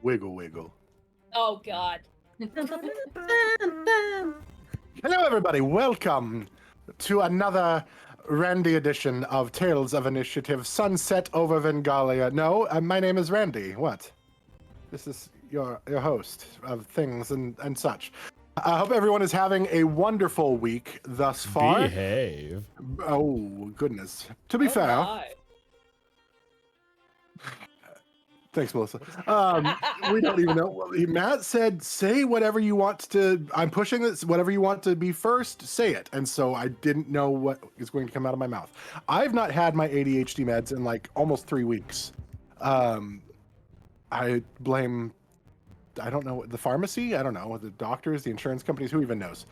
Wiggle, wiggle. Oh God. Hello, everybody. Welcome to another Randy edition of Tales of Initiative Sunset over Vengalia. No, my name is Randy. What? This is your host of things and such. I hope everyone is having a wonderful week thus far. Behave. Oh, goodness. To be fair... My. Thanks, Melissa. We don't even know. Matt said, say whatever you want to. I'm pushing this. Whatever you want to be first, say it. And so I didn't know what is going to come out of my mouth. I've not had my ADHD meds in like almost 3 weeks. I blame, I don't know, the pharmacy? I don't know, the doctors, the insurance companies, who even knows?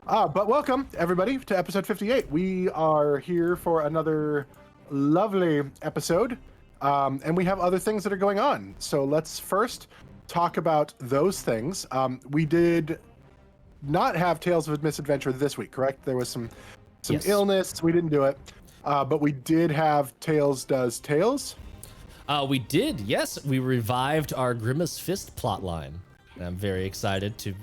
But welcome, everybody, to episode 58. We are here for another lovely episode. And we have other things that are going on. So let's first talk about those things. We did not have Tales of Misadventure this week, correct? There was some Yes. illness. We didn't do it. But we did have Tales Does Tales. We did, yes. We revived our Grimace Fist plotline. I'm very excited to...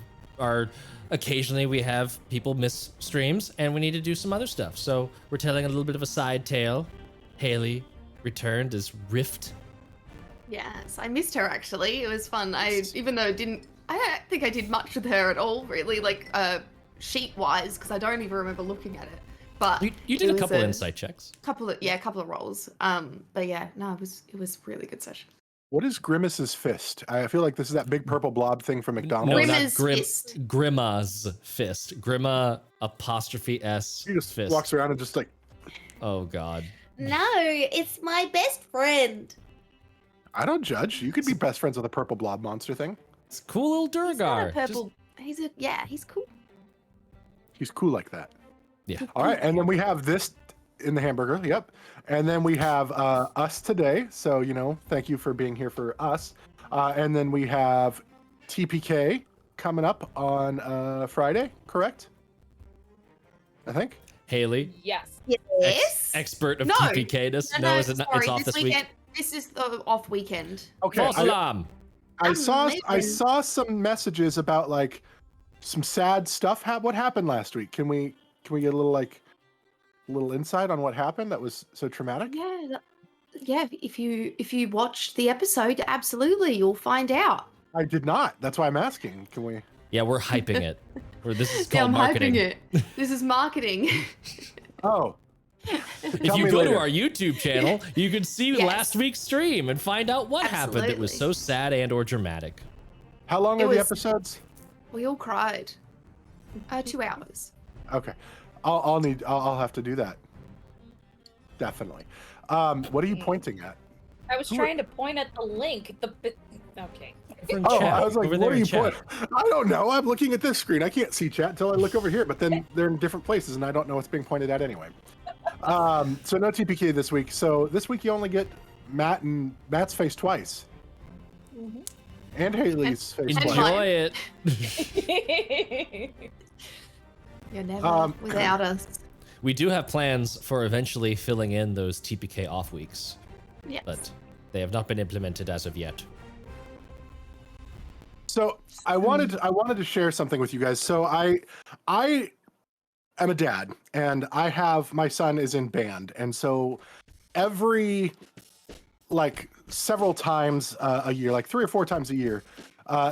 Occasionally we have people miss streams and we need to do some other stuff. So we're telling a little bit of a side tale. Haley returned as Rift. Yes, I missed her actually. It was fun. I don't think I did much with her at all, really, like sheet-wise, because I don't even remember looking at it. But You did a couple insight checks. Couple of rolls. But yeah, no, it was a really good session. What is Grimace's Fist? I feel like this is that big purple blob thing from McDonald's. No, Grima's not Fist. Grima's Fist. Grima apostrophe S He just fist. walks around and just like... Oh, God. No, it's my best friend. I don't judge. You could be best friends with a purple blob monster thing. It's cool little He's not a Durgar. purple. He's cool. He's cool like that. Yeah. All right, and then we have this in the hamburger. Yep. And then we have us today. So, you know, thank you for being here for us. And then we have TPK coming up on Friday, correct? I think. Haley, Yes. Yes. expert of No. TPK-ness. No, is it not? Sorry, It's off this week. This is the off weekend. Okay. False alarm. I saw Amazing. some messages about like some sad stuff. What happened last week? Can we get a little insight on what happened that was so traumatic? Yeah. If you watched the episode, absolutely, you'll find out. I did not. That's why I'm asking. Can we? Yeah, we're hyping it. This is Yeah, called I'm marketing. hyping it. This is marketing. Oh. If Tell you me go to later. our YouTube channel, you can see Yes. last week's stream and find out what happened that was so sad and or dramatic. How long It are the was- episodes? We all cried. 2 hours. Okay. I'll have to do that. Definitely. What are you pointing at? I was trying to point at the link. Okay. Over in Oh, chat, I was like, over what there are in you chat. pointing? I don't know. I'm looking at this screen. I can't see chat until I look over here, but then they're in different places and I don't know what's being pointed at anyway. So no TPK this week. So this week you only get Matt's face twice. And Haley's face and twice. mine. Enjoy it. You're never without us. We do have plans for eventually filling in those TPK off weeks, Yes. but they have not been implemented as of yet. So I wanted to share something with you guys. So I am a dad, and I have my son is in band, and so every several times a year, like 3 or 4 times a year,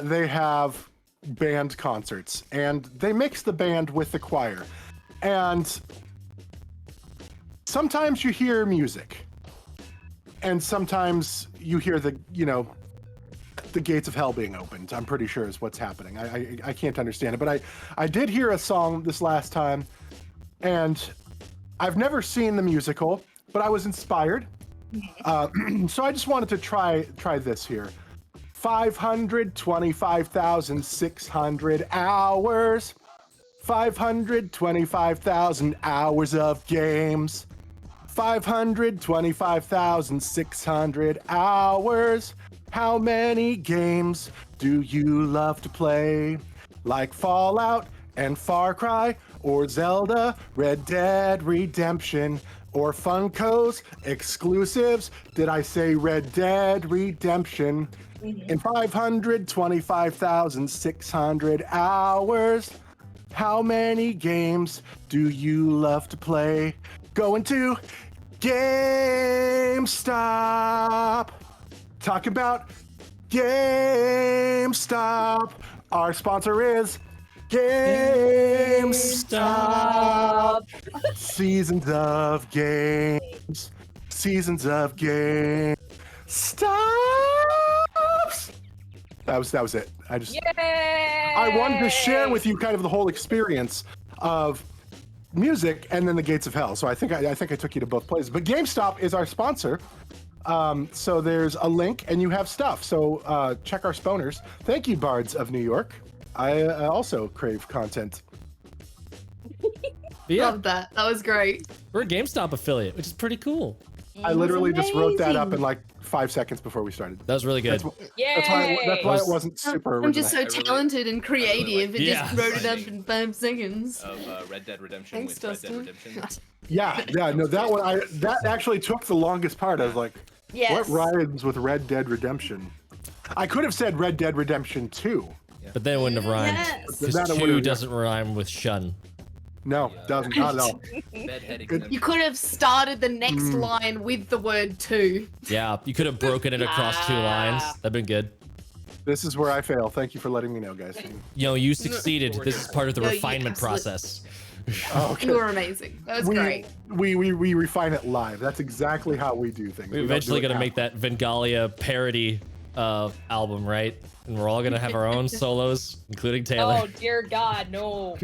they have band concerts, and they mix the band with the choir, and sometimes you hear music, and sometimes you hear the gates of hell being opened. I'm pretty sure is what's happening. I can't understand it, but I did hear a song this last time, and I've never seen the musical, but I was inspired. So I just wanted to try this here. 525,600 hours. 525,000 hours of games. 525,600 hours. How many games do you love to play? Like Fallout and Far Cry, or Zelda, Red Dead Redemption, or Funko's exclusives? Did I say Red Dead Redemption? In 525,600 hours, how many games do you love to play? Going to GameStop. Talk about GameStop. Our sponsor is GameStop. Seasons of games. Seasons of games. Stops. That was it. I wanted to share with you kind of the whole experience of music and then the gates of hell. So I think I took you to both places. But GameStop is our sponsor. So there's a link and you have stuff. So check our sponors. Thank you, Bards of New York. I also crave content. Love that. That was great. We're a GameStop affiliate, which is pretty cool. I literally just wrote that up in like 5 seconds before we started. That was really good. That's why it wasn't super original. I'm just so talented and creative and just wrote it up in 5 seconds. Of Red Dead Redemption Thanks, with Dustin. Red Dead Redemption. Yeah, no, that one, that actually took the longest part. I was like, what rhymes with Red Dead Redemption? I could have said Red Dead Redemption 2. But then it wouldn't have rhymed. Yes. Because That 2 would've- doesn't rhyme with shun. No, doesn't, not at all. You could have started the next line with the word two. Yeah, you could have broken it across 2 lines. That'd been good. This is where I fail. Thank you for letting me know, guys. You succeeded. This is part of the No, you refinement absolute- process. Okay. You were amazing. That was great. We refine it live. That's exactly how we do things. We're eventually gonna make that Vengalia parody album, right? And we're all gonna have our own solos, including Taylor. Oh dear God, no.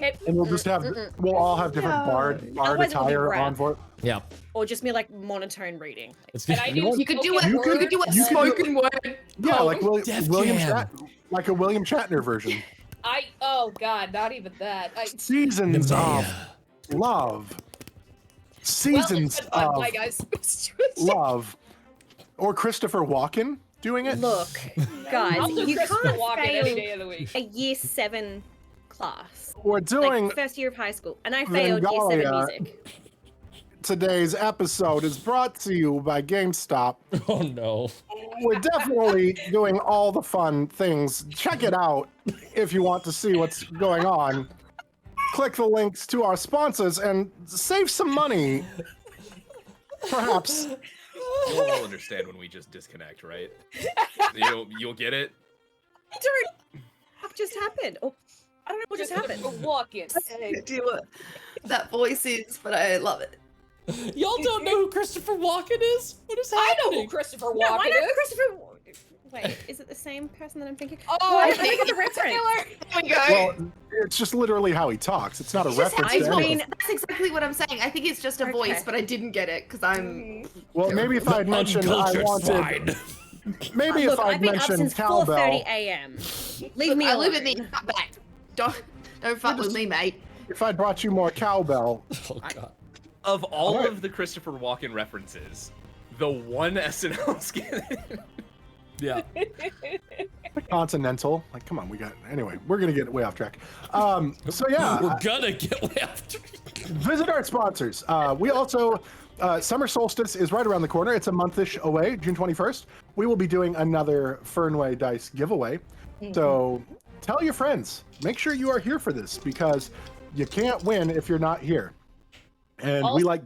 And we'll just have, we'll all have different bard Otherwise it'll be attire rap. on for it. Yeah, Or just me like monotone reading. it's And good. I You know what? do You could do it. spoken You word could do a and then- spoken word. Yeah, like Def William Jam. like a William Shatner version. Oh God, not even that. Seasons of love. Seasons it's been fun. of Bye, guys. love. Or Christopher Walken doing it. Look, guys, I'll do you Christopher can't Walken any fail day of the week. a year 7 class. We're doing Like first year of high school, and I failed year 7 Vengalia. music. today's episode is brought to you by GameStop. Oh no. We're definitely doing all the fun things. Check it out if you want to see what's going on. Click the links to our sponsors and save some money. Perhaps. You'll all understand when we just disconnect, right? You'll get it. What just happened? Oh, I don't know what just happened. Walking. I do what that voice is, but I love it. Y'all don't know who Christopher Walken is? What is I happening? know who Christopher Walken No, I know is. Christopher. Wait, is it the same person that I'm thinking? Oh, I think of the reference. There we go. Well, it's just literally how he talks. It's not a It's just reference how to he's anything. talking. That's exactly what I'm saying. I think it's just a Okay. voice, but I didn't get it because I'm. Well, maybe if I'd mentioned I Uncultured wanted... swine. Maybe Look, if I'd I've been up mentioned since cowbell... 4:30 a.m. Leave me I alone. live in the back. Don't fuck with me, mate. If I'd brought you more cowbell... Oh god. Of all Alright. of the Christopher Walken references, the one SNL skit. Yeah. Continental. Like, come on, we got... Anyway, we're going to get way off track. So yeah, We're gonna get way after. visit our sponsors. We also... Summer Solstice is right around the corner. It's a month-ish away, June 21st. We will be doing another Fernway Dice giveaway. So tell your friends. Make sure you are here for this because you can't win if you're not here. And we like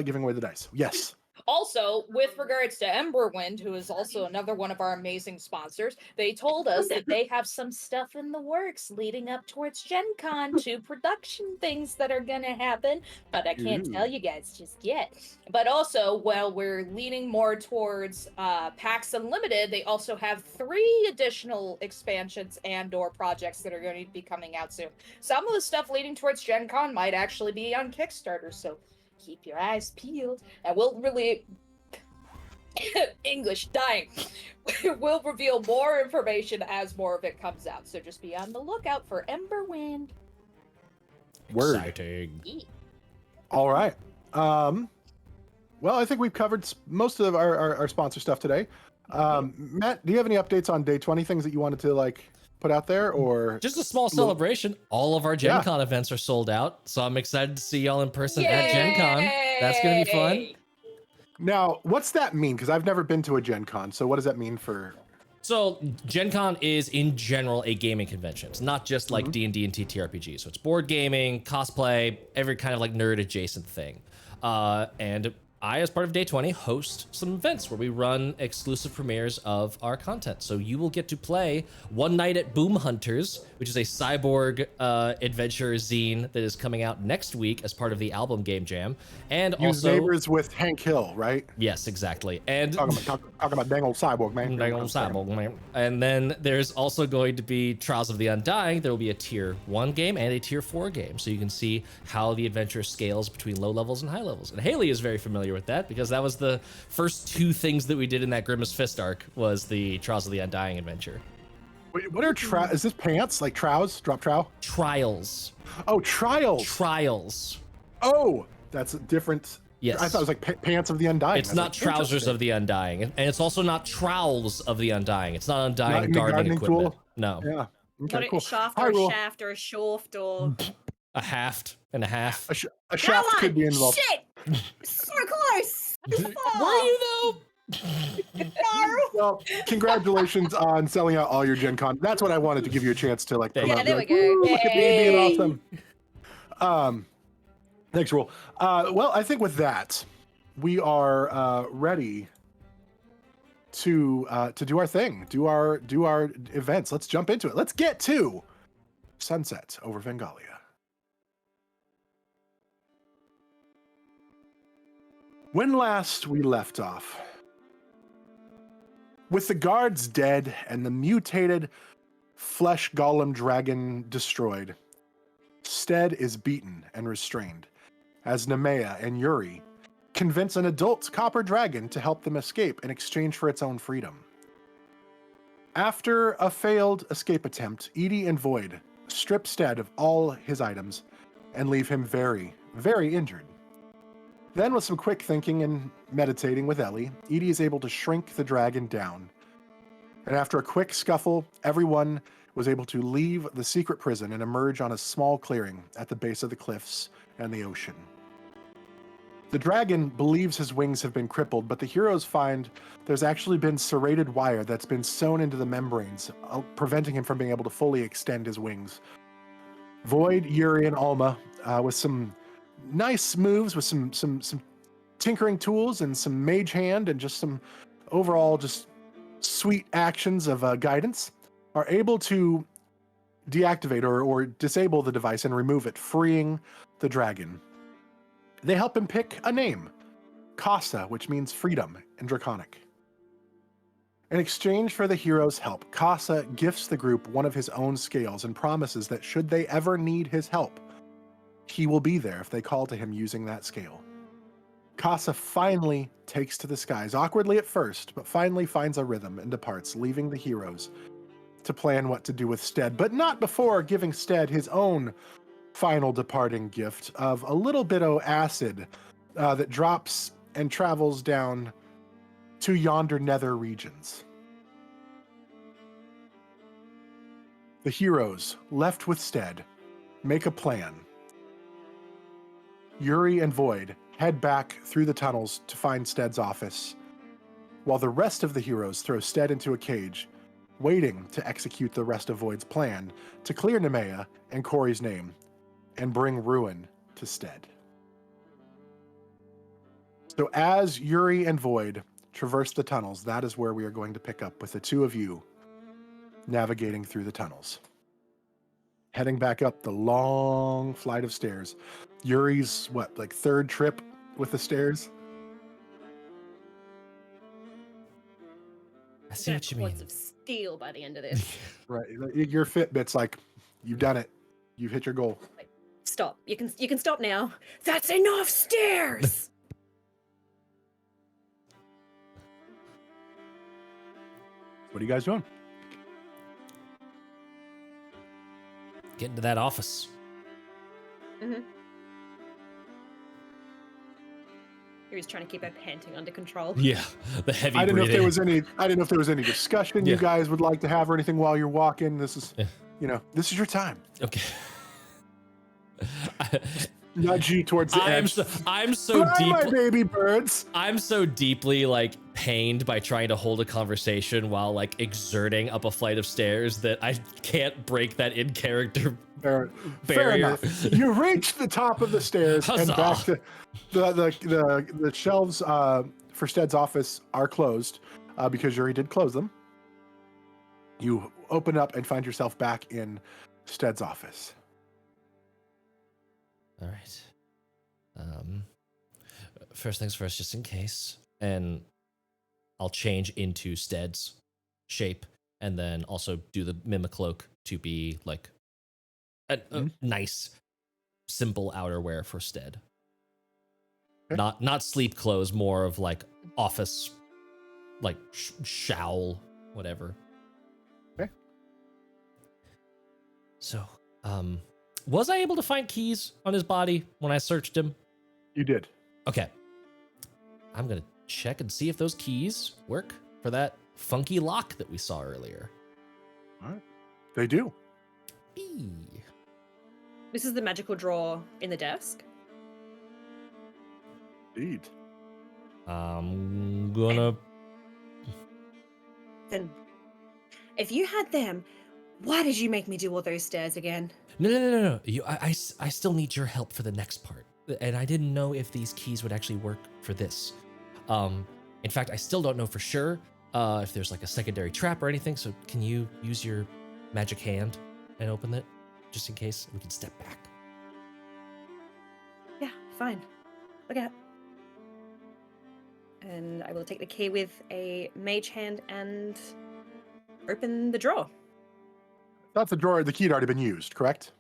giving away the dice. Yes. Also, with regards to Emberwind, who is also another one of our amazing sponsors, they told us that they have some stuff in the works leading up towards Gen Con, 2 production things that are going to happen, but I can't Ooh. tell you guys just yet. But also, while we're leaning more towards PAX Unlimited, they also have 3 additional expansions and or projects that are going to be coming out soon. Some of the stuff leading towards Gen Con might actually be on Kickstarter, so keep your eyes peeled, and we'll really English dying. We'll reveal more information as more of it comes out. So just be on the lookout for Emberwind. Word. Exciting. All right. Well, I think we've covered most of our sponsor stuff today. Matt, do you have any updates on day 20, things that you wanted to like put out there, or Just a small celebration. All of our Gen Con events are sold out, so I'm excited to see y'all in person at Gen Con. That's gonna be fun. Yay! now what's that mean? Because I've never been to a Gen Con, so what does that mean for So Gen Con is in general a gaming convention. It's not just like D&D and TTRPG. So it's board gaming, cosplay, every kind of like nerd adjacent thing. And I, as part of Day 20, host some events where we run exclusive premieres of our content. So you will get to play One Night at Boom Hunters, which is a cyborg adventure zine that is coming out next week as part of the album Game Jam. And Use also Neighbors with Hank Hill, right? Yes, exactly. And Talking about dang old cyborg, man. dang old cyborg, man. And then there's also going to be Trials of the Undying. There will be a tier 1 game and a tier 4 game, so you can see how the adventure scales between low levels and high levels. And Haley is very familiar with that because that was the first 2 things that we did in that Grimm's Fist arc was the Trials of the Undying adventure. Wait, what are is this pants? Like trows? Drop trow? Trials. Oh, trials. Trials. Oh, that's a different. Yes. I thought it was like pants of the Undying. It's not Trousers of the Undying. And it's also not Trowels of the Undying. It's not Undying Not gardening equipment. tool? No. Yeah. Not Okay, a cool. shaft Hi, or Will. a shaft or a shaft or. A haft and a half. A shaft Come could be on, involved. Shit! So close! Were you though? Well, congratulations on selling out all your Gen Con. That's what I wanted to give you a chance to like. Come Yeah, out and there be we like, go. "Woo, look at me being Yay." awesome. Thanks, Rule. Well, I think with that, we are ready to do our thing, do our events. Let's jump into it. Let's get to Sunset over Vengalia. When last we left off, with the guards dead and the mutated flesh golem dragon destroyed, Stedd is beaten and restrained as Nemeia and Yurei convince an adult copper dragon to help them escape in exchange for its own freedom. After a failed escape attempt, Edi and Void strip Stedd of all his items and leave him very, very injured. Then, with some quick thinking and meditating with Ellie, Edi is able to shrink the dragon down. And after a quick scuffle, everyone was able to leave the secret prison and emerge on a small clearing at the base of the cliffs and the ocean. The dragon believes his wings have been crippled, but the heroes find there's actually been serrated wire that's been sewn into the membranes, preventing him from being able to fully extend his wings. Void, Yurei, and Alma, with some nice moves, with some tinkering tools and some mage hand and just some overall just sweet actions of guidance, are able to deactivate or disable the device and remove it, freeing the dragon. They help him pick a name, Casa, which means freedom in Draconic. In exchange for the hero's help, Casa gifts the group one of his own scales and promises that should they ever need his help, he will be there if they call to him using that scale. Casa finally takes to the skies, awkwardly at first, but finally finds a rhythm and departs, leaving the heroes to plan what to do with Stedd, but not before giving Stedd his own final departing gift of a little bit of acid that drops and travels down to yonder nether regions. The heroes, left with Stedd, make a plan. Yurei and Void head back through the tunnels to find Stedd's office, while the rest of the heroes throw Stedd into a cage, waiting to execute the rest of Void's plan to clear Nemeia and Kori's name and bring ruin to Stedd. So as Yurei and Void traverse the tunnels, that is where we are going to pick up with the two of you navigating through the tunnels. Heading back up the long flight of stairs. Yuri's, third trip with the stairs? I see what you mean. Quads of steel by the end of this. Right. Your Fitbit's like, you've done it. You've hit your goal. Stop. You can stop now. That's enough stairs. What are you guys doing? Get into that office. Mm-hmm. He was trying to keep her panting under control. Yeah, the heavy I didn't know if there breathing. was any discussion Yeah. you guys would like to have or anything while you're walking. This is, this is your time. Okay. Nudge you towards the edge. I'm so Fly, my deeply. baby birds. I'm so deeply like pained by trying to hold a conversation while like exerting up a flight of stairs that I can't break that in character Fair barrier. enough. You reach the top of the stairs and Huzzah. back to the shelves for Stedd's office are closed because Yurei did close them. You open up and find yourself back in Stedd's office. All right. First things first, just in case, and I'll change into Stedd's shape, and then also do the Mimicloak to be like a nice, simple outerwear for Stedd. Okay. Not sleep clothes, more of like office, like shawl, whatever. Okay. So, was I able to find keys on his body when I searched him? You did. Okay. I'm gonna check and see if those keys work for that funky lock that we saw earlier. All right. They do. Eee. This is the magical drawer in the desk. Indeed. I'm gonna... Then, if you had them, why did you make me do all those stairs again? No. I still need your help for the next part. And I didn't know if these keys would actually work for this. In fact, I still don't know for sure if there's like a secondary trap or anything. So can you use your magic hand and open it just in case we can step back? Yeah, fine. Look out. And I will take the key with a mage hand and open the drawer. That's the drawer. The key had already been used, correct?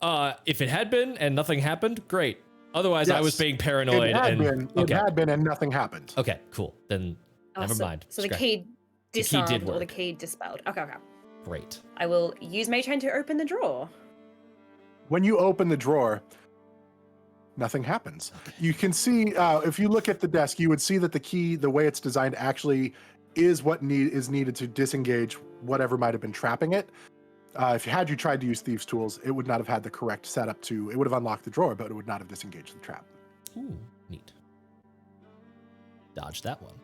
If it had been and nothing happened, great. Otherwise, I Yes. was being paranoid. It had been, and nothing happened. Okay, cool. Then never so, mind. So the Scrap. key key disarmed did or the work. key dispelled. Okay. Great. I will use mage hand to open the drawer. When you open the drawer, nothing happens. You can see, if you look at the desk, you would see that the key, the way it's designed, actually is what is needed to disengage whatever might have been trapping it. If you tried to use thieves' tools, it would not have had the correct setup to. It would have unlocked the drawer, but it would not have disengaged the trap. Ooh, neat. Dodge that one.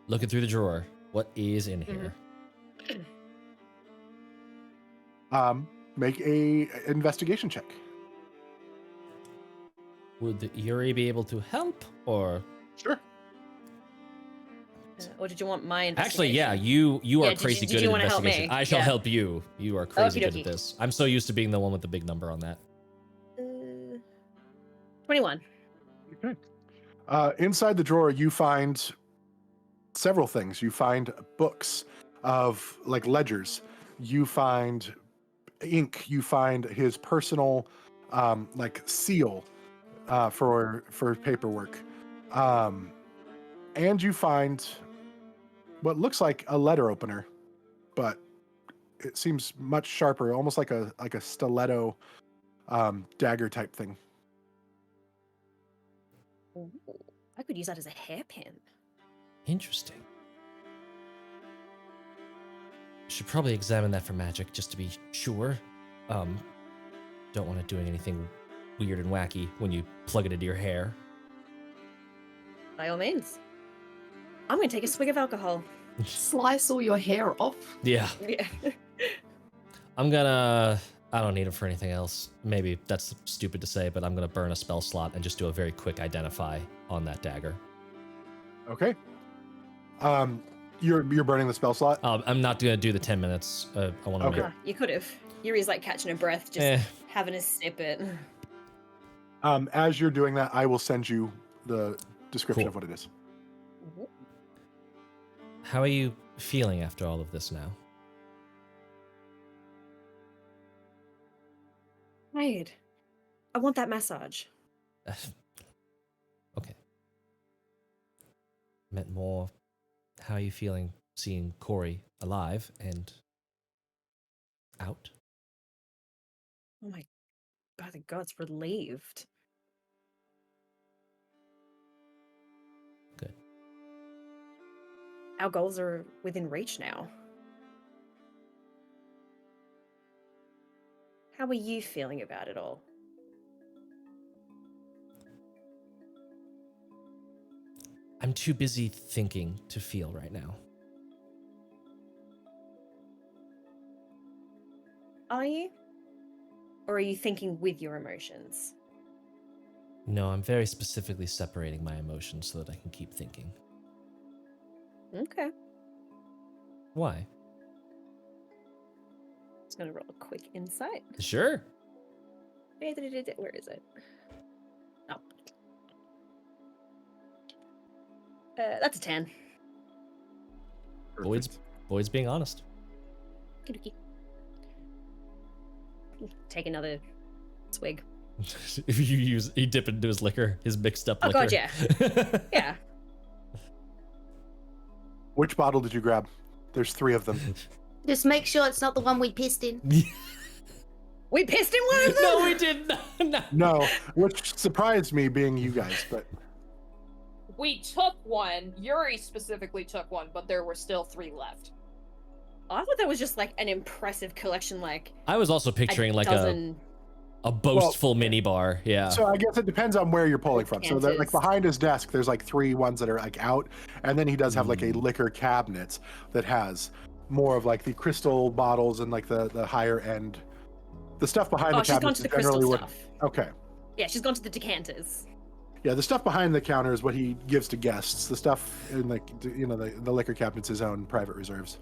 Looking through the drawer. What is in here? Make a investigation check. Would the Yurei be able to help, or Sure. Or did you want my actually, investigation? yeah, you are Yeah, crazy did good you at wanna help investigation. me? I shall Yeah. help you. You are crazy good Okey-dokey. at this. I'm so used to being the one with the big number on that. 21. Okay. Inside the drawer, you find several things. You find books of like ledgers. You find ink. You find his personal like seal for paperwork, and you find what looks like a letter opener, but it seems much sharper, almost like a stiletto dagger type thing. Ooh, I could use that as a hairpin. Interesting. Should probably examine that for magic just to be sure. Don't want it doing anything weird and wacky when you plug it into your hair. By all means. I'm going to take a swig of alcohol. Slice all your hair off. Yeah. Yeah. I don't need it for anything else. Maybe that's stupid to say, but I'm gonna burn a spell slot and just do a very quick identify on that dagger. Okay. You're burning the spell slot. I'm not gonna do the 10 minutes. I want to Okay. make... You could have. Yuri's like catching a breath, just having a sip it. As you're doing that, I will send you the description Cool. of what it is. How are you feeling after all of this now? Tired. I want that massage. Okay. Meant more. How are you feeling seeing Kori alive and out? Oh my god, the gods relieved. Good. Our goals are within reach now. How are you feeling about it all? I'm too busy thinking to feel right now. Are you? Or are you thinking with your emotions? No, I'm very specifically separating my emotions so that I can keep thinking. Okay. Why? Just gonna roll a quick insight. Sure. Where is it? Oh. That's a 10. Void's being honest. Okey-dokey. Take another swig. If you dip into his liquor, his mixed up Oh liquor. god, yeah. Yeah. Which bottle did you grab? There's 3 of them. Just make sure it's not the one we pissed in. We pissed in one of them? No, we did not. No, which surprised me being you guys, but We took one. Yurei specifically took one, but there were still 3 left. I thought that was just like an impressive collection, like I was also picturing like dozen... a boastful mini bar. Yeah. so I guess it depends on where you're pulling from. So like Decanters. behind his desk, there's like 3 ones that are like out, and then he does have like a liquor cabinet that has more of like the crystal bottles and like the higher end. The stuff behind Oh, the she's gone cabinet to the crystal stuff. Okay. Yeah, she's gone to the decanters. Yeah, the stuff behind the counter is what he gives to guests. The stuff in like the liquor cabinet's his own private reserves.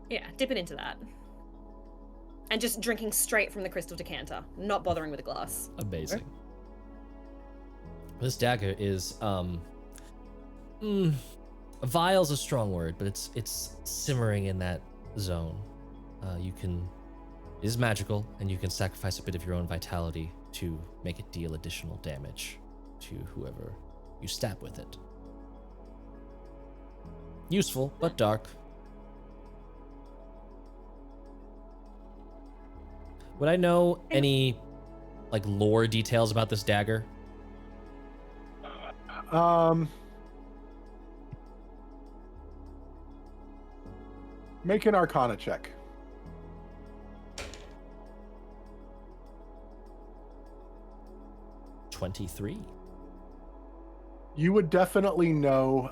Yeah, dip it into that. And just drinking straight from the crystal decanter, not bothering with a glass. Amazing. This dagger is vile's a strong word, but it's simmering in that zone. It is magical, and you can sacrifice a bit of your own vitality to make it deal additional damage to whoever you stab with it. Useful, but dark. Would I know any like lore details about this dagger? Make an Arcana check. 23. You would definitely know,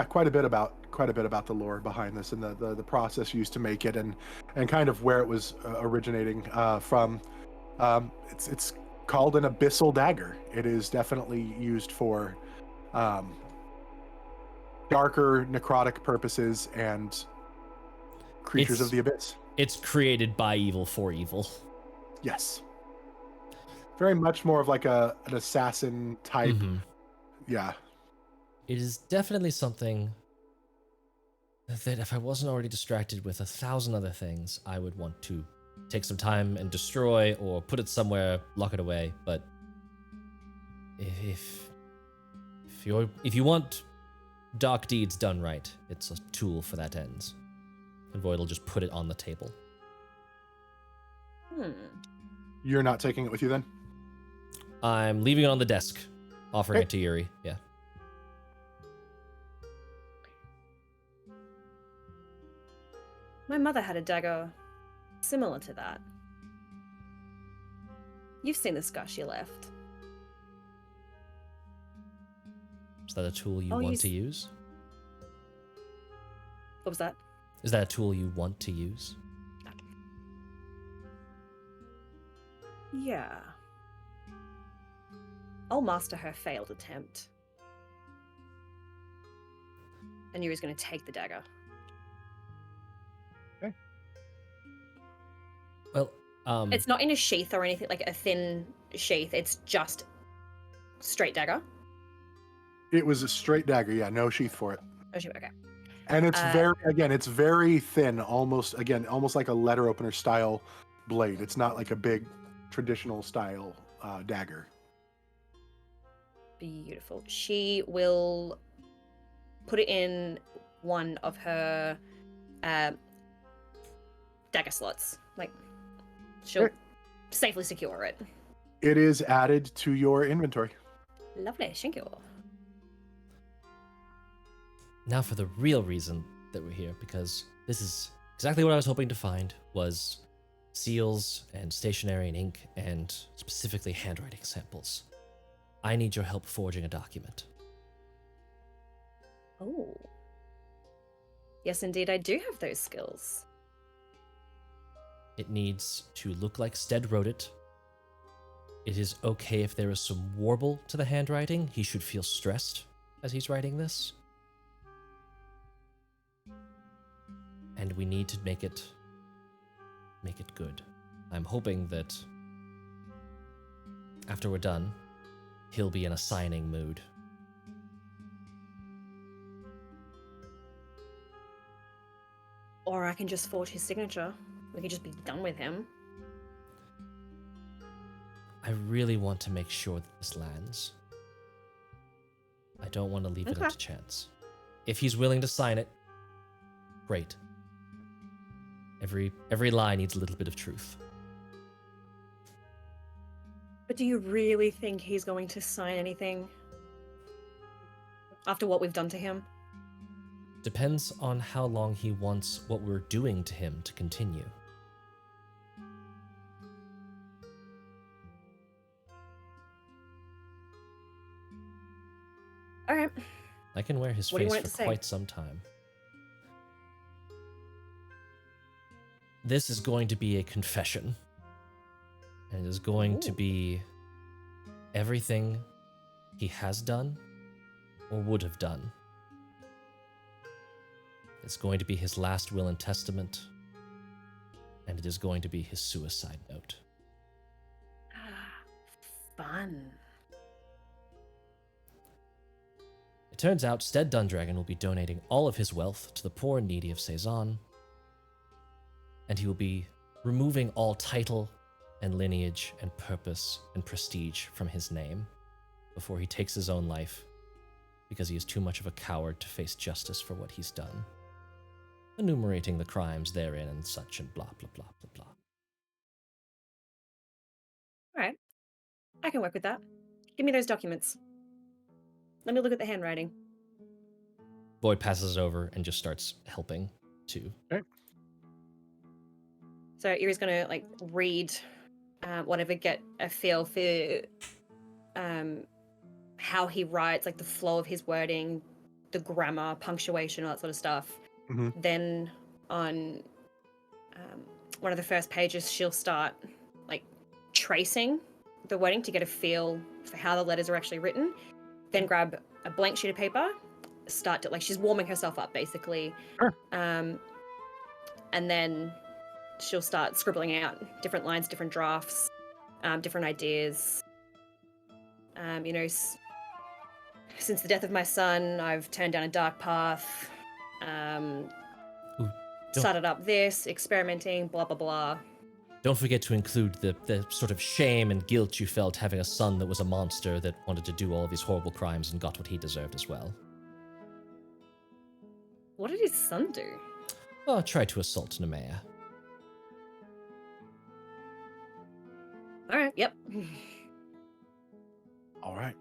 quite a bit about the lore behind this and the process used to make it and kind of where it was originating from. It's called an abyssal dagger. It is definitely used for darker necrotic purposes and creatures of the abyss. It's created by evil for evil. Yes. Very much more of like an assassin type. Mhm. Yeah. It is definitely something that if I wasn't already distracted with 1,000 other things, I would want to take some time and destroy or put it somewhere, lock it away. But if you want dark deeds done right, it's a tool for that ends. And Void will just put it on the table. You're not taking it with you then? I'm leaving it on the desk, offering Okay. it to Yurei. Yeah. My mother had a dagger similar to that. You've seen the scar she left. Is that a tool you I'll want use- to use? What was that? Is that a tool you want to use? Yeah. I'll master her failed attempt. And Yuri's going to take the dagger. Well, It's not in a sheath or anything, like a thin sheath. It's just straight dagger. It was a straight dagger, yeah, no sheath for it. Oh, she- okay. And it's it's very thin, almost like a letter opener style blade. It's not like a big traditional style dagger. Beautiful. She will put it in one of her dagger slots. Like, she'll Great. safely secure it. It is added to your inventory. Lovely. Thank you. now for the real reason that we're here, because this is exactly what I was hoping to find, was seals and stationery and ink and specifically handwriting samples. I need your help forging a document. Oh. Yes, indeed, I do have those skills. It needs to look like Stedd wrote it. It is okay if there is some warble to the handwriting. He should feel stressed as he's writing this. And we need to make it good. I'm hoping that after we're done, he'll be in a signing mood. Or I can just forge his signature. We can just be done with him. I really want to make sure that this lands. I don't want to leave it up to chance. If he's willing to sign it, great. Every lie needs a little bit of truth. But do you really think he's going to sign anything? After what we've done to him? Depends on how long he wants what we're doing to him to continue. All right. I can wear his What do you face want it for to say? quite some time. This is going to be a confession. And it is going to be everything he has done or would have done. It's going to be his last will and testament. And it is going to be his suicide note. Fun. It turns out Stedd Dundragon will be donating all of his wealth to the poor and needy of Cezanne, and he will be removing all title and lineage and purpose and prestige from his name before he takes his own life, because he is too much of a coward to face justice for what he's done, enumerating the crimes therein and such and blah, blah, blah, blah, blah. All right. I can work with that. Give me those documents. Let me look at the handwriting. Void passes it over and just starts helping too. Okay. So Erie's gonna like read whatever, get a feel for how he writes, like the flow of his wording, the grammar, punctuation, all that sort of stuff. Mm-hmm. Then on one of the first pages, she'll start like tracing the wording to get a feel for how the letters are actually written. Then grab a blank sheet of paper, start to, like, she's warming herself up basically. Sure. And then she'll start scribbling out different lines, different drafts, different ideas. Since the death of my son, I've turned down a dark path. Started up this, experimenting, blah, blah, blah. Don't forget to include the sort of shame and guilt you felt having a son that was a monster that wanted to do all these horrible crimes and got what he deserved as well. What did his son do? Well, try to assault Nemeia. All right, yep. All right.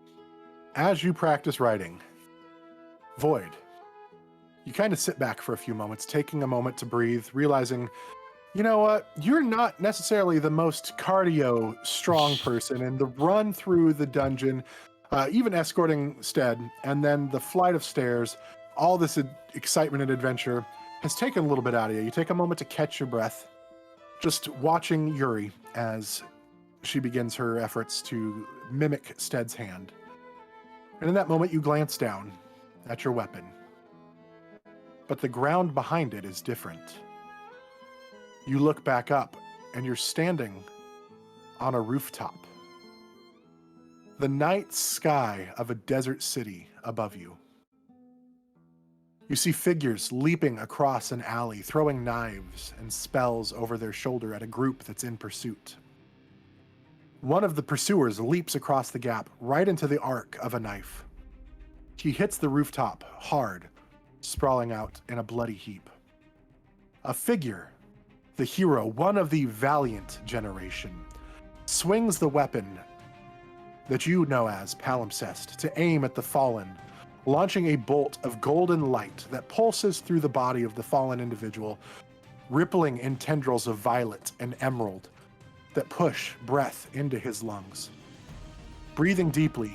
As you practice writing, Void, you kind of sit back for a few moments, taking a moment to breathe, realizing, you know what? You're not necessarily the most cardio strong person, and the run through the dungeon, even escorting Stedd, and then the flight of stairs, all this excitement and adventure has taken a little bit out of you. You take a moment to catch your breath, just watching Yurei as she begins her efforts to mimic Stedd's hand. And in that moment, you glance down at your weapon. But the ground behind it is different. You look back up, and you're standing on a rooftop. The night sky of a desert city above you. You see figures leaping across an alley, throwing knives and spells over their shoulder at a group that's in pursuit. One of the pursuers leaps across the gap right into the arc of a knife. He hits the rooftop hard, sprawling out in a bloody heap. A figure, the hero, one of the valiant generation, swings the weapon that you know as Palimpsest to aim at the fallen, launching a bolt of golden light that pulses through the body of the fallen individual, rippling in tendrils of violet and emerald that push breath into his lungs. Breathing deeply,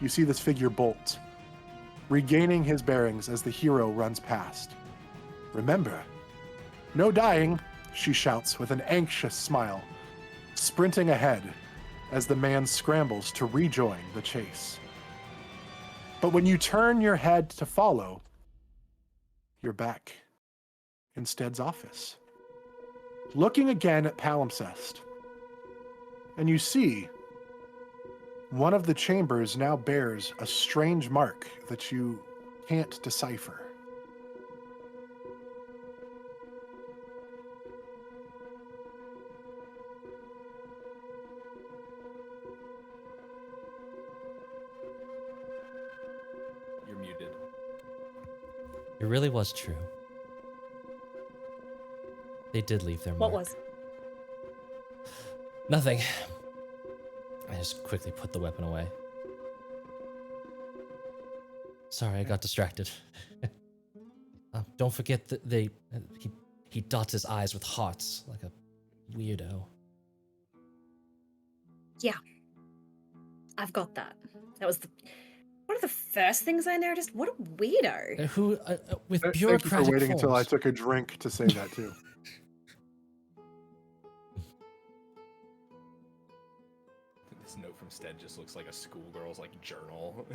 you see this figure bolt, regaining his bearings as the hero runs past. Remember, no dying, she shouts with an anxious smile, sprinting ahead as the man scrambles to rejoin the chase. But when you turn your head to follow, you're back in Stedd's office, looking again at Palimpsest, and you see one of the chambers now bears a strange mark that you can't decipher. You're muted. It really was true. They did leave their What mark. was? Nothing. I just quickly put the weapon away. Sorry, I got distracted. Don't forget that he dots his eyes with hearts like a weirdo. Yeah. I've got that. That was one of the first things I noticed. What a weirdo. Who with Thank you bureaucratic for waiting until I forms. took a drink to say that too. This note from Stedd just looks like a schoolgirl's like journal.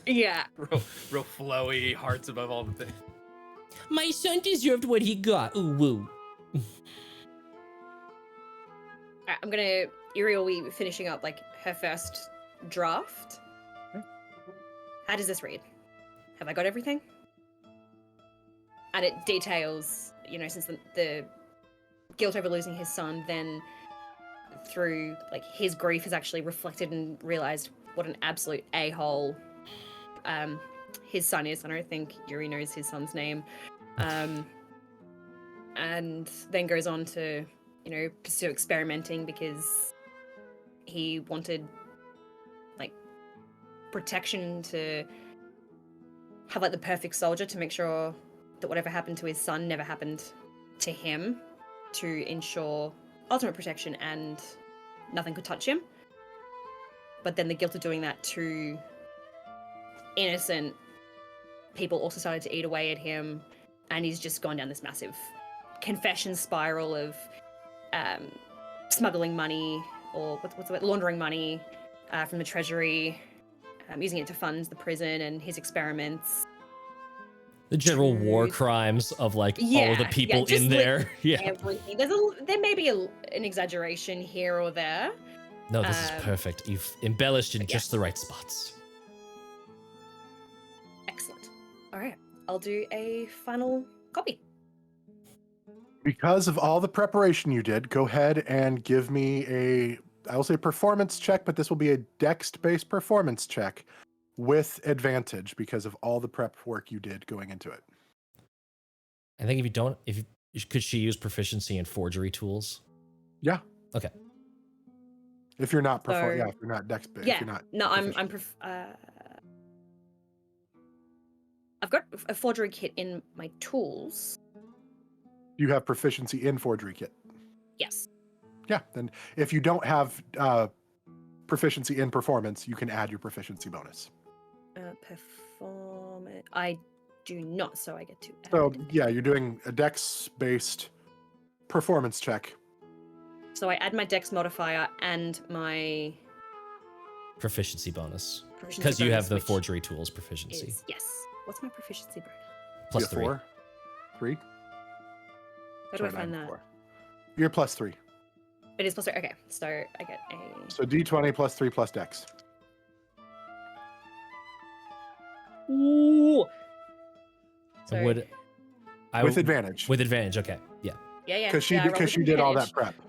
Yeah. real flowy, hearts above all the things. My son deserved what he got. Ooh woo. Alright, I'm gonna. Yurei will be finishing up like her first draft. How does this read? Have I got everything? And it details, since the guilt over losing his son, then through like his grief is actually reflected and realized what an absolute a-hole his son is. I don't think Yurei knows his son's name. And then goes on to, pursue experimenting because he wanted like protection, to have like the perfect soldier to make sure that whatever happened to his son never happened to him, to ensure ultimate protection and nothing could touch him. But then the guilt of doing that to innocent people also started to eat away at him, and he's just gone down this massive confession spiral of smuggling money, or what's the word, laundering money from the treasury, using it to fund the prison and his experiments. The general war True. crimes of like all Yeah, of the yeah, people just, in like, there. Yeah. Everything. There may be an exaggeration here or there. No, this is perfect. You've embellished in but just the right spots. Excellent. All right, I'll do a final copy. Because of all the preparation you did, go ahead and give me I will say performance check, but this will be a dex-based performance check with advantage because of all the prep work you did going into it. I think could she use proficiency in forgery tools? Yeah. Okay. If you're not So- if you're not dex-based, Yeah. if you're not No, proficient. I've got a forgery kit in my tools. You have proficiency in forgery kit. Yes. Yeah, then if you don't have proficiency in performance, you can add your proficiency bonus. Performance. I do not, so I get to add. So yeah, you're doing a dex-based performance check. So I add my dex modifier and my Proficiency bonus. proficiency Because you have bonus, the which forgery tools proficiency. is, yes. What's my proficiency bonus? Plus You have 3. 4? 3? Where do I find that? You're plus 3. It is plus 3. Okay, so I get a. So d20 plus 3 plus dex. Ooh. So, With Advantage. With advantage, okay. Yeah. yeah. Because yeah, I rolled because with you did all that advantage. prep.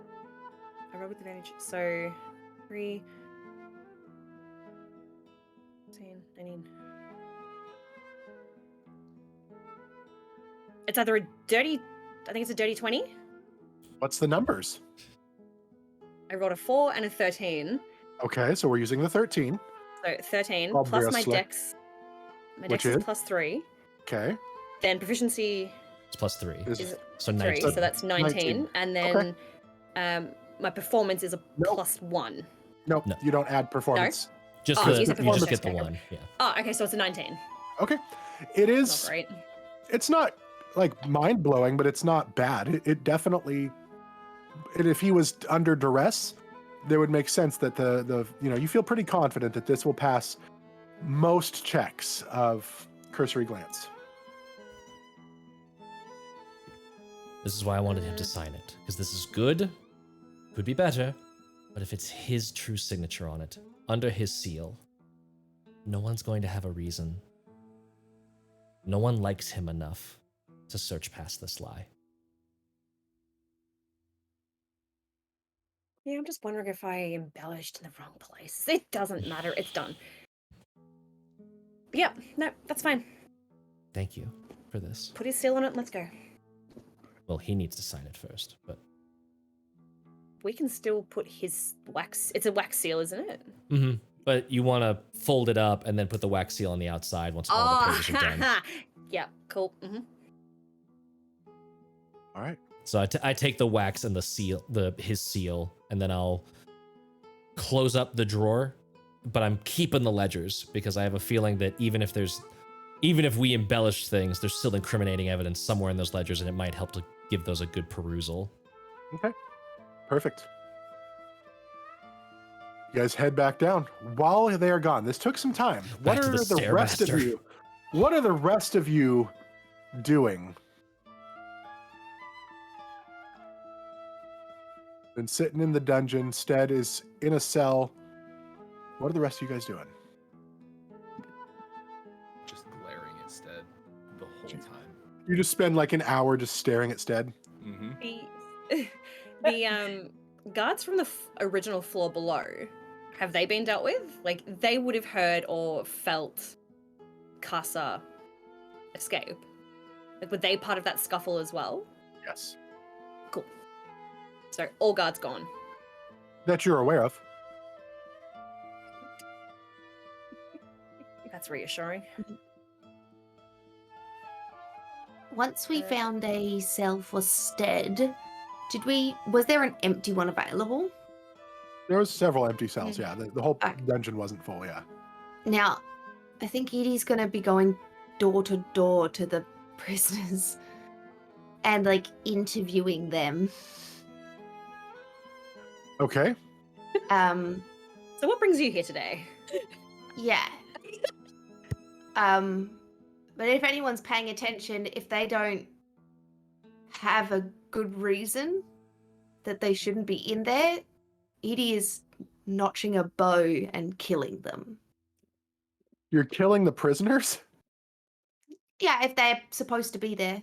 I rolled with advantage. So 3, 16, 19. It's either a dirty. I think it's a dirty 20. What's the numbers? I rolled a 4 and a 13. Okay, so we're using the 13. So 13 plus my Obviously. dex. My Which dex is is? plus 3. Okay. Then proficiency It's plus 3. Is is So 3, 19. so that's 19. 19. And then my performance is a Nope. plus 1. Nope, No. you don't add performance. Just Oh, the, you you said just performance. get the 1. Yeah. Oh, okay, so it's a 19. Okay. It Not is. great. It's not like mind blowing, but it's not bad. It definitely. If he was under duress, there would make sense that the you feel pretty confident that this will pass most checks of cursory glance. This is why I wanted him to sign it, because this is good, could be better, but if it's his true signature on it, under his seal, no one's going to have a reason. No one likes him enough to search past this lie. Yeah, I'm just wondering if I embellished in the wrong place. It doesn't matter. It's done. Yep, no, that's fine. Thank you for this. Put his seal on it and let's go. Well, he needs to sign it first, but... We can still put his wax... It's a wax seal, isn't it? Mm-hmm. But you want to fold it up and then put the wax seal on the outside once all the pages are done. Yeah, cool. Mm-hmm. All right. So I take the wax and the seal, his seal, and then I'll close up the drawer, but I'm keeping the ledgers because I have a feeling that even if we embellish things, there's still incriminating evidence somewhere in those ledgers, and it might help to give those a good perusal. Okay. Perfect. You guys head back down. While they are gone, this took some time. Back What to are the the rest of Stairmaster. you? What are the rest of you doing? Been sitting in the dungeon. Stedd is in a cell. What are the rest of you guys doing? Just glaring at Stedd the whole time. You just spend like an hour just staring at Stedd. Mm-hmm. The guards from the original floor below, have they been dealt with? Like, they would have heard or felt Casa escape. Like, were they part of that scuffle as well? Yes. Cool. So, all guards gone. That you're aware of. That's reassuring. Once we found a cell for Stedd, was there an empty one available? There was several empty cells, yeah. The whole Okay. dungeon wasn't full, yeah. Now, I think Edi's gonna be going door to door to the prisoners and like interviewing them. Okay. So, what brings you here today? Yeah. But if anyone's paying attention, if they don't have a good reason that they shouldn't be in there, Edi is notching a bow and killing them. You're killing the prisoners? Yeah, if they're supposed to be there.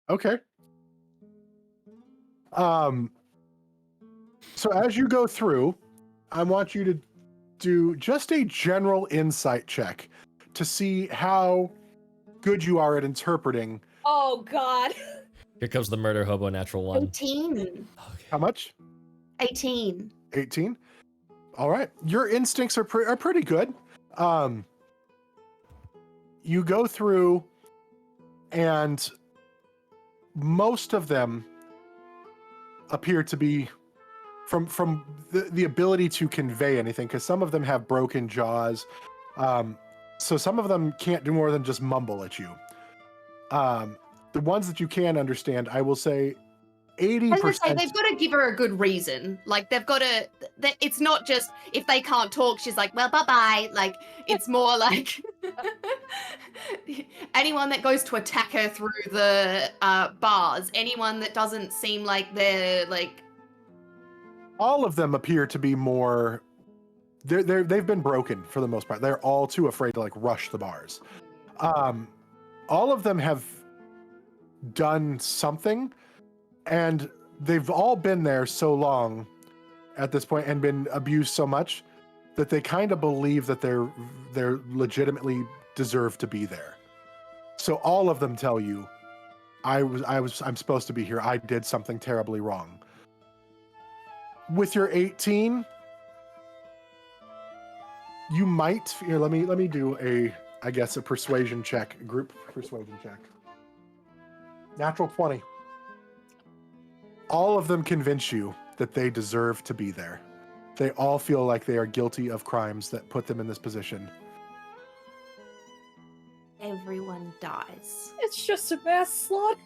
Okay. So as you go through, I want you to do just a general insight check to see how good you are at interpreting. Oh God. Here comes the murder hobo natural one. 18. How much? 18. 18? All right. Your instincts are pretty good. You go through and most of them appear to be from the ability to convey anything, because some of them have broken jaws. So some of them can't do more than just mumble at you. The ones that you can understand, I will say 80%. I was gonna say, they've got to give her a good reason. Like, they've got to... It's not just, if they can't talk, she's like, well, bye-bye. Like, it's more like... anyone that goes to attack her through the bars, anyone that doesn't seem like they're, like... All of them appear to be more... They've been broken for the most part. They're all too afraid to, like, rush the bars. All of them have done something, and they've all been there so long at this point and been abused so much that they kind of believe that they're legitimately deserve to be there. So all of them tell you, I'm supposed to be here. I did something terribly wrong. With your 18, you might here. Let me do a persuasion check, group persuasion check. Natural 20. All of them convince you that they deserve to be there. They all feel like they are guilty of crimes that put them in this position. everyone dies. It's just a mass slaughter.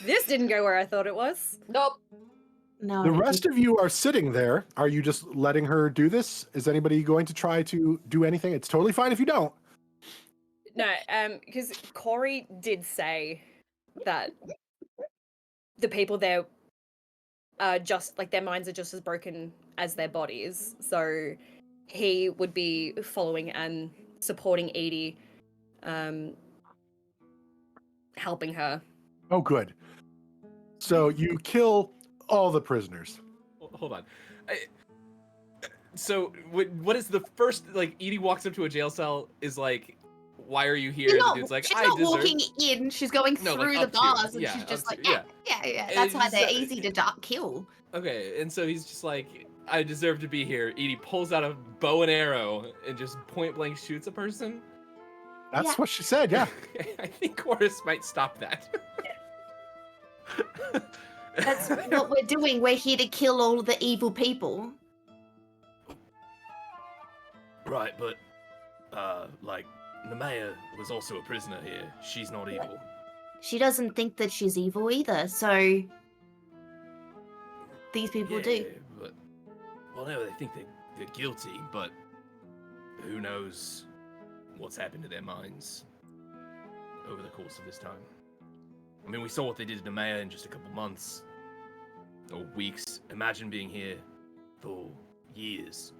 This didn't go where I thought it was. Nope. No. The rest of you are sitting there. Are you just letting her do this? Is anybody going to try to do anything? It's totally fine if you don't. No, because Kori did say that the people there are just like their minds are just as broken as their bodies. So he would be following and supporting Edi, helping her. Oh, good. So you kill all the prisoners. Hold on. So what is the first, like, Edie walks up to a jail cell, is like, why are you here? She's And the not, dude's like, she's I not deserve... walking in, she's going No, like, through the up to, bars and yeah, she's just up like, to, yeah. And That's why it's they're just, easy to kill. Okay, and so he's just like, I deserve to be here. Edie pulls out a bow and arrow and just point blank shoots a person. That's Yeah. what she said, yeah. I think Quoras might stop that. That's what we're doing. We're here to kill all the evil people. Right, but, like, Nemeia was also a prisoner here. She's not evil. She doesn't think that she's evil either, so these people do. But, well, no, they think they're guilty, but who knows what's happened to their minds over the course of this time. I mean, we saw what they did to Nemeia in just a couple months or weeks. Imagine being here for years.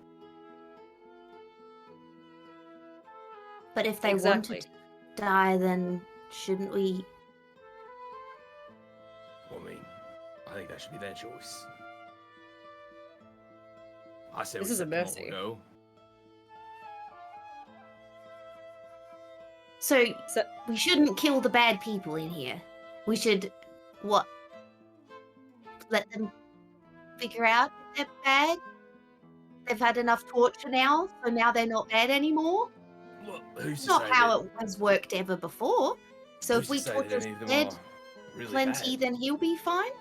But if they Exactly. wanted to die, then shouldn't we? I mean, I think that should be their choice. I say This we is a let them all mercy. go. So So we shouldn't kill the bad people in here. We should, what? Let them figure out if they're bad. They've had enough torture now, so now they're not bad anymore. Well, who's It's to not say how that, it has worked ever before. So who's if we to say torture that any of them Stedd are really plenty, bad? then he'll be fine.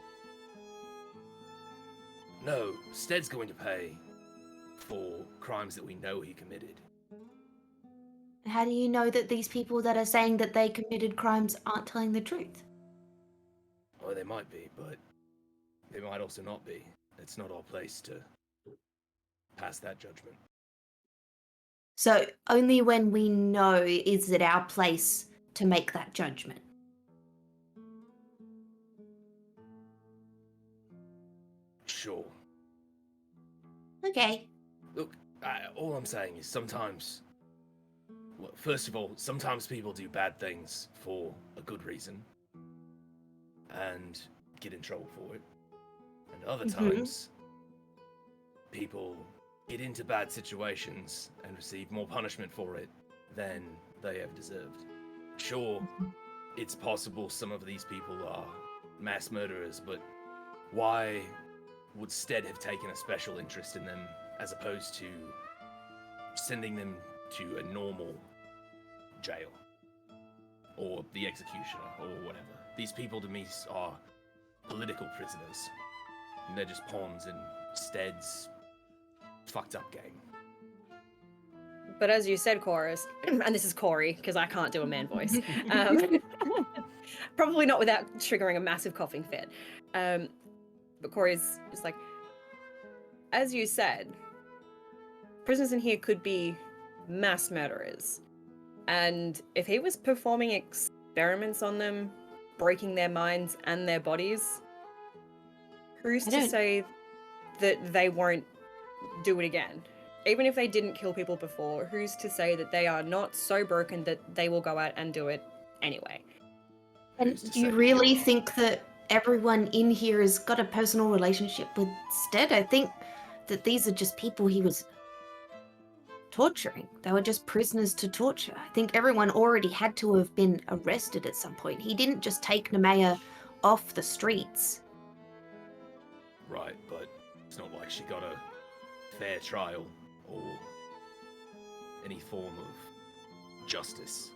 No, Stedd's going to pay for crimes that we know he committed. How do you know that these people that are saying that they committed crimes aren't telling the truth? Well, they might be, but they might also not be. It's not our place to pass that judgment. So only when we know is it our place to make that judgment. Sure. Okay. Look, all I'm saying is sometimes... Well, first of all, sometimes people do bad things for a good reason. And get in trouble for it. And other times, people get into bad situations and receive more punishment for it than they have deserved. Sure, it's possible some of these people are mass murderers, but why would Stedd have taken a special interest in them as opposed to sending them to a normal jail? Or the executioner, or whatever. These people to me are political prisoners. And they're just pawns in Stedd's fucked up game. But as you said, Quoras, and this is Kori, because I can't do a man voice. Probably not without triggering a massive coughing fit. But Kori's just like, as you said, prisoners in here could be mass murderers. And if he was performing experiments on them, breaking their minds and their bodies, who's to say that they won't do it again? Even if they didn't kill people before, who's to say that they are not so broken that they will go out and do it anyway? And Who's to do you say really they think that everyone in here has got a personal relationship with Stedd? I think that these are just people he was torturing. They were just prisoners to torture. I think everyone already had to have been arrested at some point. He didn't just take Nemeia off the streets. Right, but it's not like she got a fair trial or any form of justice.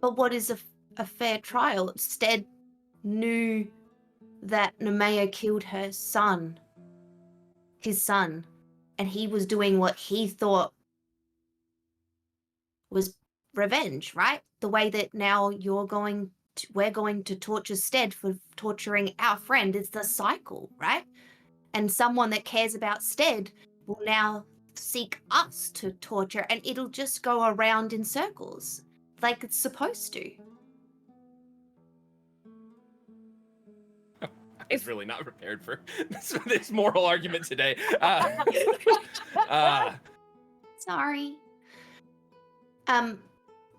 But what is a fair trial? Stedd knew that Nemeia killed her son, his son, and he was doing what he thought was revenge, right? The way that now we're going to torture Stedd for torturing our friend. It's the cycle, right? And someone that cares about Stedd will now seek us to torture, and it'll just go around in circles like it's supposed to. I was really not prepared for this moral argument today. Sorry.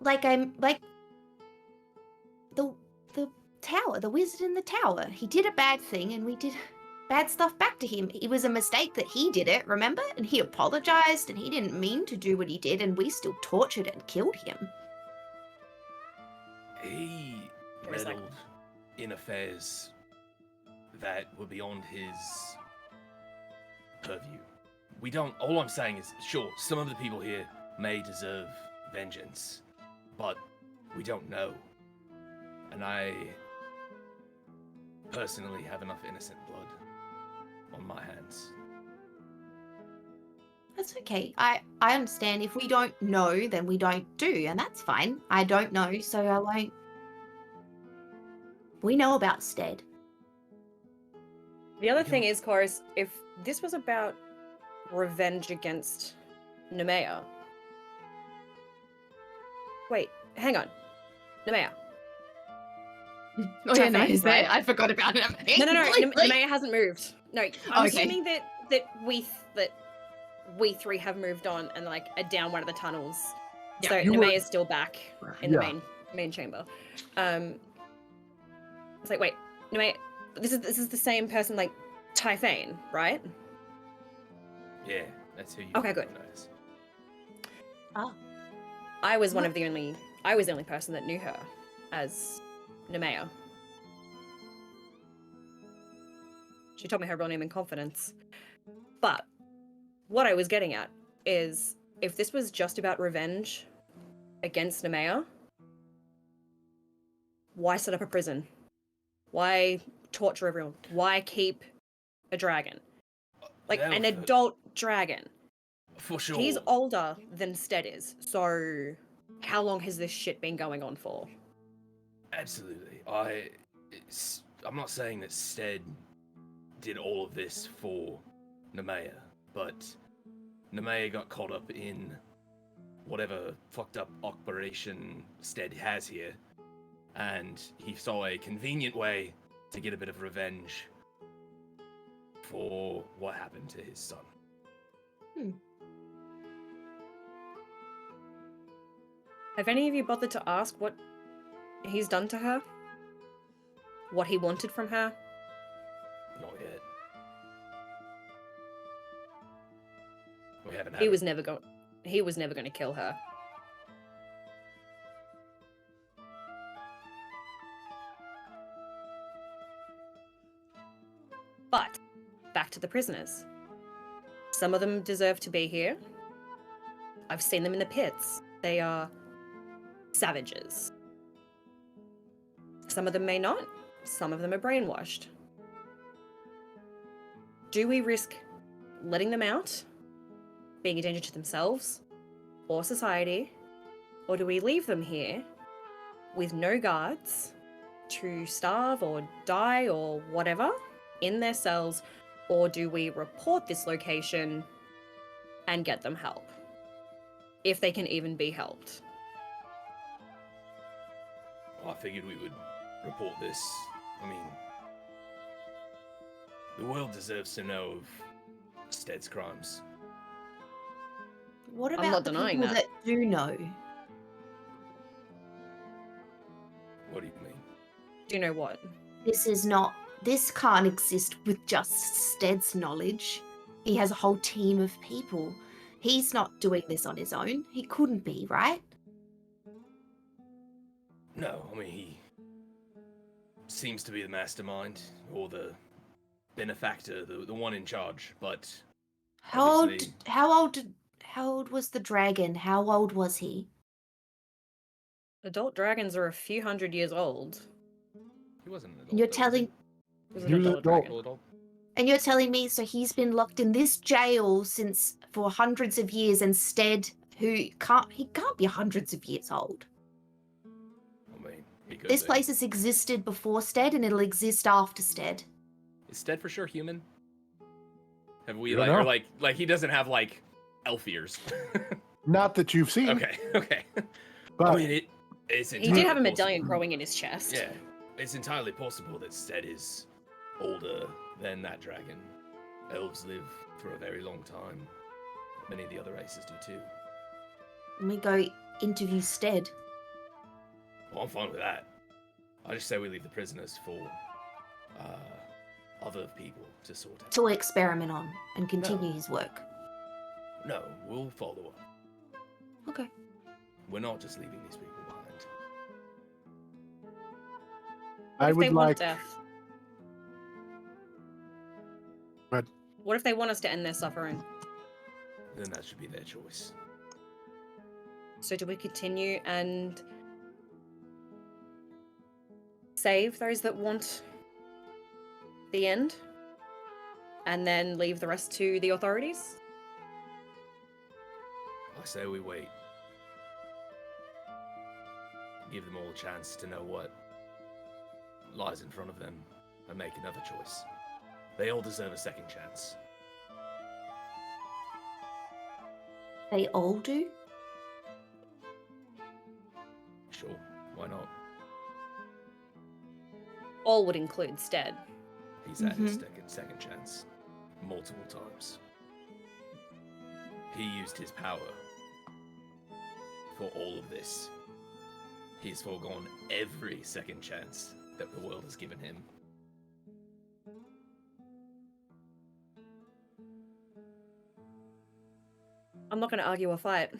Like the tower, the wizard in the tower. He did a bad thing, and we did bad stuff back to him. It was a mistake that he did it, remember? And he apologized, and he didn't mean to do what he did, and we still tortured and killed him. He meddled in affairs that were beyond his purview. We don't. All I'm saying is, sure, some of the people here may deserve vengeance, but we don't know. And I personally have enough innocent blood on my hands. That's okay. I understand. If we don't know, then we don't do, and that's fine. I don't know, so I won't. We know about Stedd. The other thing is, Quoras, if this was about revenge against Nemeia. Wait, hang on. Nemeia. Oh yeah, no, he's there. Right? I forgot about him. No. Nemeia hasn't moved. No, I'm assuming that we three have moved on and like are down one of the tunnels. Yeah, So Nemeia's still back in the main chamber. It's like, wait, Nemeia, this is the same person, like Typhane, right? Yeah, that's who you Okay, good. recognize. Oh. I was the only person that knew her as Nemeia. She told me her real name in confidence. But what I was getting at is, if this was just about revenge against Nemeia, why set up a prison? Why torture everyone? Why keep a dragon? Like an adult dragon. For sure. He's older than Stedd is, so how long has this shit been going on for? Absolutely. I'm not saying that Stedd did all of this for Nemeia, but Nemeia got caught up in whatever fucked up operation Stedd has here, and he saw a convenient way to get a bit of revenge for what happened to his son. Have any of you bothered to ask what he's done to her? What he wanted from her? Not yet. We haven't had He it. was never going to kill her. But back to the prisoners. Some of them deserve to be here. I've seen them in the pits. They are savages. Some of them may not. Some of them are brainwashed. Do we risk letting them out, being a danger to themselves or society, or do we leave them here with no guards to starve or die or whatever in their cells, or do we report this location and get them help, if they can even be helped? Well, I figured we would report this. I mean, the world deserves to know of Stedd's crimes. What I'm about not the denying people that. that do know? What do you mean? Do you know what? This can't exist with just Stedd's knowledge. He has a whole team of people. He's not doing this on his own. He couldn't be, right? No, I mean, he seems to be the mastermind, or the benefactor, the one in charge, but How obviously- old was the dragon? How old was he? Adult dragons are a few hundred years old. he wasn't an adult. You're though, was telling he? It was He an was an adult adult. dragon. Adult? And you're telling me, so he's been locked in this jail for hundreds of years, and Stedd, he can't be hundreds of years old. I mean, he could This be. place has existed before Stedd, and it'll exist after Stedd. Is Stedd for sure human? Have we don't like or know. like he doesn't have like elf ears? Not that you've seen. Okay. But I mean, it's He entirely did have a medallion possible. growing in his chest. Yeah, it's entirely possible that Stedd is older than that dragon. Elves live for a very long time. Many of the other races do too. Let me go interview Stedd. Well, I'm fine with that. I just say we leave the prisoners for other people to sort out. to experiment on and continue his work. No, we'll follow up. Okay. We're not just leaving these people behind. What I if they would want like. death? But What if they want us to end their suffering? Then that should be their choice. So do we continue and save those that want the end? And then leave the rest to the authorities? I say we wait. Give them all a chance to know what lies in front of them and make another choice. They all deserve a second chance. They all do? Sure, why not? All would include Stedd. He's had his second chance multiple times. He used his power for all of this. He's foregone every second chance that the world has given him. I'm not going to argue or fight.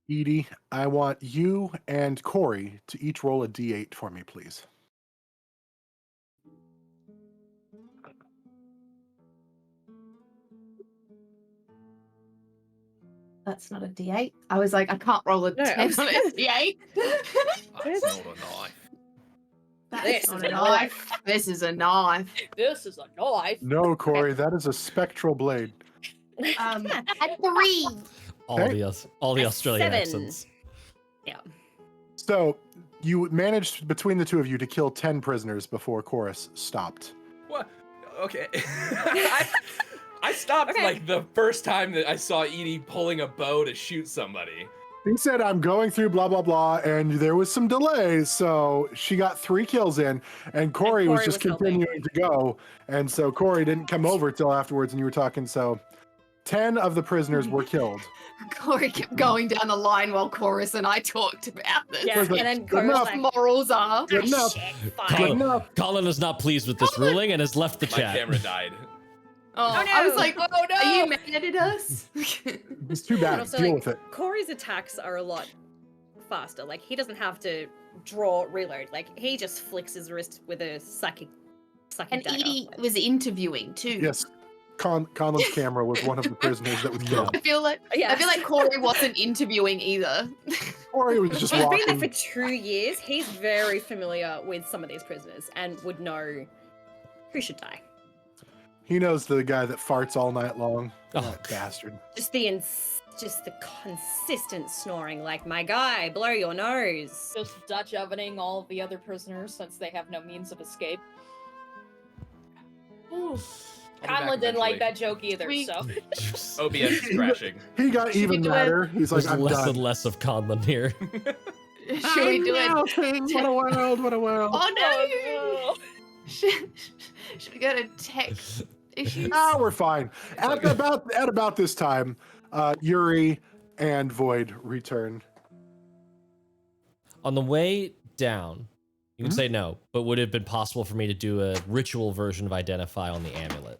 Edie, I want you and Kori to each roll a d8 for me, please. That's not a D8. I was like, I can't roll a No, 10 I'm on a D8. That's not a knife. That's This not is a a knife. This is a knife. This is a knife. No, Kori, that is a spectral blade. At 3. All Okay. the A Australian 7. accents. Yeah. So you managed between the two of you to kill 10 prisoners before Chorus stopped. What? Okay. I stopped Okay. like the first time that I saw Edie pulling a bow to shoot somebody. He said, I'm going through blah, blah, blah, and there was some delays, so she got 3 kills in, and Kori was Kori just was helping. continuing to go, and so Kori didn't come over till afterwards, and you were talking, so 10 of the prisoners were killed. Corey kept going down the line while Chorus and I talked about this. Yeah, was like, and then good Corey was enough, like, Morals are. Good "Ah, enough. shit, Good fine." Colin, enough. Colin is not pleased with this ruling and has left the My chat. camera died. Oh, Oh, I was no. like, Oh no! are you mad at us? It's too bad. And also, Deal like, with it. Corey's attacks are a lot faster. Like, he doesn't have to draw reload. Like, he just flicks his wrist with a psychic And dagger. Edie Like, was interviewing too. Yes. Colin's camera was one of the prisoners that was killed. I feel like yeah. I feel like Corey wasn't interviewing either. Kori was just He's been there walking. for 2 years. He's very familiar with some of these prisoners and would know who should die. He knows the guy that farts all night long. Oh, That bastard. Just the consistent snoring, like, my guy, blow your nose. Just Dutch ovening all of the other prisoners since they have no means of escape. I'll be back Conlon didn't like eventually. that joke either, We- so. OBS is crashing. He got Should we even do it? madder. He's like, There's I'm less done. and less of Conlon here. Should we do it? What a world, what a world. Oh no! Oh, Should we go to tech issues? Ah, we're fine. At about this time, Yurei and Void return. On the way down, you can Mhm. say no, but would it have been possible for me to do a ritual version of Identify on the amulet?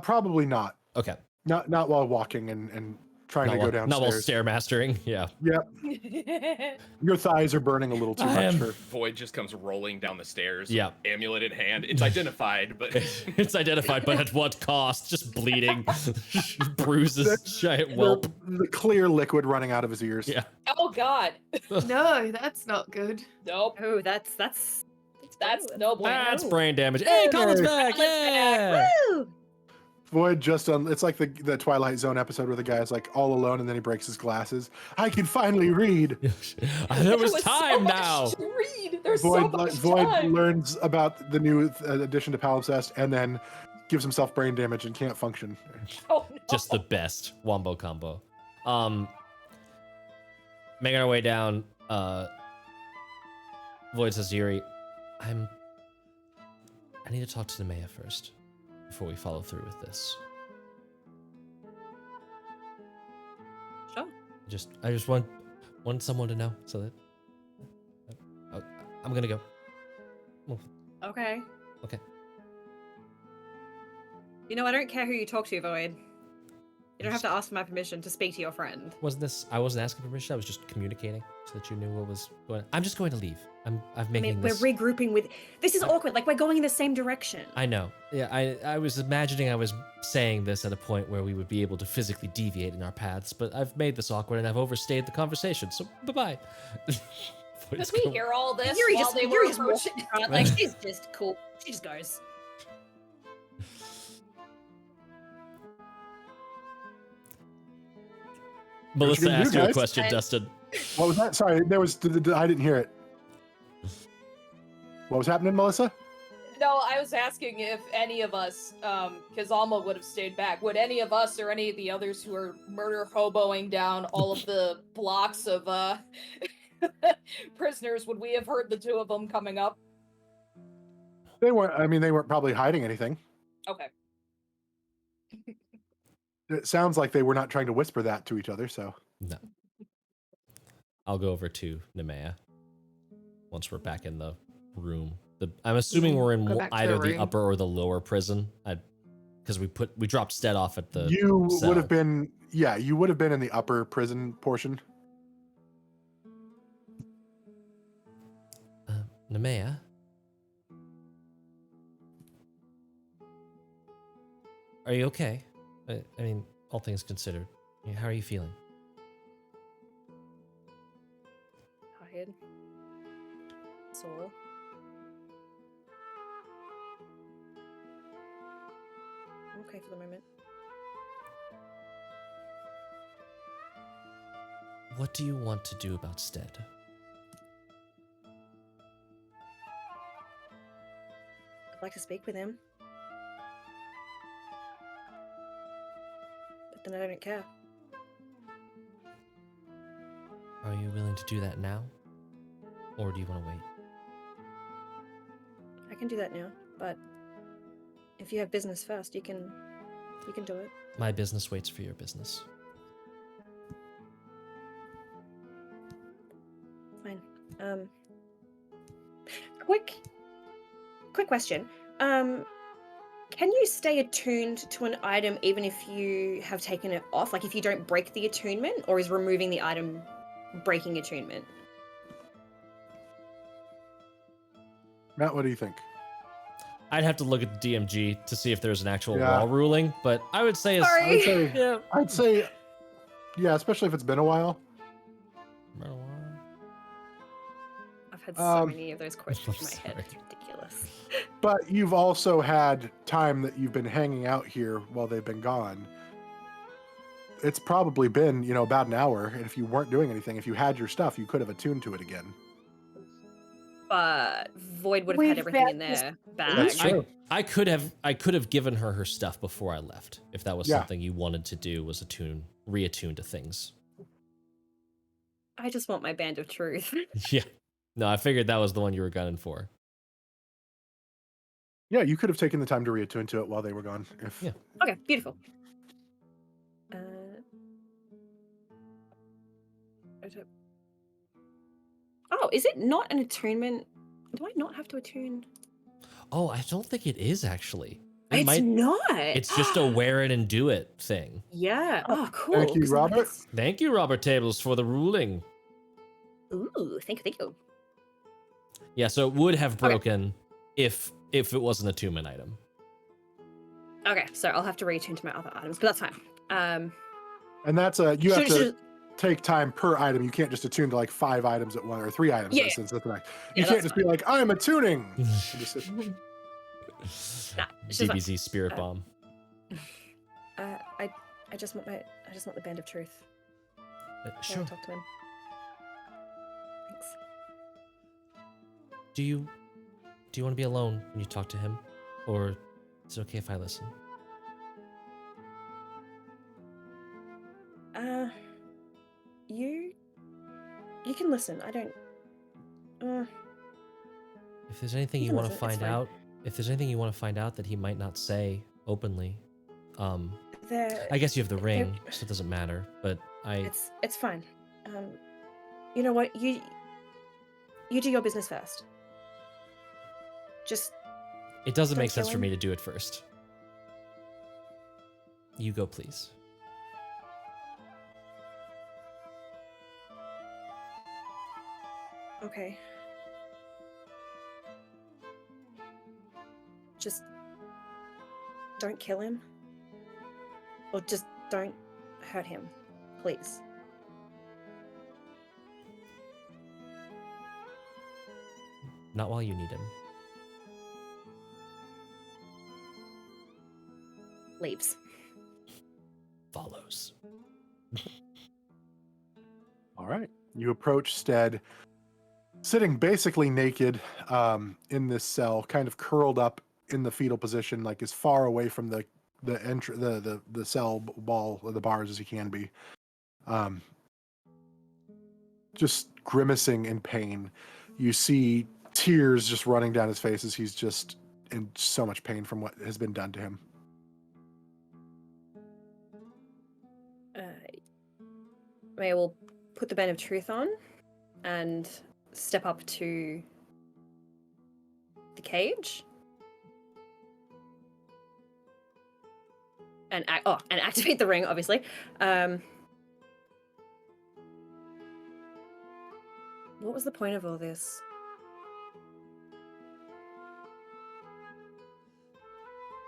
Probably not. Okay. Not while walking and trying to go downstairs. Not while stairmastering. Yeah. Yep. Your thighs are burning a little too I much am- for. Void just comes rolling down the stairs. Yeah. Amulet in hand. It's identified, but It's identified, but at what cost? Just bleeding, bruises, giant whelp. The clear liquid running out of his ears. Yeah. oh god. No, that's not good. Nope. Oh, that's That's no bueno. That's brain damage. Hey, Colin's back! Colin's back. Yeah. Woo! Void just on. It's like the Twilight Zone episode where the guy's like all alone and then he breaks his glasses. I can finally read. There was time so much now. to read. There's Void, so much Void time. learns about the new addition to Palimpsest and then gives himself brain damage and can't function. Oh, no. Just the best wombo combo. Making our way down, Void says, Yurei, I need to talk to Nemeia first before we follow through with this. Sure. I just want someone to know so that I'm gonna go. Okay. Okay. You know, I don't care who you talk to, Void. You don't have to ask for my permission to speak to your friend. I wasn't asking permission. I was just communicating so that you knew what was going on. I'm just going to leave. I've I making mean, this. we're regrouping with. This is awkward. Like we're going in the same direction. I know. Yeah, I was imagining I was saying this at a point where we would be able to physically deviate in our paths, but I've made this awkward and I've overstayed the conversation. So bye-bye. Did we hear all this Yuri while just, they were Yuri just approaching? walks around, like she's just cool. She just goes. Melissa gonna do, asked you a guys? question, Dustin. What was that? Sorry, there was. I didn't hear it. What was happening, Melissa? No, I was asking if any of us, because Alma would have stayed back, would any of us or any of the others who are murder hoboing down all of the blocks of prisoners, would we have heard the two of them coming up? They weren't. I mean, they weren't probably hiding anything. Okay. It sounds like they were not trying to whisper that to each other. So No. I'll go over to Nemeia once we're back in the room. I'm assuming we're in Go back to either the the room. upper or the lower prison. Because we dropped Stedd off at the you cell. would have been. Yeah, you would have been in the upper prison portion. Nemeia? Are you okay? I mean, all things considered. How are you feeling? Tired. Sore. I'm okay for the moment. What do you want to do about Stedd? I'd like to speak with him. But then I don't care. Are you willing to do that now? Or do you want to wait? I can do that now, but if you have business first, you can do it. My business waits for your business. Fine. Quick question. Can you stay attuned to an item even if you have taken it off? Like if you don't break the attunement, or is removing the item breaking attunement? Matt, what do you think? I'd have to look at the DMG to see if there's an actual Yeah. law ruling, but I would say it's... Sorry. I'd say, yeah, especially if it's been a while. I've had so Um, many of those questions in I'm my head. sorry. It's ridiculous. But you've also had time that you've been hanging out here while they've been gone. It's probably been, about an hour. And if you weren't doing anything, if you had your stuff, you could have attuned to it again. But Void would have We've had everything in got this- their bag. That's true. I could have given her stuff before I left, if that was Yeah. something you wanted to do, was reattune to things. I just want my band of truth. Yeah. No, I figured that was the one you were gunning for. Yeah, you could have taken the time to reattune to it while they were gone. If Yeah. Okay, beautiful. Oh, is it not an attunement? Do I not have to attune? Oh, I don't think it is actually. It's not. It's just a wear it and do it thing. Yeah. Oh, cool. Thank you, 'cause Robert. that's- Thank you, Robert Tables, for the ruling. Ooh, thank you. Yeah, so it would have broken if it was an attunement item. Okay, so I'll have to reattune to my other items, but that's fine. and that's you have Should- to should- take time per item. You can't just attune to like 5 items at once or 3 items. Yeah. For instance. That's right. Yeah, You can't that's just be like, I'm attuning. And just sit- Nah, it's just fine. DBZ Spirit Bomb. I just want the band of truth. Can I Sure. talk to him? Thanks. Do you want to be alone when you talk to him, or is it okay if I listen? You can listen. I don't. If there's anything You you can want to listen, it's find fine. out, if there's anything you want to find out that he might not say openly, I guess you have the ring, so it doesn't matter. But It's fine. You know what? You do your business first. Just it doesn't Don't make sense kill for him. me to do it first. You go, please. okay. Just don't kill him. Or just don't hurt him. Please. Not while you need him. Leaves. Follows. All right. You approach Stedd, sitting basically naked in this cell, kind of curled up in the fetal position, like as far away from the cell ball or the bars as he can be. Just grimacing in pain. You see tears just running down his face as he's just in so much pain from what has been done to him. May I will put the band of truth on and step up to the cage and activate the ring, obviously. What was the point of all this?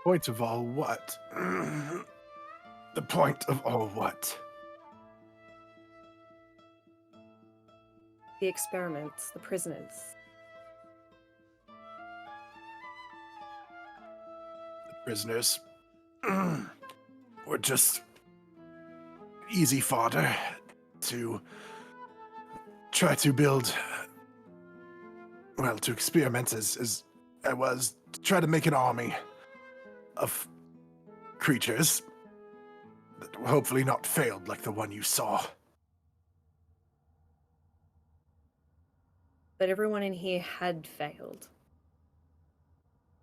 Point of all what? The point of all what? The experiments, the prisoners. The prisoners were just easy fodder to try to build, to experiment as I was, to try to make an army of creatures that hopefully not failed like the one you saw. But everyone in here had failed.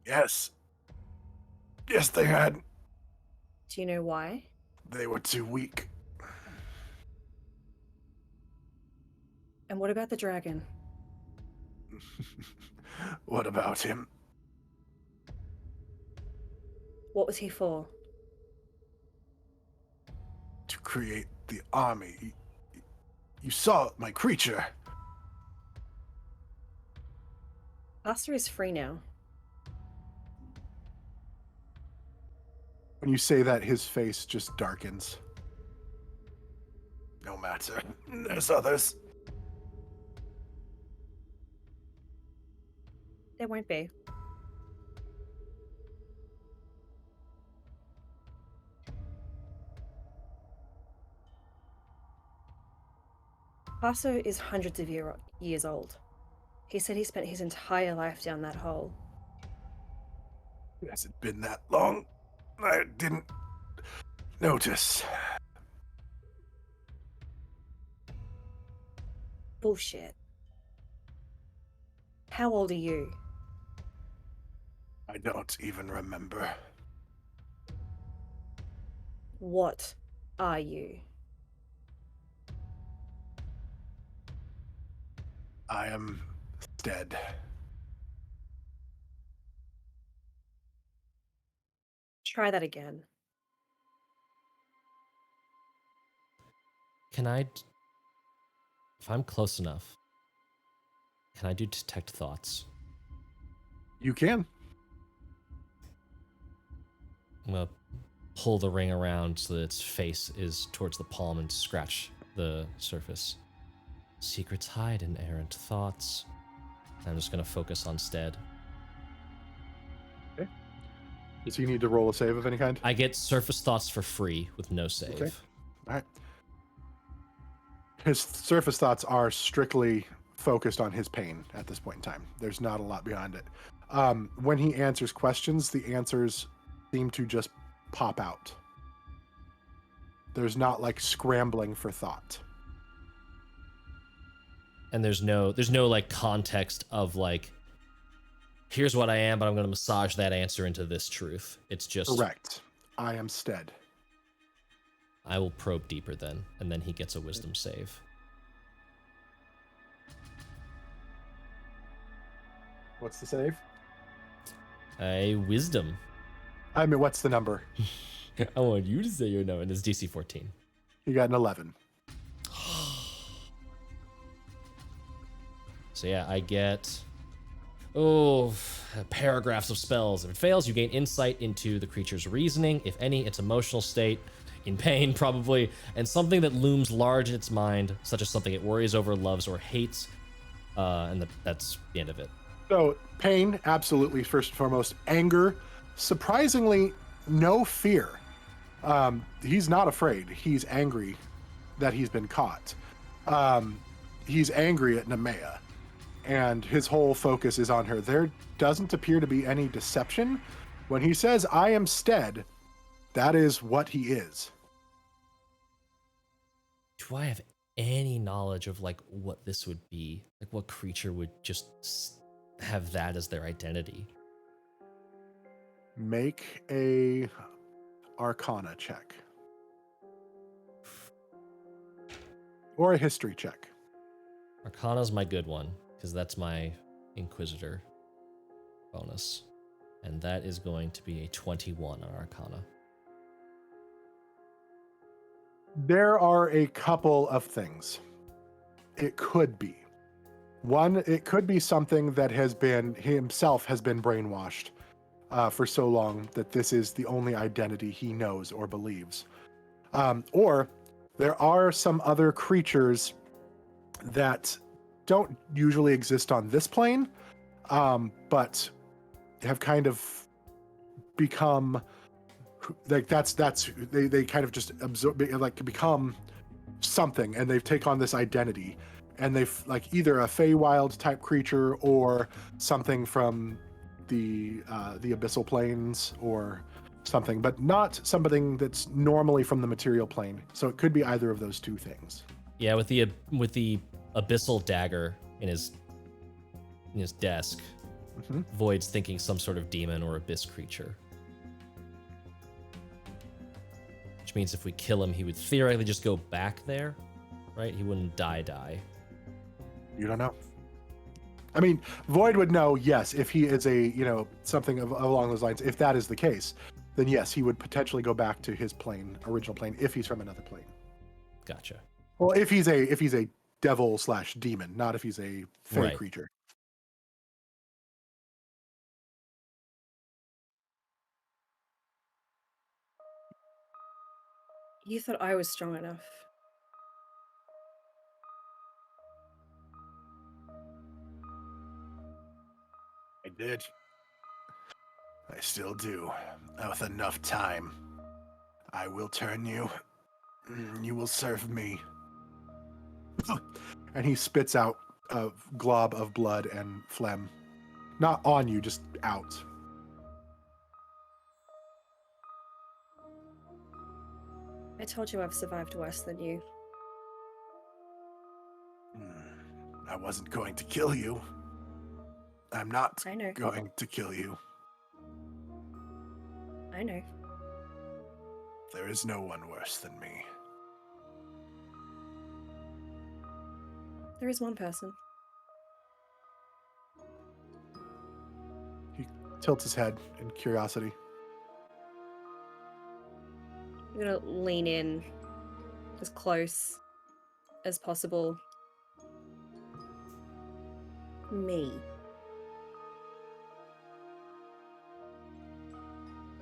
Yes. Yes, they had. Do you know why? They were too weak. And what about the dragon? What about him? What was he for? To create the army. You saw my creature. Pastor is free now. When you say that, his face just darkens. No matter. There's others. There won't be. Paso is hundreds of years old. He said he spent his entire life down that hole. Has it been that long? I didn't notice. Bullshit. How old are you? I don't even remember. What are you? I am Stedd. Try that again. Can I, if I'm close enough, can I do detect thoughts? You can. I'm gonna pull the ring around so that its face is towards the palm and scratch the surface. Secrets hide in errant thoughts. I'm just gonna focus on Stedd. Okay. So you need to roll a save of any kind? I get surface thoughts for free with no save. Okay. All right. His surface thoughts are strictly focused on his pain at this point in time. There's not a lot behind it. When he answers questions, the answers seem to just pop out. There's not like scrambling for thought. And there's no like context of like, here's what I am, but I'm going to massage that answer into this truth. It's just Correct. I am Stedd. I will probe deeper then, and then he gets a wisdom save. What's the save? A wisdom. I mean, what's the number? I want you to say your number. And it's DC 14. You got an 11. So yeah, I get paragraphs of spells. If it fails, you gain insight into the creature's reasoning, if any, its emotional state, in pain probably, and something that looms large in its mind, such as something it worries over, loves, or hates. And that's the end of it. So pain, absolutely, first and foremost. Anger, surprisingly, no fear. He's not afraid. He's angry that he's been caught. He's angry at Nemeia, and his whole focus is on her. There doesn't appear to be any deception. When he says, I am Stedd, that is what he is. Do I have any knowledge of like what this would be? Like what creature would just have that as their identity? Make a Arcana check. Or a history check. Arcana's my good one, because that's my Inquisitor bonus. And that is going to be a 21 on Arcana. There are a couple of things. It could be. One, it could be something that himself has been brainwashed for so long that this is the only identity he knows or believes. Or there are some other creatures that don't usually exist on this plane, but have kind of become like they kind of just absorb, like become something, and they've taken on this identity, and they've like either a Feywild type creature or something from the abyssal planes or something, but not something that's normally from the material plane. So it could be either of those two things. Yeah, with the abyssal dagger in his desk, Void's thinking some sort of demon or abyss creature. Which means if we kill him, he would theoretically just go back there, right? He wouldn't die. You don't know. I mean, Void would know, yes, if he is something along those lines. If that is the case, then yes, he would potentially go back to his plane, original plane, if he's from another plane. Gotcha. Well, if he's a devil / demon, not if he's a fey Right. creature. You thought I was strong enough. I did. I still do. With enough time, I will turn you. You will serve me. And he spits out a glob of blood and phlegm. Not on you, just out. I told you I've survived worse than you. I wasn't going to kill you. I'm not I know. going to kill you. I know. There is no one worse than me. There is one person. He tilts his head in curiosity. I'm gonna lean in as close as possible. Me.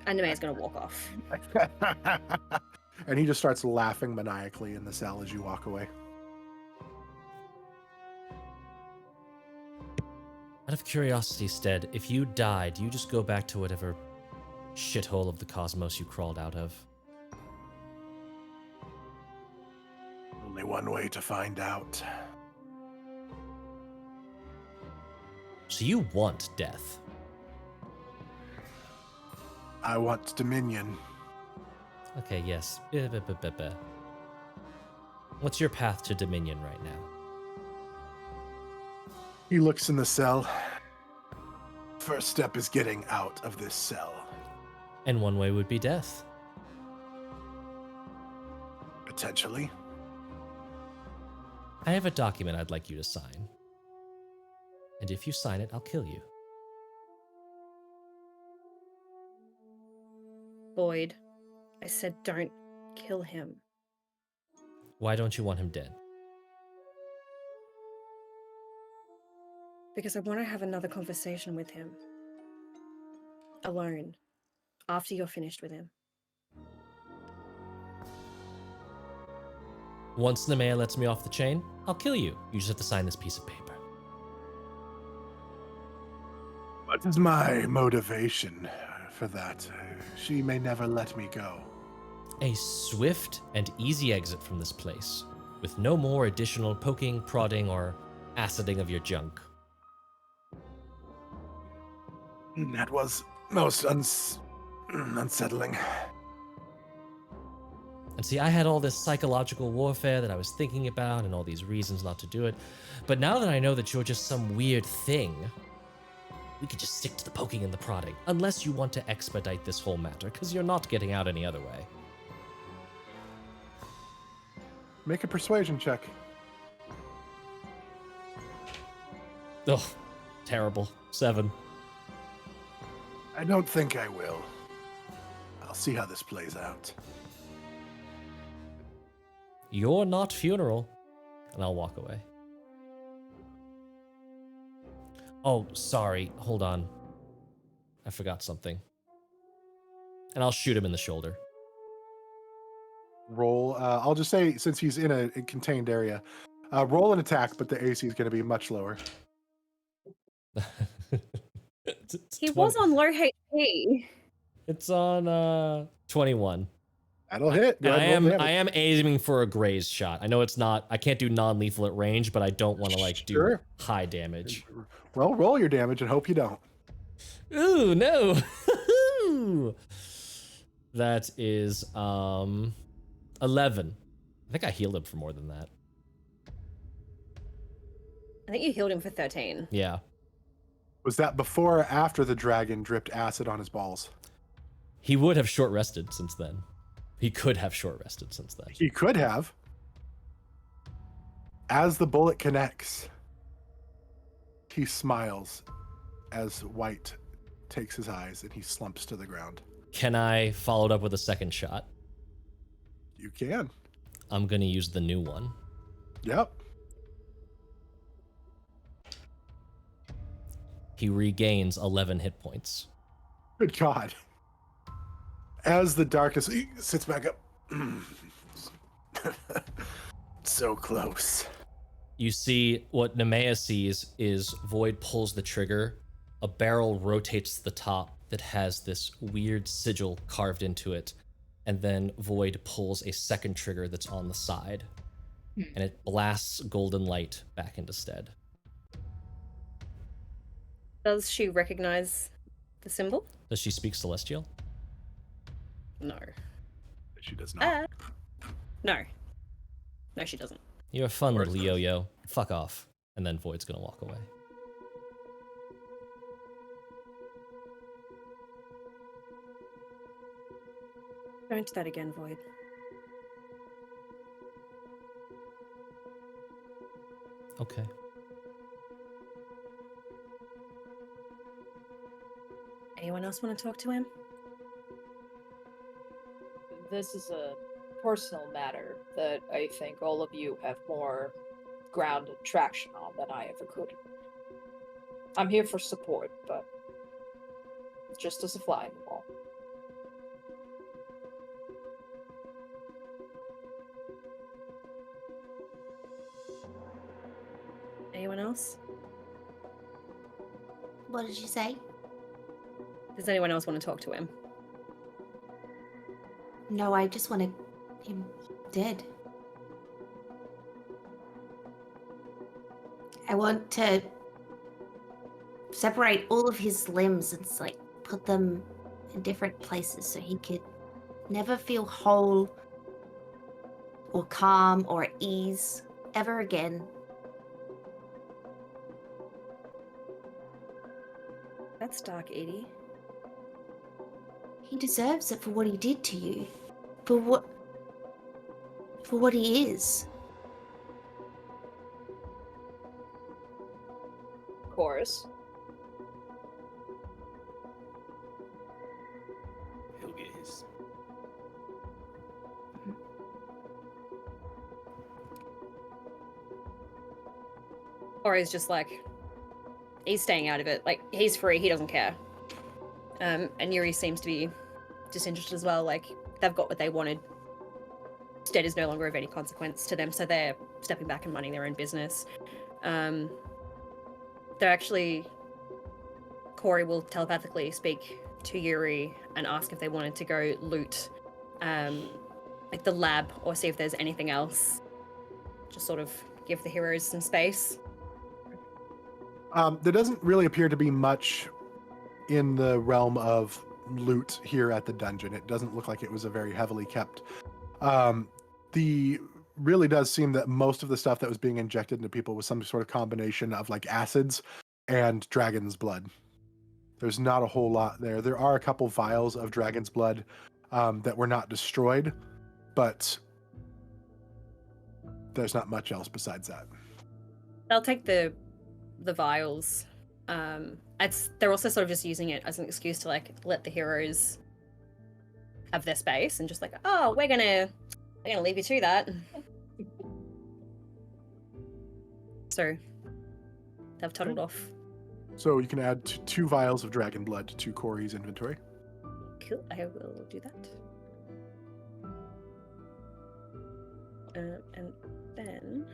And Nemeia's gonna walk off. And he just starts laughing maniacally in the cell as you walk away. Out of curiosity, Stedd, if you die, do you just go back to whatever shithole of the cosmos you crawled out of. Only one way to find out. So you want death. I want dominion. Okay, yes. What's your path to dominion right now? He looks in the cell. First step is getting out of this cell. And one way would be death. Potentially. I have a document I'd like you to sign. And if you sign it, I'll kill you. Void, I said don't kill him. Why don't you want him dead? Because I want to have another conversation with him. Alone. After you're finished with him. Once Nemeia lets me off the chain, I'll kill you. You just have to sign this piece of paper. What is my motivation for that? She may never let me go. A swift and easy exit from this place, with no more additional poking, prodding, or aciding of your junk. That was most unsettling. And see, I had all this psychological warfare that I was thinking about and all these reasons not to do it. But now that I know that you're just some weird thing, we could just stick to the poking and the prodding, unless you want to expedite this whole matter, because you're not getting out any other way. Make a persuasion check. Ugh, terrible. 7. I don't think I will. I'll see how this plays out. You're not funeral. And I'll walk away. Oh, sorry. Hold on. I forgot something. And I'll shoot him in the shoulder. Roll. I'll just say, since he's in a contained area, roll an attack, but the AC is going to be much lower. He was on low HP. It's on 21. That'll hit. Go And ahead and roll I damage. am aiming for a graze shot. I know it's not. I can't do non-lethal at range, but I don't want to do Sure. high damage. Well, roll your damage and hope you don't. Ooh, no. That is 11. I think I healed him for more than that. I think you healed him for 13. Yeah. Was that before or after the dragon dripped acid on his balls? He would have short rested since then. He could have short rested since then. He could have. As the bullet connects, he smiles as white takes his eyes and he slumps to the ground. Can I follow it up with a second shot? You can. I'm going to use the new one. Yep. He regains 11 hit points. Good God. As the darkness, he sits back up. So close. You see what Nemeia sees is Void pulls the trigger. A barrel rotates to the top that has this weird sigil carved into it. And then Void pulls a second trigger that's on the side. And it blasts golden light back into Stedd. Does she recognize the symbol? Does she speak Celestial? No. She does not. No. No, she doesn't. You're a fun course little does. yo-yo. Fuck off. And then Void's gonna walk away. Don't do that again, Void. Okay. Anyone else want to talk to him? This is a personal matter that I think all of you have more ground and traction on than I ever could. I'm here for support, but just as a fly in the wall. Anyone else? What did you say? Does anyone else want to talk to him? No, I just want him dead. I want to separate all of his limbs and like put them in different places so he could never feel whole or calm or at ease ever again. That's dark, Edi. He deserves it for what he did to you. For what he is. Quoras. He'll get his. Or he's just like, he's staying out of it. Like, he's free, he doesn't care. And Yurei seems to be disinterested as well. Like, they've got what they wanted. Stedd is no longer of any consequence to them, so they're stepping back and minding their own business. They're actually... Kori will telepathically speak to Yurei and ask if they wanted to go loot like the lab or see if there's anything else. Just sort of give the heroes some space. There doesn't really appear to be much in the realm of loot here at the dungeon. It doesn't look like it was a very heavily kept. The really does seem that most of the stuff that was being injected into people was some sort of combination of like acids and dragon's blood. There's not a whole lot there. There are a couple vials of dragon's blood that were not destroyed, but there's not much else besides that. They'll take the vials. They're also sort of just using it as an excuse to like let the heroes have their space and just like, oh, we're gonna leave you to that. So they've toddled off. So you can add 2 vials of dragon blood to Kori's inventory. Cool, I will do that. And then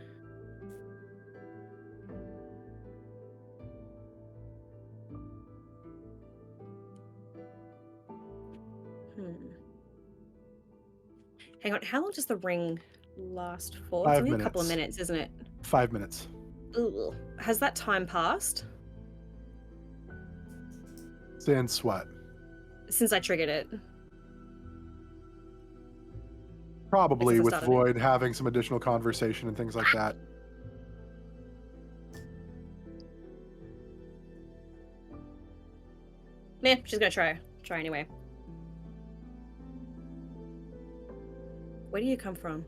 hang on, how long does the ring last for? 5 It's only minutes. a couple of minutes, isn't it? 5 minutes. Ooh. Has that time passed? Since what? Since I triggered it. Probably Since I with started Void having some additional conversation and things like that. Meh, she's gonna try anyway. Where do you come from?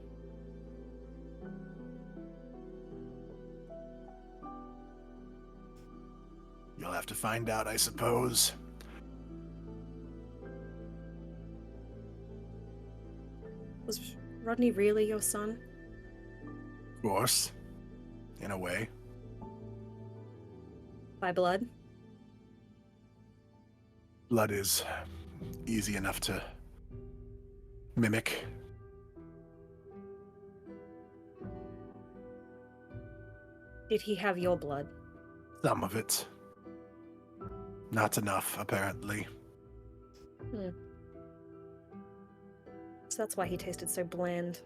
You'll have to find out, I suppose. Was Rodney really your son? Of course. In a way. By blood? Blood is easy enough to mimic. Did he have your blood? Some of it. Not enough, apparently. So that's why he tasted so bland.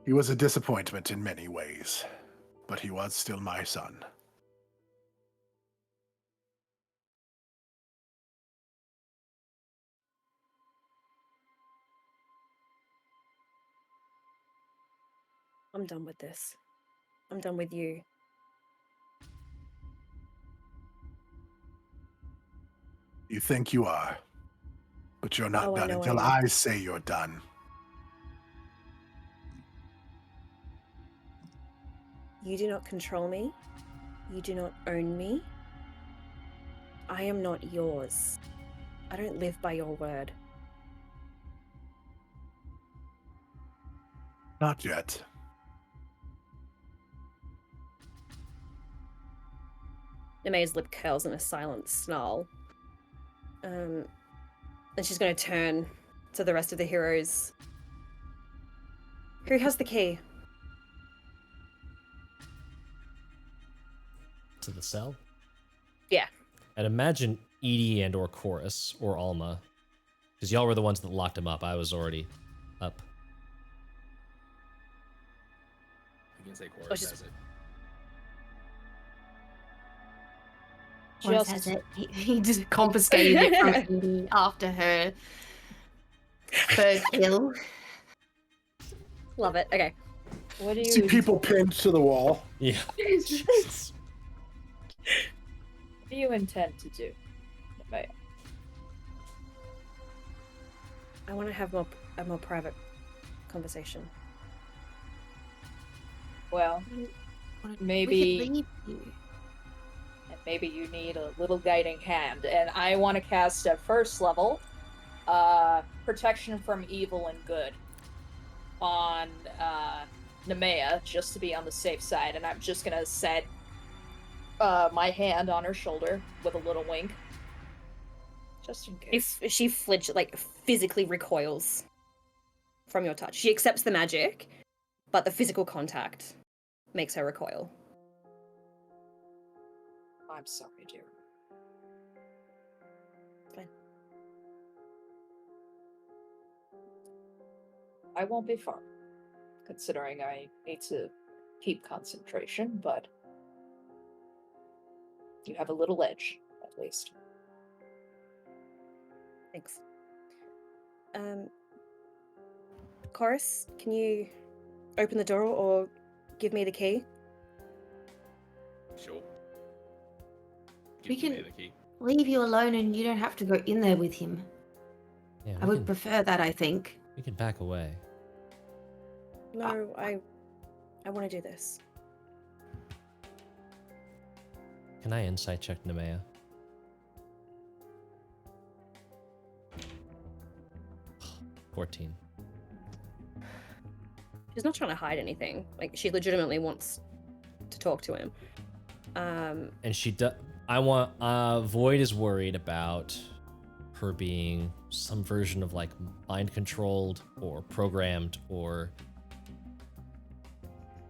He was a disappointment in many ways, but he was still my son. I'm done with this. I'm done with you. You think you are, but you're not Oh, I done know until I am. I say you're done. You do not control me. You do not own me. I am not yours. I don't live by your word. Not yet. Nemeia's lip curls in a silent snarl. And she's going to turn to the rest of the heroes. Who has the key? To the cell? Yeah. I'd imagine Edi and or Chorus or Alma, because y'all were the ones that locked him up. I was already up. You can say Oh, Quoras just- has it. Quoras has it. He just confiscated it from Edi after her third kill. Love it. Okay. What do See you people pinned to the wall. Yeah. what do you intend to do, Nemeia? I want to have a more private conversation. Well, We maybe could leave you. and maybe you need a little guiding hand. And I want to cast at first level, protection from evil and good on Nemeia, just to be on the safe side. And I'm just gonna set my hand on her shoulder with a little wink, just in case. If she like physically recoils from your touch, she accepts the magic, but the physical contact makes her recoil. I'm sorry, dear. Fine. I won't be far, considering I need to keep concentration, but you have a little edge, at least. Thanks. Chorus, can you open the door or give me the key? Sure. We Give me can- the key. Leave you alone and you don't have to go in there with him. Yeah, I would prefer that, I think. we can back away. No, I want to do this. Can I insight check Nemeia? $14. She's not trying to hide anything. Like, she legitimately wants to talk to him. And she does. I want. Void is worried about her being some version of like mind controlled or programmed or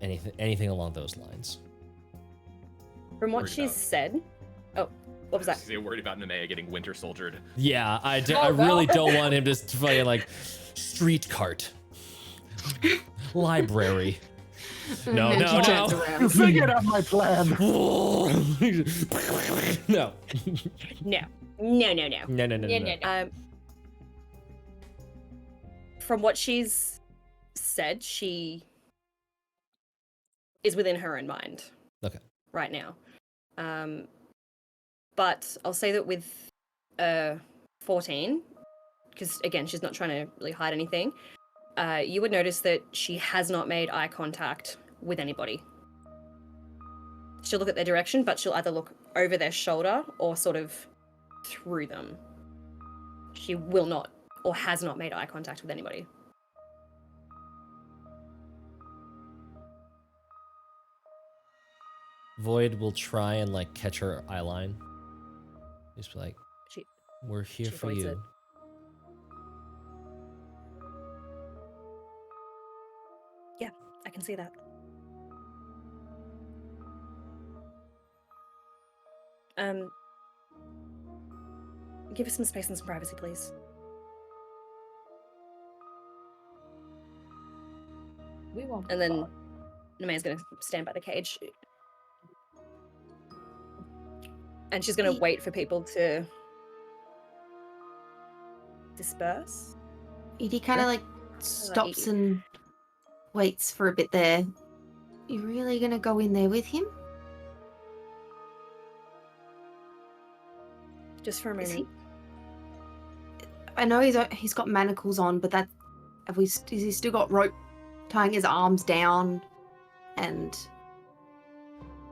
anything along those lines. From what Worried she's about- said. Oh, what was that? They're worried about Nemeia getting winter soldiered. Yeah, I Oh, really no. don't want him to fucking like street cart, library. No, And then no, she turns no. around. You figured out my plan. No. No. No. From what she's said, she is within her own mind. Okay. Right now. But I'll say that with 14, because again, she's not trying to really hide anything, you would notice that she has not made eye contact with anybody. She'll look at their direction, but she'll either look over their shoulder or sort of through them. She will not or has not made eye contact with anybody. Void will try and like catch her eye line. Just be like, She we're here she for avoids you. it. Yeah, I can see that. Give us some space and some privacy, please. We won't. And be then far. Nemeia's gonna stand by the cage. And she's gonna wait for people to disperse. Edi kind of like stops and waits for a bit there. You really gonna go in there with him? Just for a Is moment. I know he's got manacles on, but that has he still got rope tying his arms down, and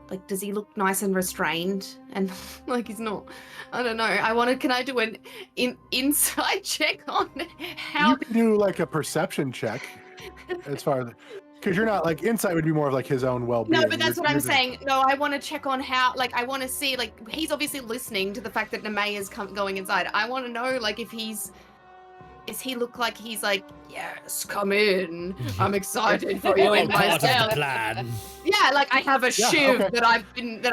like does he look nice and restrained and like he's not? I don't know. Can I do an inside check on how? You can do like a perception check as far as because you're not like insight would be more of like his own well-being. No, but that's You're- what I'm you're- saying. No, I want to check on how, like, I want to see, like, he's obviously listening to the fact that Nemeia's going inside. I want to know, like, if he's Is he look like he's like, yes, come in. I'm excited for You're you in my part of the cell. plan. Yeah, like I have a shiv okay. that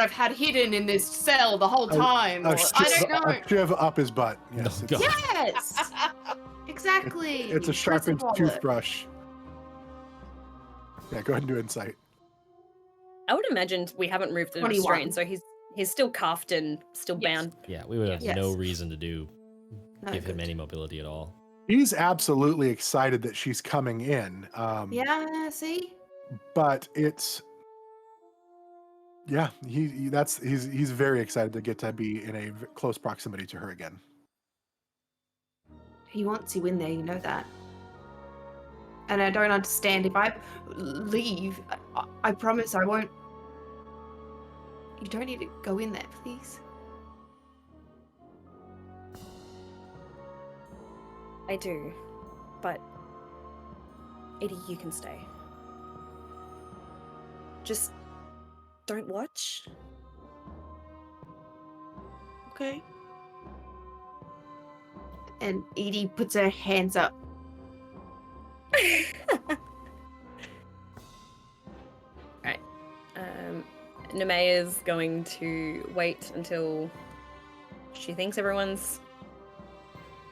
I've had hidden in this cell the whole time. Or, I don't know. A shiv up his butt. Yes. Oh, it's, God. Yes, exactly. it's a sharpened Prison wallet. toothbrush. Yeah, go ahead and do insight. I would imagine we haven't removed the 21. restraint, so he's still cuffed and still Yes. bound. Yeah, we would have Yes. no reason to No, give him good. any mobility at all. He's absolutely excited that she's coming in. Yeah, see? But it's yeah, he's very excited to get to be in a close proximity to her again. He wants you in there, you know that. And I don't understand. If I leave, I promise I won't. You don't need to go in there, please. I do, but Edi, you can stay. Just don't watch. Okay. And Edie puts her hands up. Right. Nemeia's going to wait until she thinks everyone's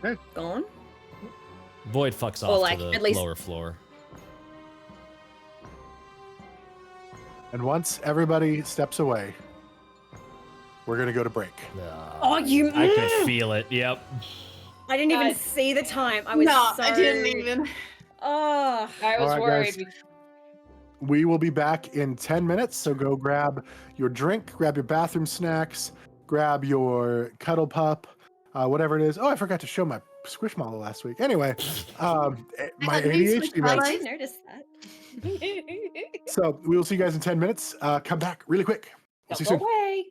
Okay. gone. Void fucks Or, off like, to at the least- lower floor. And once everybody steps away, we're gonna go to break. Oh, you- I could feel it. Yep. I didn't even God. see the time. I was I didn't even. Oh. I was All right, worried. guys. We will be back in 10 minutes, so go grab your drink, grab your bathroom snacks, grab your cuddle pup, whatever it is. Oh, I forgot to show my Squishmallow last week. Anyway, my got new ADHD Squishmallows. I meds. did notice that. So we will see you guys in 10 minutes. Come back really quick. We'll see you Don't soon. go away.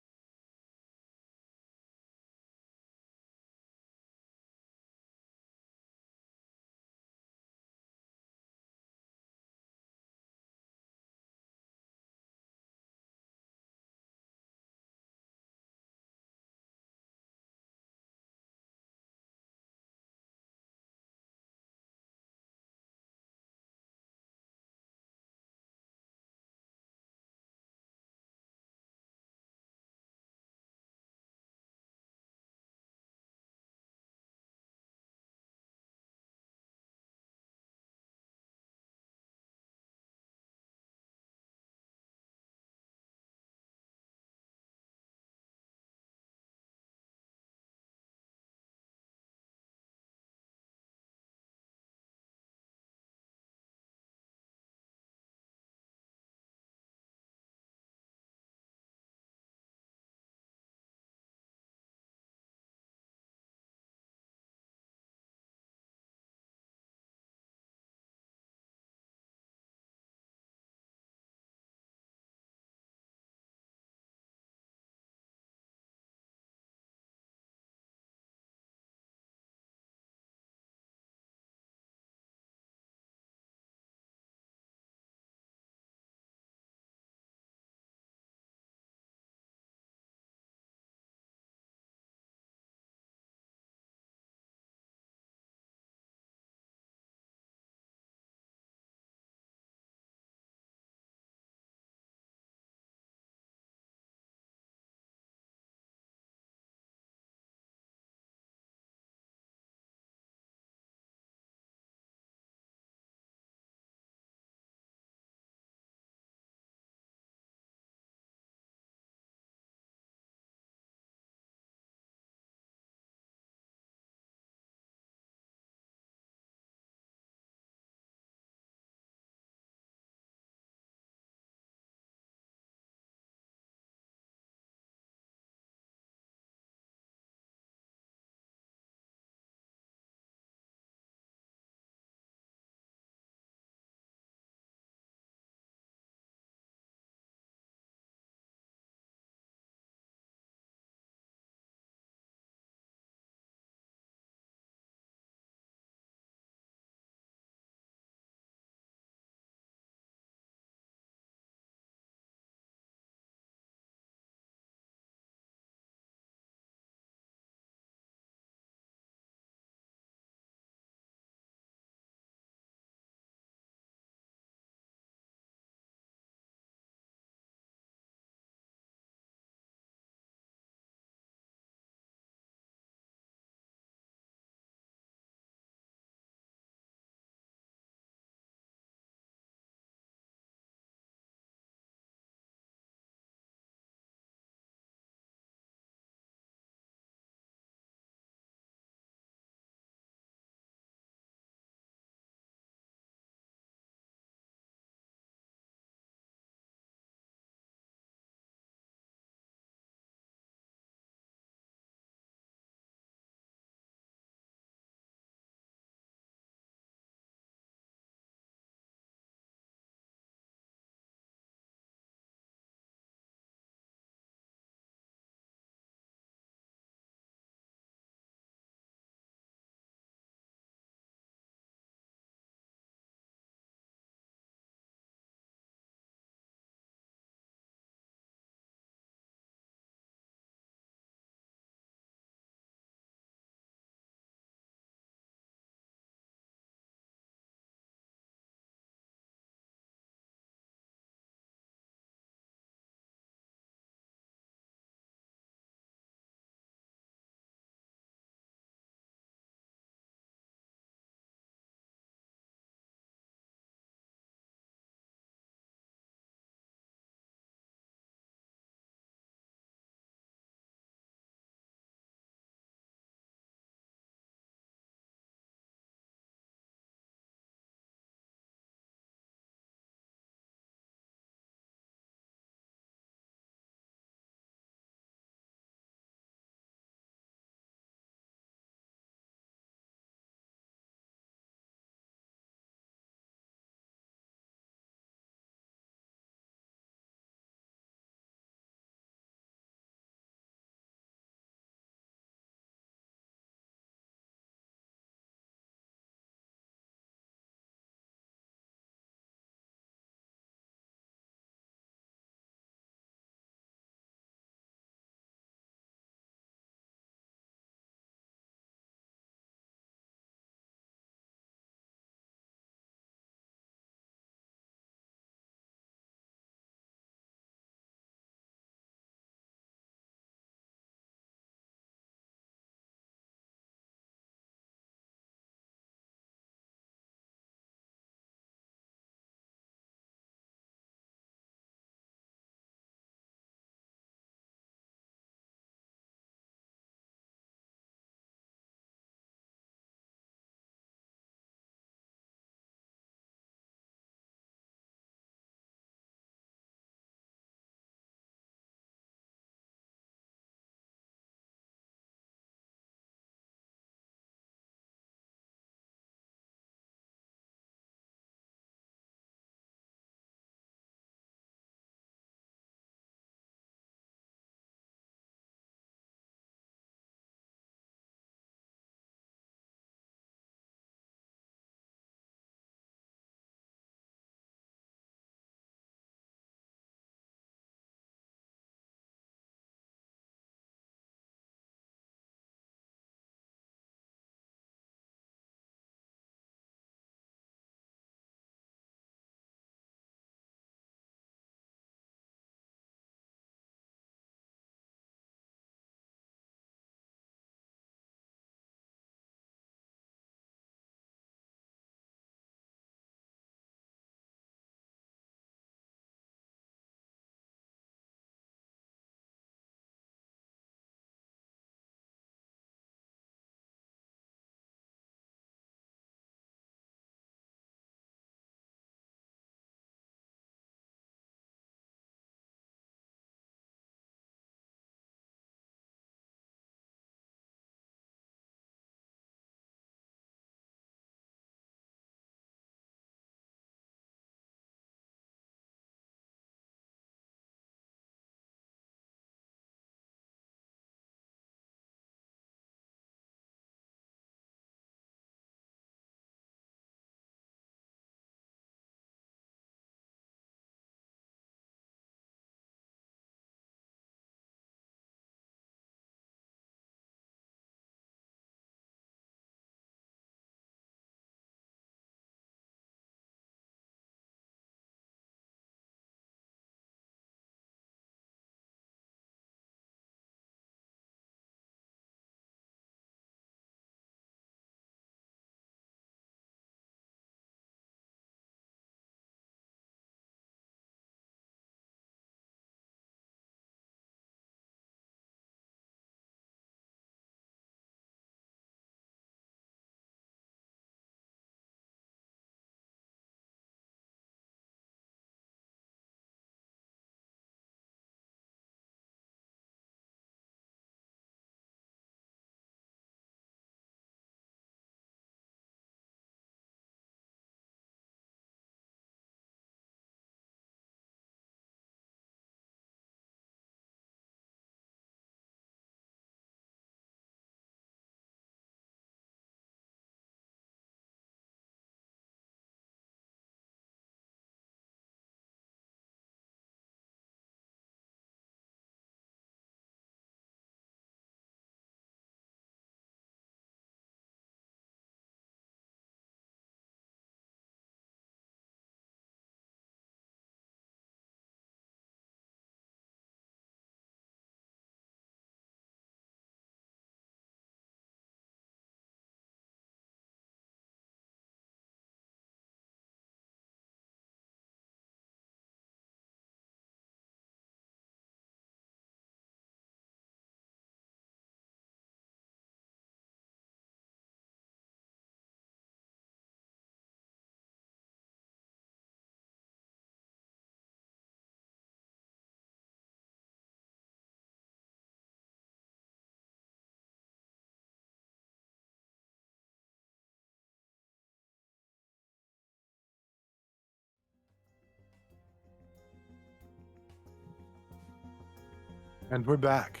And we're back.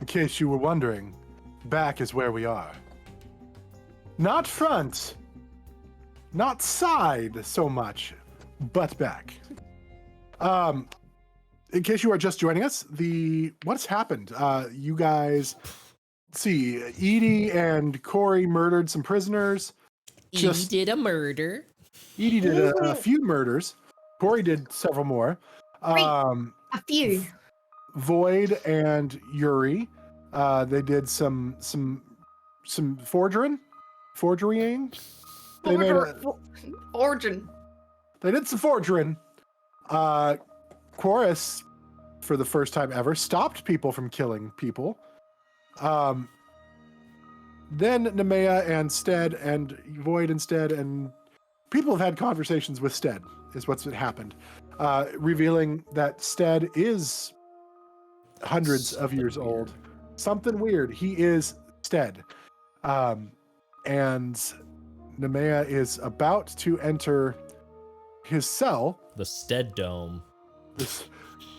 In case you were wondering, back is where we are. Not front, not side so much, but back. In case you are just joining us, what's happened? You guys see, Edie and Kori murdered some prisoners. Edie did a murder. Edie did a few murders. Kori did several more. A few. Void and Yurei, they did some forgerying. They made Origin. They did some forgerying. Quoras, for the first time ever, stopped people from killing people. Then Nemeia and Stedd and Void and Stedd and people have had conversations with Stedd, is what's happened, revealing that Stedd is hundreds of years old. Something weird. He is Stedd. And Nemeia is about to enter his cell. The Stedd Dome.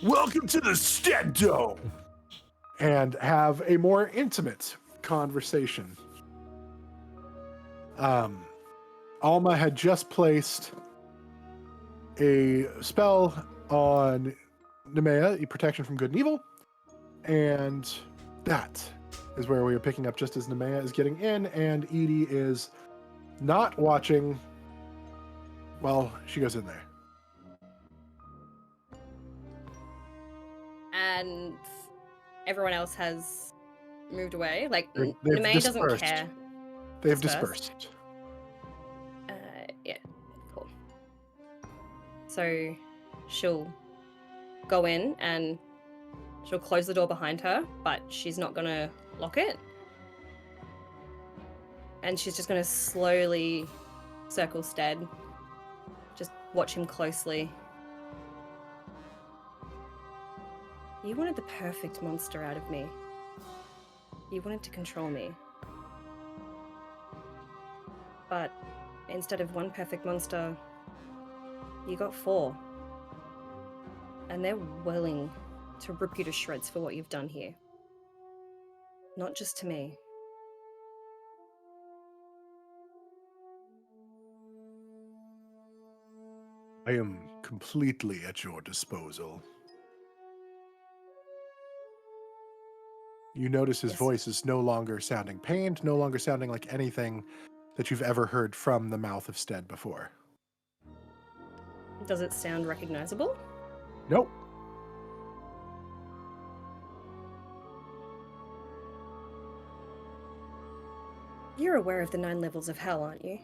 Welcome to the Stedd Dome! And have a more intimate conversation. Alma had just placed a spell on Nemeia, a protection from good and evil, and that is where we are picking up just as Nemeia is getting in, and Edie is not watching while she goes in there. And everyone else has moved away. Like, They've Nemeia doesn't dispersed. care. They've Dispersed? dispersed. Yeah, cool. So she'll go in and she'll close the door behind her, but she's not gonna lock it. And she's just gonna slowly circle Stedd. Just watch him closely. You wanted the perfect monster out of me. You wanted to control me. But instead of one perfect monster, you got 4. And they're willing to rip you to shreds for what you've done here. Not just to me. I am completely at your disposal. You notice his Yes. voice is no longer sounding pained, no longer sounding like anything that you've ever heard from the mouth of Stedd before. Does it sound recognizable? Nope. You're aware of the 9 levels of hell, aren't you?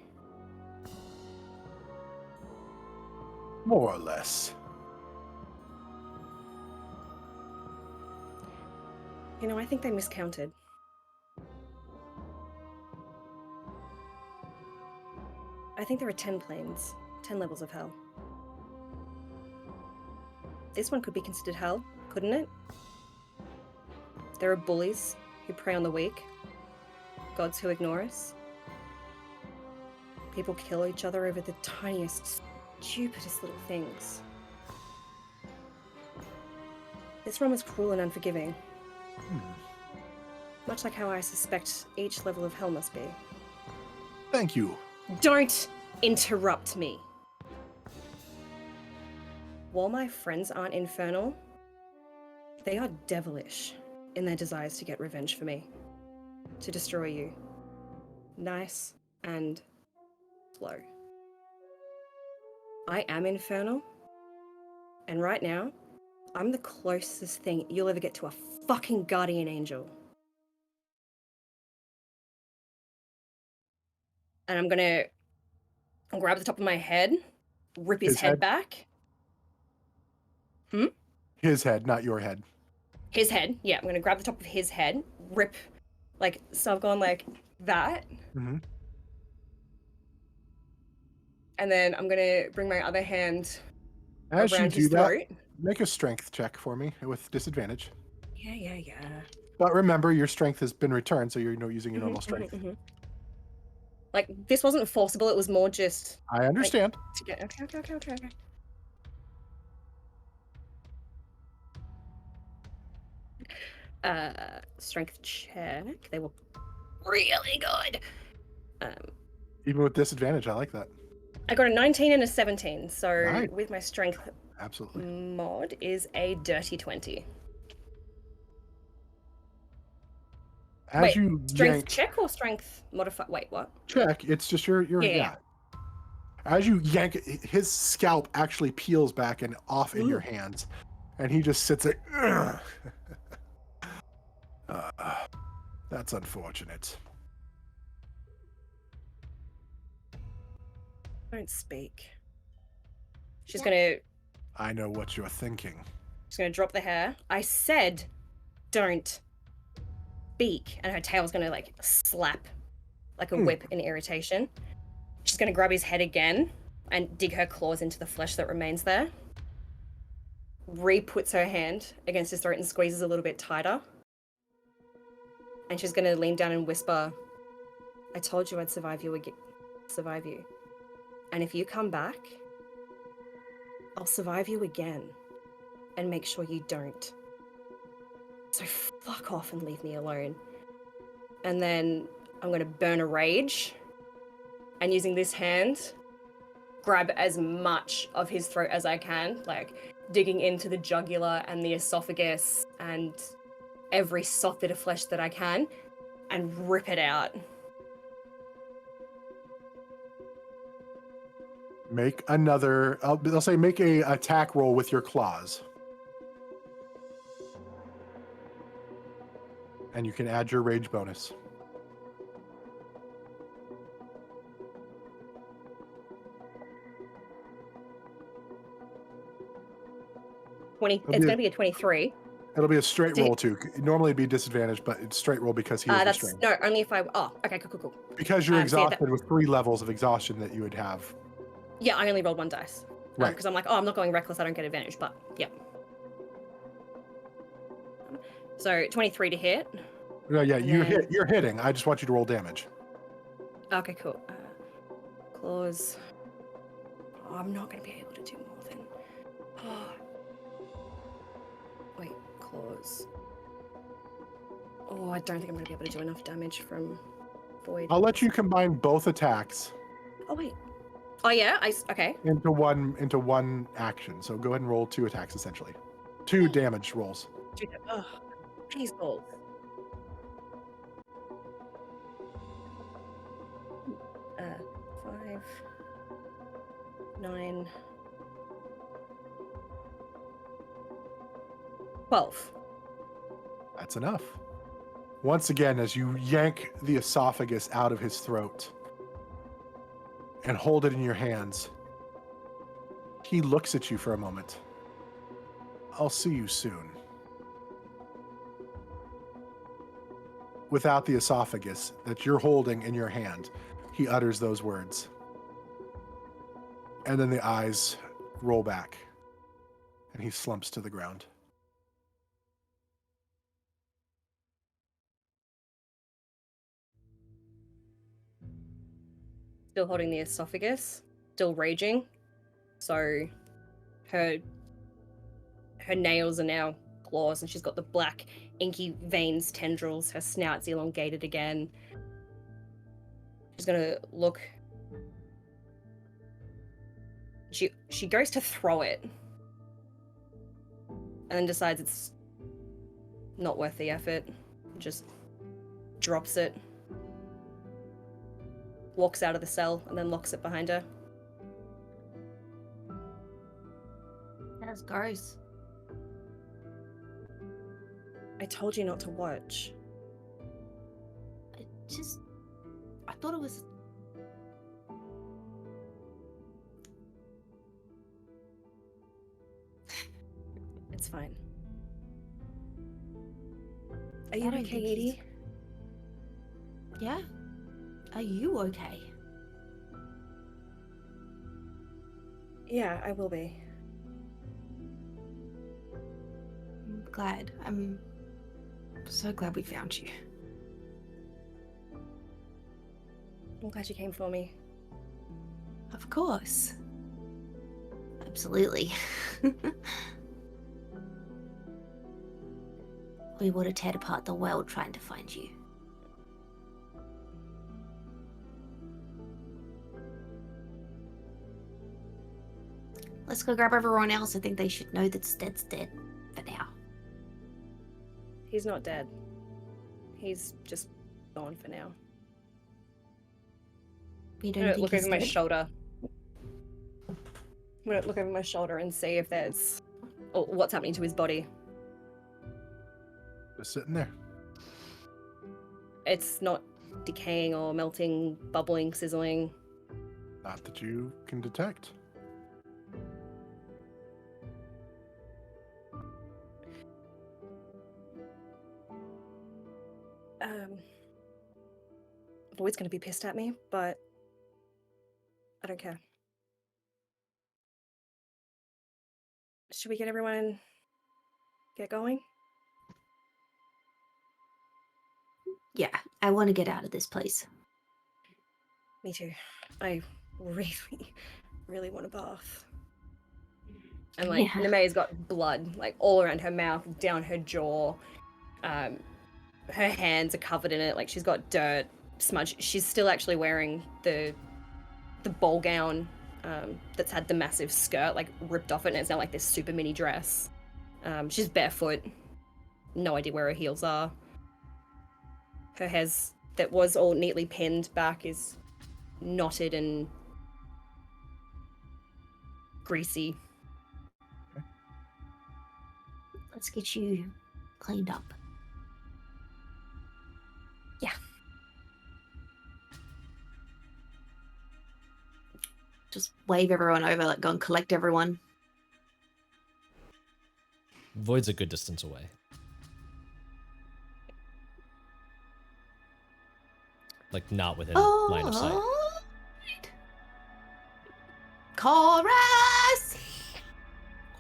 More or less. You know, I think they miscounted. I think there are 10 planes, 10 levels of hell. This one could be considered hell, couldn't it? There are bullies who prey on the weak, gods who ignore us. People kill each other over the tiniest, stupidest little things. This realm is cruel and unforgiving. Much like how I suspect each level of hell must be. Thank you. Don't interrupt me. While my friends aren't infernal, they are devilish in their desires to get revenge for me. To destroy you. Nice and slow. I am infernal, and right now, I'm the closest thing you'll ever get to a fucking guardian angel. And I'm gonna grab the top of my head, rip his head back. His head, not your head. His head, yeah, I'm gonna grab the top of his head, rip, like, so I've gone like that. Mm-hmm. And then I'm gonna bring my other hand As you around do his that, throat. make a strength check for me with disadvantage. Yeah. But remember, your strength has been returned, so you're using your normal strength. Like, this wasn't forcible, it was more just I understand. to get. Okay. Strength check. They were really good. Even with disadvantage, I like that. I got a 19 and a 17, so Nice. with my strength Absolutely. mod is a dirty 20. As Wait, you strength yank, check or strength modify? Wait, what? check. It's just your Yeah. As you yank, his scalp actually peels back and off in your Ooh. hands, and he just sits there. That's unfortunate. Don't speak. She's gonna I know what you're thinking. drop the hair. I said, don't speak, and her tail's gonna like slap like a whip in irritation. She's gonna grab his head again and dig her claws into the flesh that remains there. Puts her hand against his throat and squeezes a little bit tighter. And she's gonna lean down and whisper, "I told you I'd survive you again. Survive you. And if you come back, I'll survive you again and make sure you don't. So fuck off and leave me alone." And then I'm going to burn a rage, and using this hand, grab as much of his throat as I can, like digging into the jugular and the esophagus and every soft bit of flesh that I can, and rip it out. Make another. I'll say make a attack roll with your claws, and you can add your rage bonus. It's going to be a 23. It'll be a straight roll too. Normally it'd be disadvantaged, but it's straight roll because he was That's restrained. no, only if I. Oh, okay, cool. Because you're So yeah, exhausted with 3 levels of exhaustion that you would have. Yeah, I only rolled 1 dice. Right. Because I'm like, oh, I'm not going reckless, I don't get advantage, but yeah. So 23 to hit. No, yeah, And you then- You're hitting. I just want you to roll damage. Okay, cool. Claws. Oh, I'm not going to be able to do more than. Oh. Wait, claws. Oh, I don't think I'm going to be able to do enough damage from Void. I'll let you combine both attacks Oh, wait. Oh, yeah? Okay. into one action. So go ahead and roll 2 attacks essentially. 2 damage rolls. Oh, please balls. Uh, 5, 9, 12. That's enough. Once again, as you yank the esophagus out of his throat and hold it in your hands, he looks at you for a moment. I'll see you soon. Without the esophagus that you're holding in your hand, he utters those words. And then the eyes roll back, and he slumps to the ground. Still holding the esophagus, still raging. So her nails are now claws, and she's got the black inky veins, tendrils. Her snout's elongated again. She's gonna look. She goes to throw it, and then decides it's not worth the effort. Just drops it. Walks out of the cell and then locks it behind her. That's gross. I told you not to watch. I thought it was. It's fine. Are you I don't okay, think he's- Edie? Yeah? Are you okay? Yeah, I will be. I'm glad. I'm so glad we found you. I'm glad you came for me. Of course. Absolutely. we would have teared apart the world trying to find you. Let's go grab everyone else. I think they should know that Stedd's dead for now. He's not dead. He's just gone for now. You I'm don't gonna think look he's over my dead? shoulder. I'm gonna look over my shoulder and see if there's what's happening to his body. Just sitting there. It's not decaying or melting, bubbling, sizzling. Not that you can detect. Void's gonna be pissed at me, but I don't care. Should we get everyone get going? Yeah, I want to get out of this place. Me too. I really, really want a bath. And like Yeah. Nemeia's got blood like all around her mouth, down her jaw. Her hands are covered in it. Like she's got dirt smudged. She's still actually wearing the ball gown that's had the massive skirt like ripped off it, and it's now like this super mini dress. She's barefoot. No idea where her heels are. Her hair's that was all neatly pinned back is knotted and greasy. Let's get you cleaned up. Yeah. Just wave everyone over, like go and collect everyone. Void's a good distance away. Like, not within line of sight. Quoras!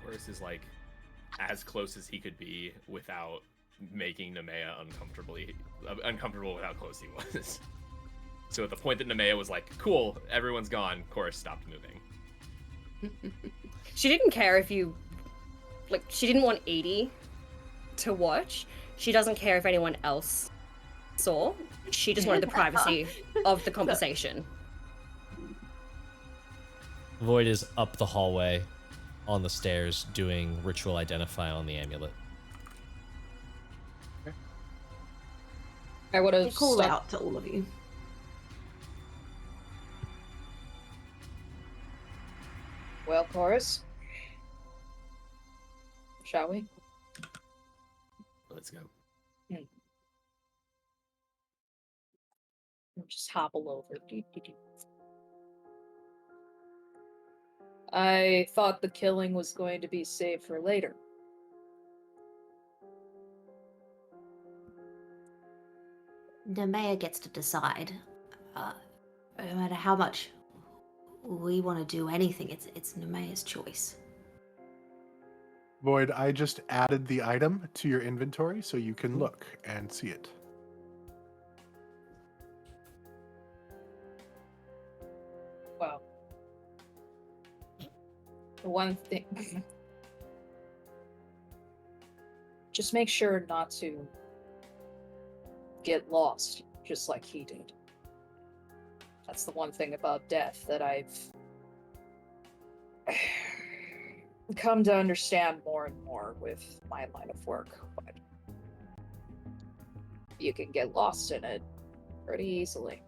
Quoras is like as close as he could be without making Nemeia uncomfortable with how close he was. So at the point that Nemeia was like, cool, everyone's gone, Quoras stopped moving. She didn't care if you like she didn't want Edi to watch. She doesn't care if anyone else saw. She just wanted the privacy of the conversation. Void is up the hallway on the stairs doing ritual identify on the amulet. I would They have call out to all of you. Well, chorus. Shall we? Let's go. Just hobble over. I thought the killing was going to be saved for later. Nemeia gets to decide. No matter how much we want to do anything, it's Nemeia's choice. Void, I just added the item to your inventory so you can look and see it. Well, the one thing... just make sure not to get lost, just like he did. That's the one thing about death that I've come to understand more and more with my line of work. But you can get lost in it pretty easily.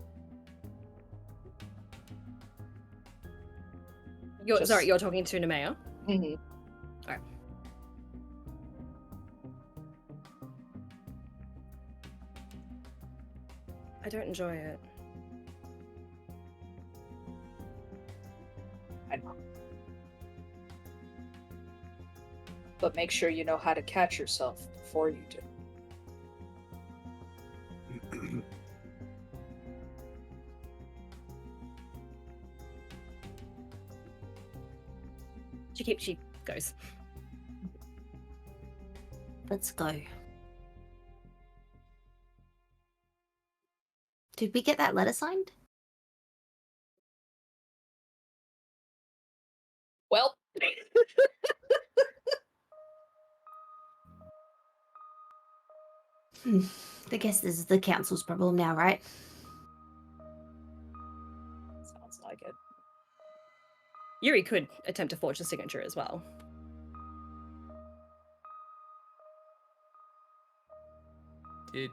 Sorry, you're talking to Nemeia? Mm-hmm. Alright. I don't enjoy it. I know. But make sure you know how to catch yourself before you do. She goes. Let's go. Did we get that letter signed? Well, I guess this is the council's problem now, right? Sounds like it. Yurei could attempt to forge the signature as well. Did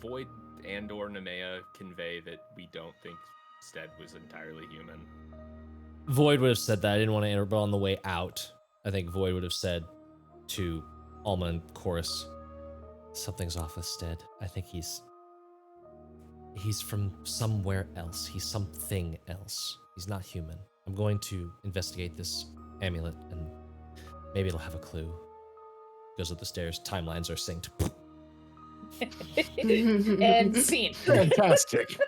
Void and/or Nemeia convey that we don't think Stedd was entirely human? Void would have said that. I didn't want to enter, but on the way out, I think Void would have said to Alma and Chorus, something's off with Stedd. I think he's from somewhere else. He's something else. He's not human. I'm going to investigate this amulet, and maybe it'll have a clue. Goes up the stairs. Timelines are synced. And scene. Fantastic.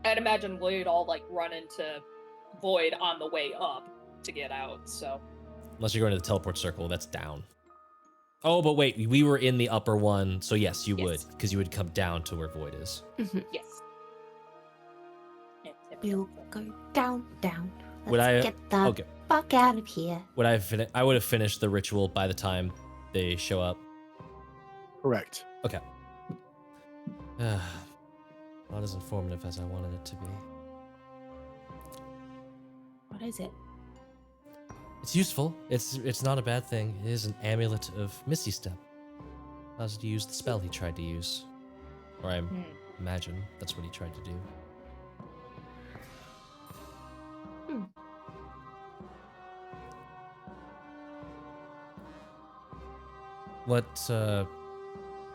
I'd imagine we'd all like run into Void on the way up to get out. So Unless you're going to the teleport circle, that's down. Oh, but wait, we were in the upper one, so yes, you would, because you would come down to where Void is. yes. We'll go down. Would Let's I- get the okay. fuck out of here. Would I would have finished the ritual by the time they show up. Correct. Okay. Not as informative as I wanted it to be. What is it? It's useful. It's not a bad thing. It is an amulet of Misty Step. Allows you to use the spell he tried to use. Or I imagine that's what he tried to do. What,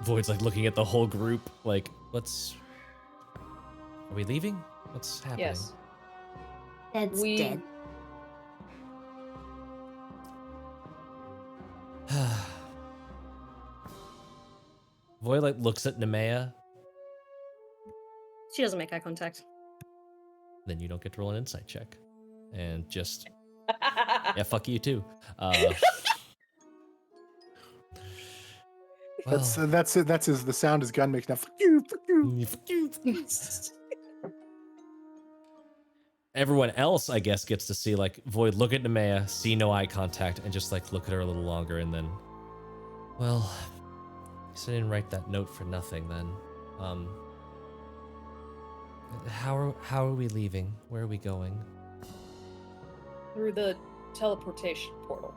Void's like looking at the whole group, like, are we leaving? What's happening? Yes. Dead's dead. Void like looks at Nemeia, She doesn't make eye contact. then you don't get to roll an insight check. And just, yeah, fuck you too. That's it. That's the sound his gun makes now. Fuck you. Fuck you. Fuck you. Everyone else, I guess, gets to see like Void look at Nemeia, see no eye contact, and just like look at her a little longer, and then, well, I guess I didn't write that note for nothing. Then, how are we leaving? Where are we going? Through the teleportation portal,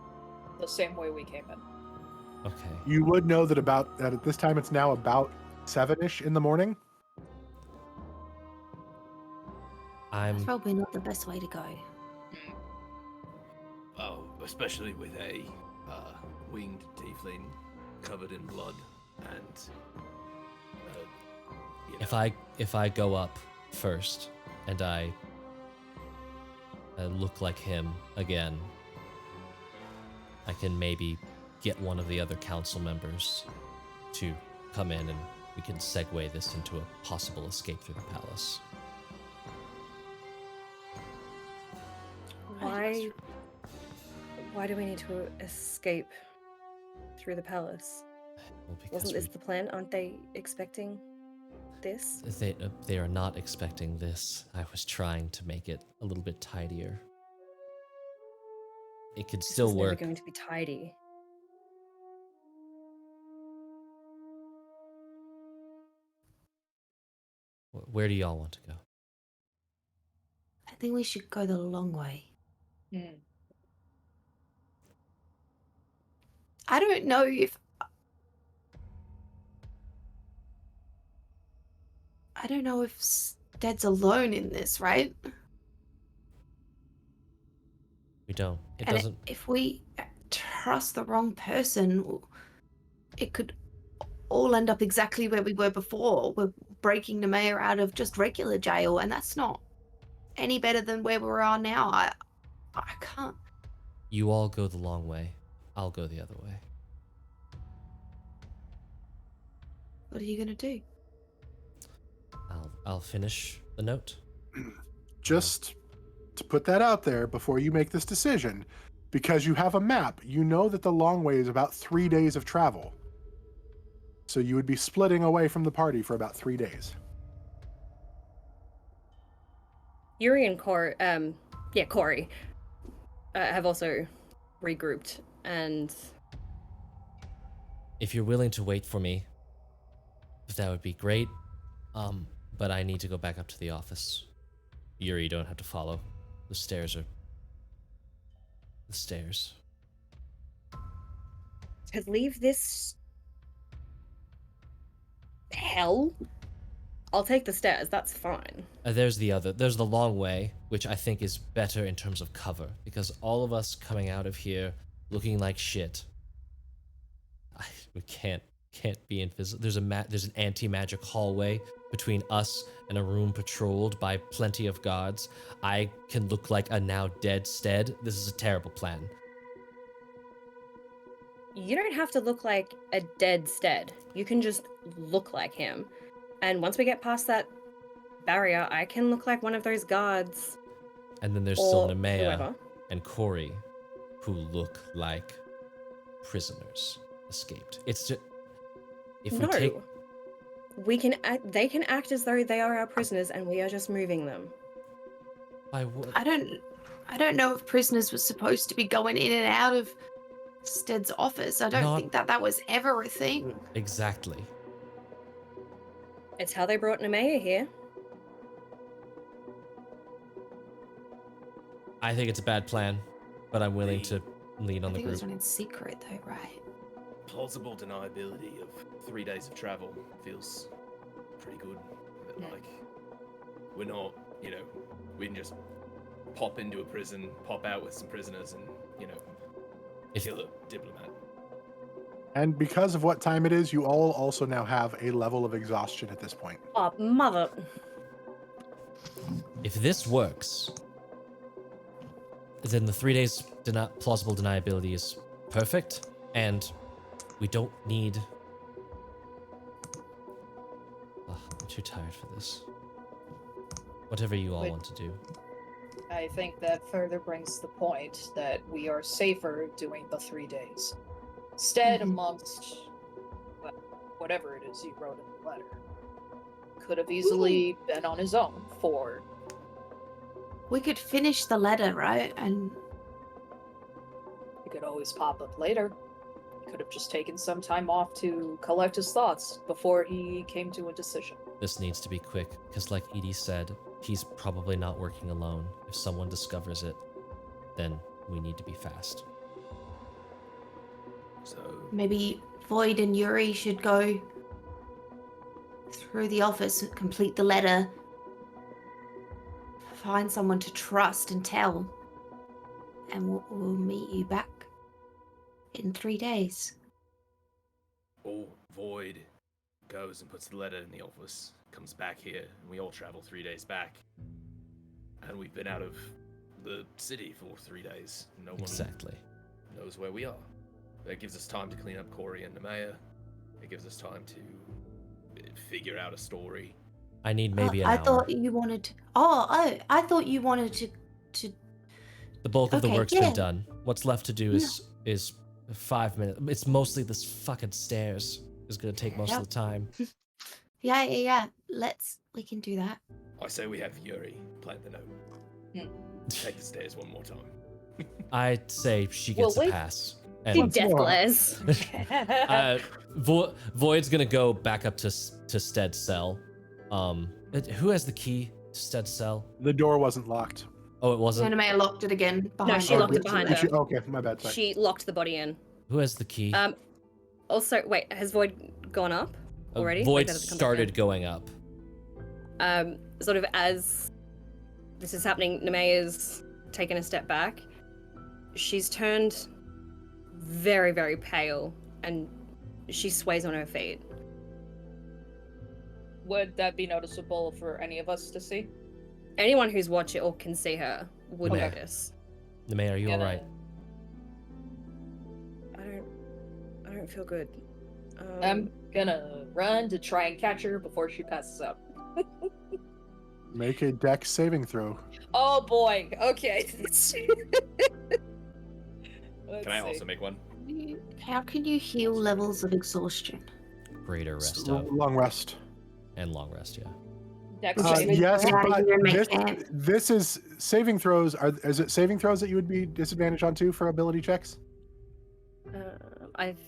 the same way we came in. Okay. You would know that at this time it's now about 7-ish in the morning. That's probably not the best way to go. Oh, especially with a winged tiefling covered in blood and. If I go up first and I look like him again, I can maybe get one of the other council members to come in, and we can segue this into a possible escape through the palace. Why do we need to escape through the palace? Well, because Wasn't this the plan? Aren't they expecting this? they are not expecting this. I was trying to make it a little bit tidier. It could This still is never work. going to be tidy. Where do y'all want to go? I think we should go the long way. I don't know if Stedd's alone in this, right? We don't. It And doesn't. if we trust the wrong person, it could all end up exactly where we were before. We're breaking Nemeia out of just regular jail, and that's not any better than where we are now. I can't. You all go the long way. I'll go the other way. What are you gonna do? I'll finish the note. Just to put that out there before you make this decision, because you have a map, you know that the long way is about 3 days of travel. So you would be splitting away from the party for about 3 days. Yurei and Kori have also regrouped, and If you're willing to wait for me, that would be great. But I need to go back up to the office. Yurei, you don't have to follow. The stairs are... the stairs. To leave this... hell? I'll take the stairs, that's fine. There's the long way, which I think is better in terms of cover, because all of us coming out of here looking like shit, we can't be invisible. There's an anti-magic hallway between us and a room patrolled by plenty of guards. I can look like a now dead Stedd. This is a terrible plan. You don't have to look like a dead Stedd. You can just look like him. And once we get past that barrier, I can look like one of those guards. And then there's still Or Nemeia whoever. and Kori, who look like prisoners escaped. It's just... if we No. take... They can act as though they are our prisoners and we are just moving them. By what? I don't know if prisoners were supposed to be going in and out of Stedd's office. I don't Not- think that was ever a thing. Exactly. It's how they brought Nemeia here. I think it's a bad plan, but I'm willing to lean on I the think it was group. done in secret though, right? Plausible deniability of 3 days of travel feels pretty good. But like, we're not, we can just pop into a prison, pop out with some prisoners, and kill a diplomat. And because of what time it is, you all also now have a level of exhaustion at this point. Oh, mother. If this works, then the 3 days plausible deniability is perfect, and we don't need... Ugh, I'm too tired for this. Whatever you all Wait. want to do. I think that further brings the point that we are safer doing the 3 days. Stedd, amongst whatever it is he wrote in the letter, could have easily been on his own for... We could finish the letter, right? And He could always pop up later. He could have just taken some time off to collect his thoughts before he came to a decision. This needs to be quick, because like Edie said, he's probably not working alone. If someone discovers it, then we need to be fast. So maybe Void and Yurei should go through the office, complete the letter, find someone to trust and tell, and we'll meet you back in 3 days. Void goes and puts the letter in the office, comes back here, and we all travel 3 days back. And we've been out of the city for 3 days. No one Exactly. knows where we are. It gives us time to clean up Kori and Nemeia. It gives us time to figure out a story. I need maybe an I hour. thought you wanted. I thought you wanted to. The bulk of the Okay, work's yeah. been done. What's left to do is 5 minutes. It's mostly this fucking stairs is gonna take most Yep. of the time. Yeah. We can do that. I say we have Yurei plant the note. Take the stairs one more time. I'd say she Well, gets a wait. pass. You And deathless. Void's gonna go back up to Stedd's cell. Who has the key to Stedd's cell? The door wasn't locked. Oh, it wasn't. Nemeia locked it again. Behind she her. locked it behind her. Okay, my bad. Sorry. She locked the body in. Who has the key? Also, wait, has Void gone up already? Void Like, has it come back started going up. down? Sort of as this is happening, Nemeia's taken a step back. She's turned very, very pale, and she sways on her feet. Would that be noticeable for any of us to see? Anyone who's watched it or can see her would Okay. notice. Nemeia, are you Gonna- alright? I don't feel good. I'm gonna run to try and catch her before she passes out. Make a dex saving throw. Oh boy. Okay. Let's Can I see. also make one? How can you heal levels of exhaustion? Greater rest Long, up long rest. and long rest, yeah. Dex Uh, saving Yes, Yeah, but you're gonna this, make it. this is saving throws. Is it saving throws that you would be disadvantaged on too for ability checks?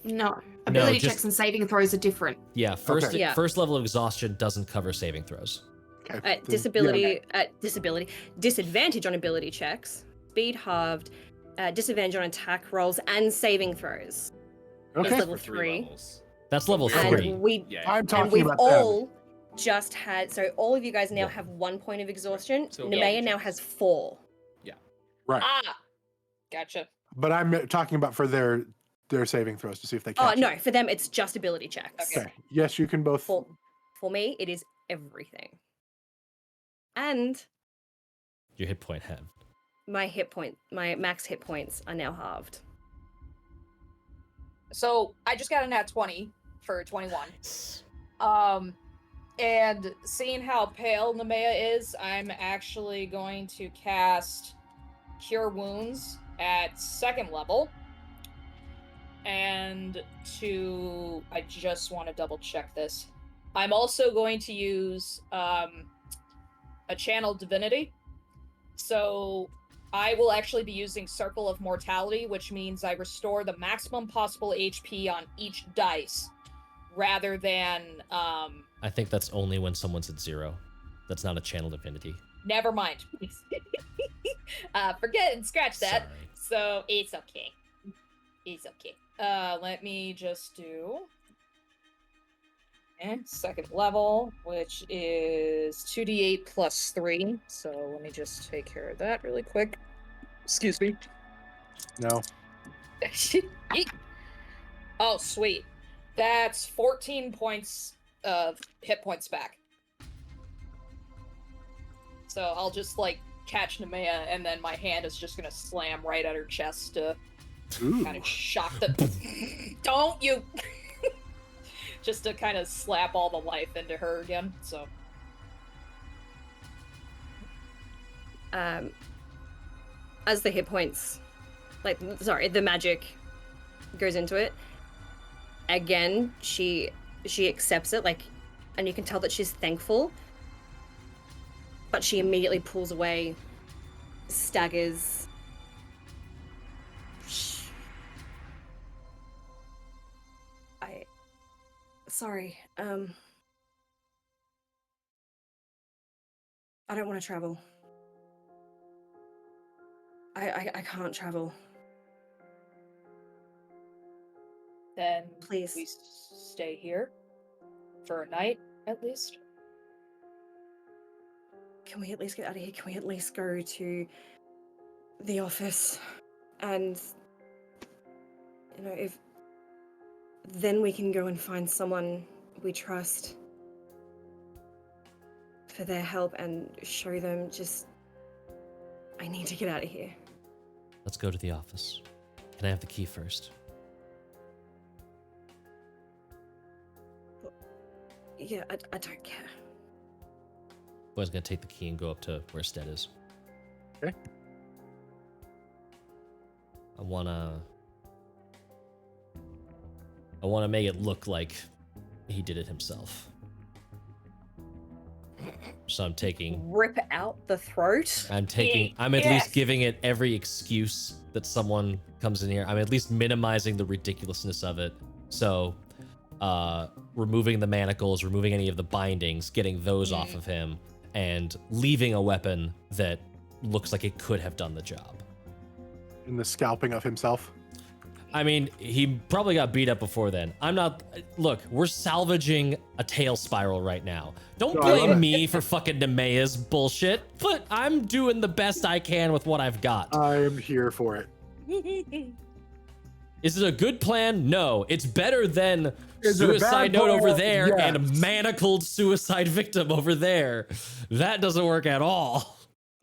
No. Ability just- checks and saving throws are different. Yeah, first Okay. Yeah. first level of exhaustion doesn't cover saving throws. Okay. At then- disadvantage on ability checks, speed halved, disadvantage on attack rolls and saving throws. Okay. That's level For 3 3. levels. That's level Okay. 3. And we Yeah. I'm and talking we've about them. all just had, so all of you guys now Yeah. have 1 point of exhaustion. So Nemeia ability now checks. has 4. Right. Ah, gotcha. But I'm talking about for their saving throws to see if they Oh catch no, it. for them it's just ability checks. Okay. Yes, you can both. For me, it is everything. And Your hit point halved. my max hit points are now halved. So I just got a nat 20 for 21. And seeing how pale Nemeia is, I'm actually going to cast Cure Wounds at 2nd level. And I just want to double check this. I'm also going to use a Channel Divinity. So I will actually be using Circle of Mortality, which means I restore the maximum possible HP on each dice, rather than I think that's only when someone's at 0. That's not a channel divinity. never mind. Forget and scratch that. Sorry. So it's okay. It's okay. Let me just do 2nd level, which is 2d8 plus 3. So let me just take care of that really quick. Excuse me. No. Oh, sweet. That's 14 points of hit points back. So I'll just like catch Nemeia, and then my hand is just gonna slam right at her chest to Ooh. kind of shock the. Don't you? Just to kind of slap all the life into her again. So. As the hit points, the magic goes into it. Again, she accepts it, and you can tell that she's thankful. But she immediately pulls away, staggers. Sorry, I don't want to travel. I can't travel. Then Please. we stay here for a night at least. Can we at least get out of here? Can we at least go to the office? And, if... Then we can go and find someone we trust for their help and show them I need to get out of here. Let's go to the office. Can I have the key first? Yeah, I don't care. Boy's gonna take the key and go up to where Stedd is. Okay. I wanna make it look like he did it himself. So I'm taking. Rip out the throat. I'm at least giving it every excuse that someone comes in here. I'm at least minimizing the ridiculousness of it. So, removing the manacles, removing any of the bindings, getting those off of him, and leaving a weapon that looks like it could have done the job. In the scalping of himself. I mean, he probably got beat up before then. Look, we're salvaging a tail spiral right now. Don't No, I love blame it. me for fucking Nemeia's bullshit, but I'm doing the best I can with what I've got. I'm here for it. Is it a good plan? No. It's better than Is it a suicide bad note over plan? there Yes. and manacled suicide victim over there. That doesn't work at all.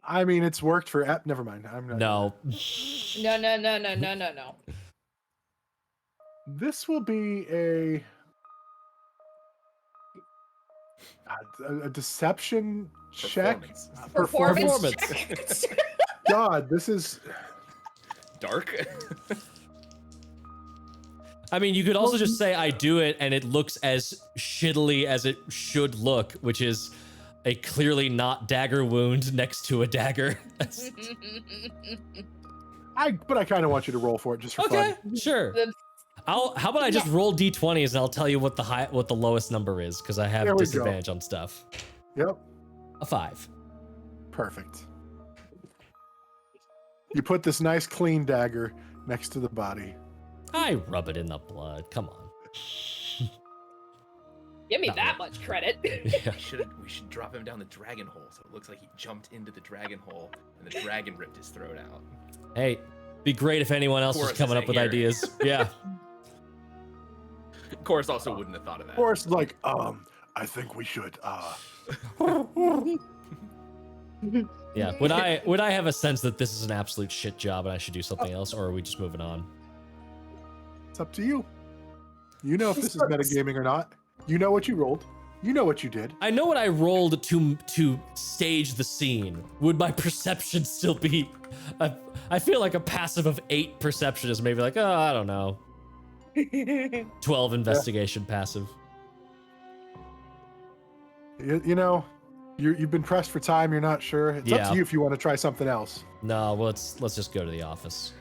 I mean, it's worked for. Never mind. I'm not. No. No. This will be a deception check. Performance. Performance. God, this is. Dark. I mean, you could also just say I do it and it looks as shittily as it should look, which is a clearly not dagger wound next to a dagger. But I kind of want you to roll for it just for Okay, fun. sure. The How about I just roll d20s and I'll tell you what the lowest number is because I have There we disadvantage on stuff. Yep. A 5. Perfect. You put this nice clean dagger next to the body. I rub it in the blood. Come on. Give me Not that really. much credit. Yeah. We should drop him down the dragon hole so it looks like he jumped into the dragon hole and the dragon ripped his throat out. Hey, be great if anyone else was Quoras coming up isn't with here. ideas. Yeah. Quoras also wouldn't have thought of that. Of course, like, I think we should, Yeah. Would I have a sense that this is an absolute shit job and I should do something else, or are we just moving on? It's up to you. You know if this is metagaming or not. You know what you rolled. You know what you did. I know what I rolled to stage the scene. Would my perception still be? I feel like a passive of 8 perception is maybe like, oh, I don't know. 12 investigation passive. You know, you've been pressed for time. You're not sure. It's up Yeah. to you if you want to try something else. No, well, let's just go to the office.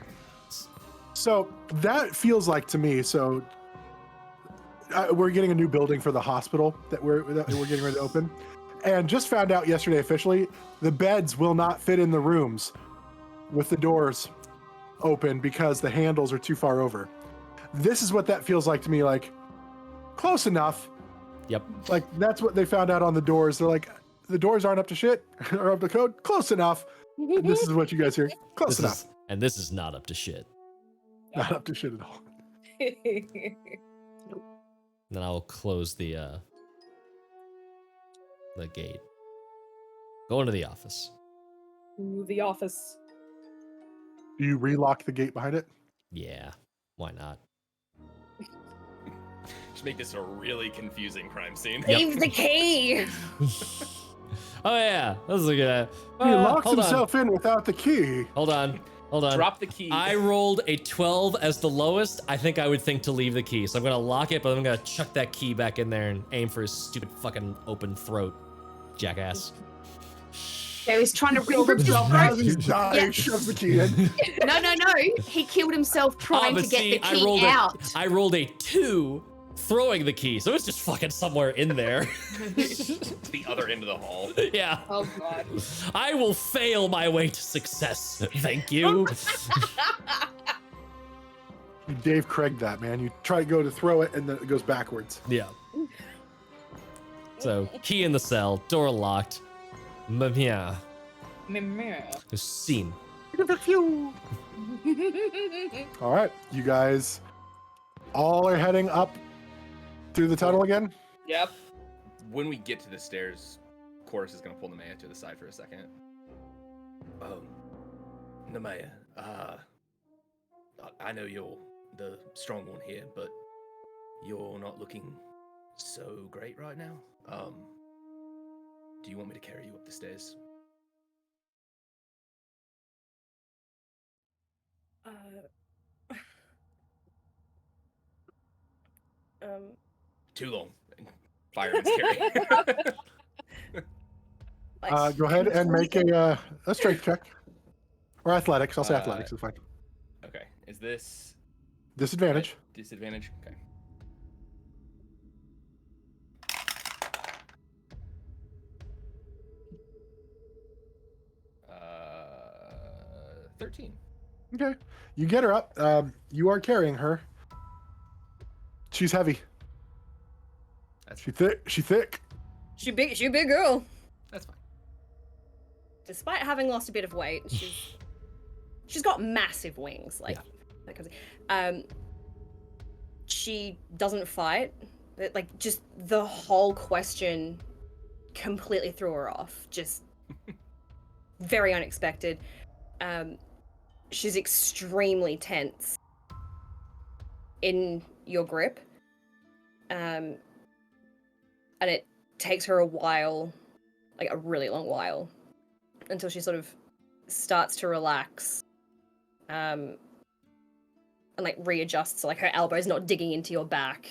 So that feels like to me. So we're getting a new building for the hospital that we're getting ready to open, and just found out yesterday officially the beds will not fit in the rooms with the doors open because the handles are too far over. This is what that feels like to me. Like close enough. Yep. Like that's what they found out on the doors. They're like the doors aren't up to shit or up to code. Close enough. And this is what you guys hear. Close enough. This is not up to shit. Not up to shit at all. Then I'll close the gate. Go into the office. Ooh, the office. Do you relock the gate behind it? Yeah. Why not? Just make this a really confusing crime scene. Leave the key. Oh yeah, this is a good. He locks hold himself in without the key. Hold on. Drop the key. I rolled a 12 as the lowest. I think I would think to leave the key, so I'm gonna lock it, but I'm gonna chuck that key back in there and aim for his stupid fucking open throat, jackass. So he's trying to Killed rip his himself throat. as he's dying. Shoves the key in. No. He killed himself trying but to get see, the key out. I rolled a 2 throwing the key, so it's just fucking somewhere in there. to the other end of the hall. Yeah. Oh god. I will fail my way to success. Thank you. You Dave Craig that, man. You try to go to throw it and then it goes backwards. Yeah. So, key in the cell, door locked. Nemeia. Scene. All right, you guys all are heading up through the tunnel again. Yep. When we get to the stairs, Quoras is gonna pull Nemeia to the side for a second. Nemeia, I know you're the strong one here, but you're not looking so great right now. Do you want me to carry you up the stairs? Too long. Fireman's carry. Go ahead and make a strength check. Or athletics. I'll say athletics is fine. Okay. Is this Disadvantage. disadvantage? Okay. 13. Okay. You get her up. You are carrying her. She's heavy. That's She thick. She thick. She big girl. That's fine. Despite having lost a bit of weight, she's got massive wings. Like that kind of thing. She doesn't fight. Like just the whole question completely threw her off. Just very unexpected. She's extremely tense in your grip. And it takes her a while, like a really long while, until she sort of starts to relax. And like readjusts, so like her elbow's not digging into your back.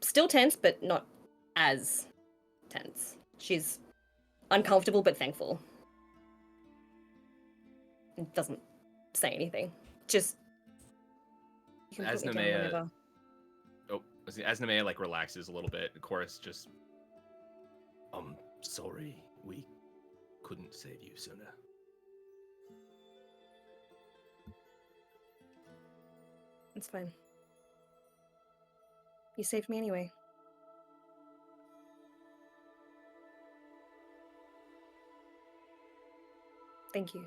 Still tense, but not as tense. She's uncomfortable but thankful. Doesn't say anything. Just. You can As put me down Nemeia- whenever. As Nemeia like relaxes a little bit, Chorus just, sorry, we couldn't save you sooner. It's fine. You saved me anyway. Thank you.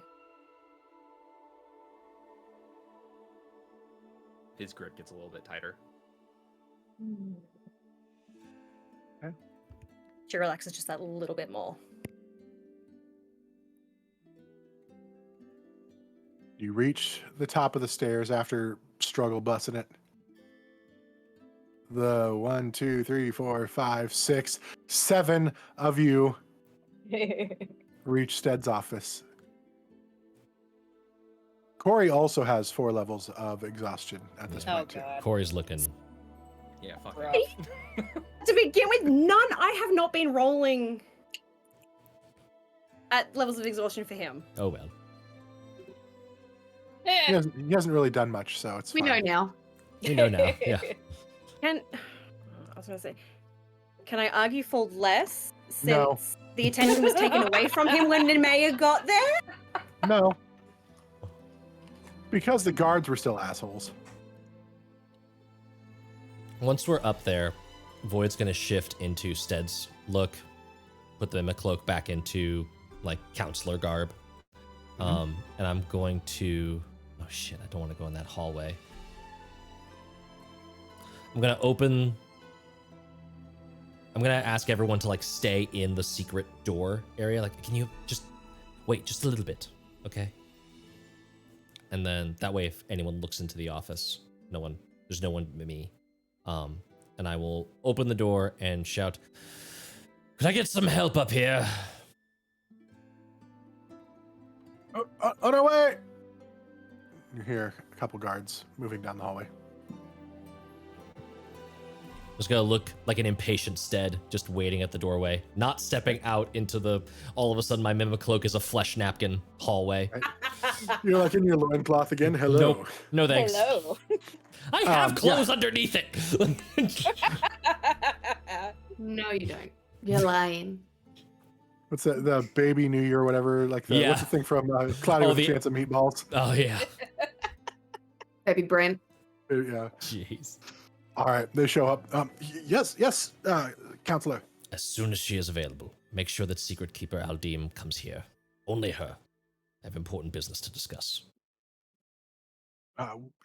His grip gets a little bit tighter. She relaxes just that little bit more. You reach the top of the stairs after struggle bussing it. The 1, 2, 3, 4, 5, 6, 7 of you reach Stedd's office. Kori also has 4 levels of exhaustion at this Oh point, too. god. Corey's looking. Yeah, fuck Rough. it. To begin with, none. I have not been rolling at levels of exhaustion for him. Oh well. He hasn't really done much, so it's We know fine. now. We know now. Yeah. I was gonna say, can I argue for less since No. the attention was taken away from him when Nemeia got there? No. Because the guards were still assholes. Once we're up there, Void's gonna shift into Stedd's look, put the cloak back into like counselor garb. And I'm going to oh shit, I don't want to go in that hallway. I'm gonna ask everyone to like stay in the secret door area. Like, can you just wait just a little bit, okay? And then that way, if anyone looks into the office, there's no one but me. And I will open the door and shout, "Could I get some help up here?" On our way! You hear a couple guards moving down the hallway. Just gonna look like an impatient Stedd, just waiting at the doorway, not stepping out into the, all of a sudden my mimic cloak is a flesh napkin hallway. You're like in your loincloth again? Hello. Nope. No thanks. Hello. I have clothes underneath it. No, you don't. You're lying. What's that? The baby New Year or whatever? Like the Yeah. what's the thing from Cloudy Oh, with a the- Chance of Meatballs? Oh yeah. Baby Brent. Yeah. Jeez. All right, they show up. Yes, counselor. As soon as she is available, make sure that Secret Keeper Aldim comes here. Only her. I have important business to discuss.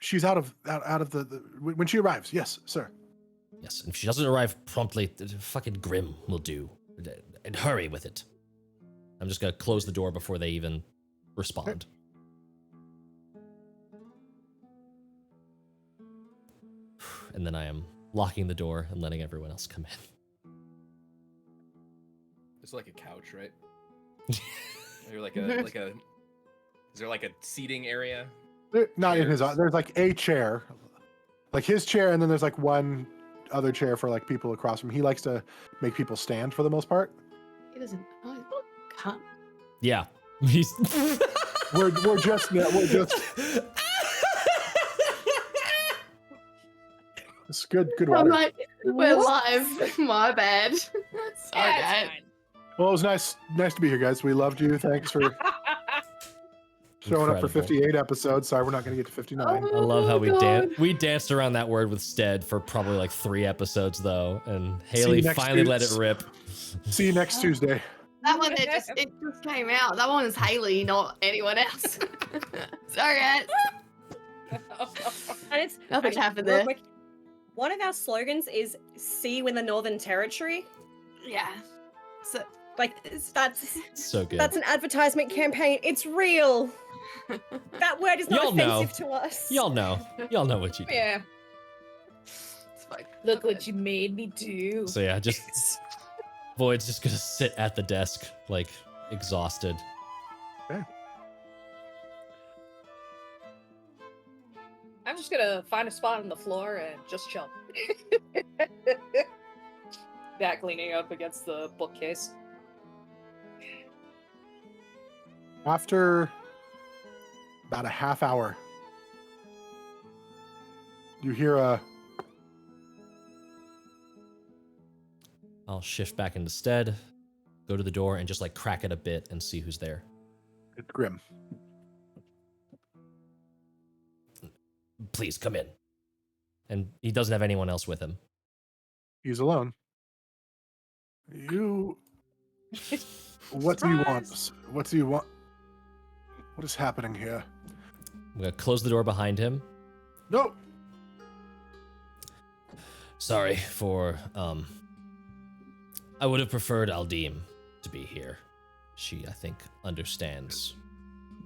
She's out of the when she arrives. Yes, sir. Yes, and if she doesn't arrive promptly, fucking Grim will do. And hurry with it. I'm just gonna close the door before they even respond. And then I am locking the door and letting everyone else come in. It's like a couch, right? Or like a. Is there like a seating area? Not in his. Chairs. There's like a chair, like his chair, and then there's like one other chair for like people across from him. He likes to make people stand for the most part. He doesn't. Oh, can't. Yeah. He's We're just. It's good I'm water. like, we're live. My bad. Sorry, Yeah, guys. it's fine. Well, it was nice to be here, guys. We loved you. Thanks for showing up for Incredible. 58 episodes. Sorry, we're not going to get to 59. I love how God. we danced around that word with Stedd for probably like 3 episodes though, and See you Haley next finally let it Tuesday. rip. See you next Tuesday. That one that it just came out. That one is Haley, not anyone else. Sorry, guys. And it's Nothing actually, happened real there. quick, one of our slogans is "See you in the Northern Territory." Yeah. So Like that's So good. that's an advertisement campaign. It's real. That word is not Y'all know. offensive to us. Y'all know what you do. Yeah. it's fine. Look what you made me do. So yeah, just Void's just gonna sit at the desk, like exhausted. I'm just gonna find a spot on the floor and just chill. Back leaning up against the bookcase. After about a half hour You hear a... I'll shift back into Stedd, go to the door, and just like crack it a bit and see who's there. It's Grim. Please come in. And he doesn't have anyone else with him. He's alone. You... What do you want? What do you want? What is happening here? I'm gonna close the door behind him. No! Sorry for, I would have preferred Aldim to be here. She, I think, understands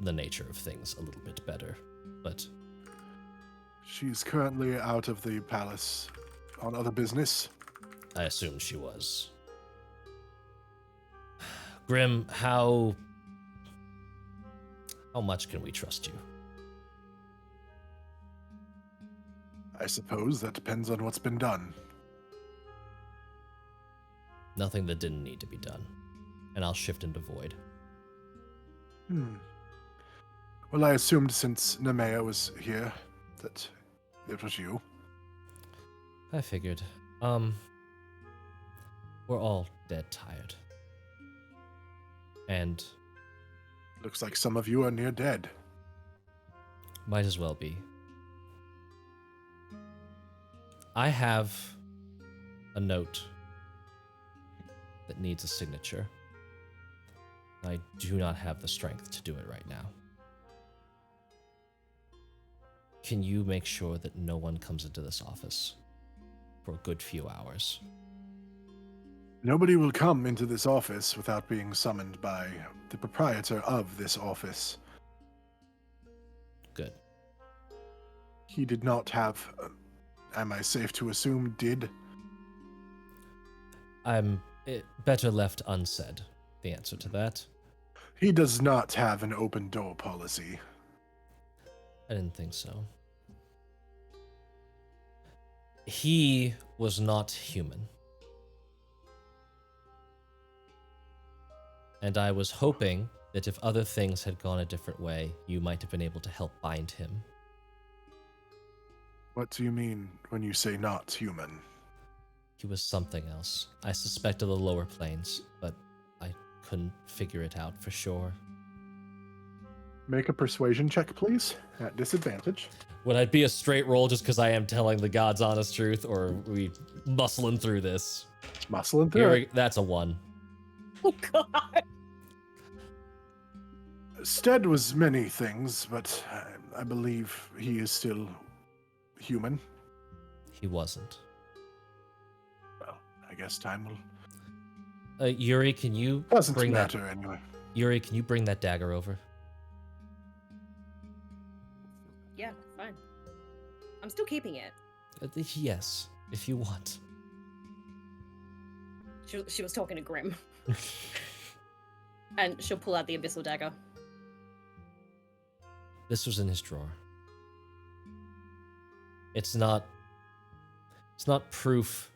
the nature of things a little bit better, but... She's currently out of the palace on other business. I assumed she was. Grim, how much can we trust you? I suppose that depends on what's been done. Nothing that didn't need to be done. And I'll shift into Void. Well, I assumed since Nemeia was here that it was you. I figured. We're all dead tired. And Looks like some of you are near dead. might as well be. I have a note that needs a signature. I do not have the strength to do it right now. Can you make sure that no one comes into this office for a good few hours? Nobody will come into this office without being summoned by the proprietor of this office. Good. He did not have, am I safe to assume, did? Better left unsaid, the answer to that. He does not have an open door policy. I didn't think so. He was not human. And I was hoping that if other things had gone a different way, you might have been able to help bind him. What do you mean when you say not human? He was something else. I suspected the lower planes, but I couldn't figure it out for sure. Make a persuasion check, please, at disadvantage. Would I be a straight roll just because I am telling the God's honest truth, or are we muscling through this? Muscling through it. That's a 1. Oh god. Stedd was many things, but I believe he is still human. He wasn't. Well, I guess time will... Yurei, can you Doesn't bring matter anyway. Yurei, can you bring that dagger over? Yeah, fine. I'm still keeping it. Yes, if you want. She was talking to Grim. And she'll pull out the abyssal dagger. This was in his drawer. It's not proof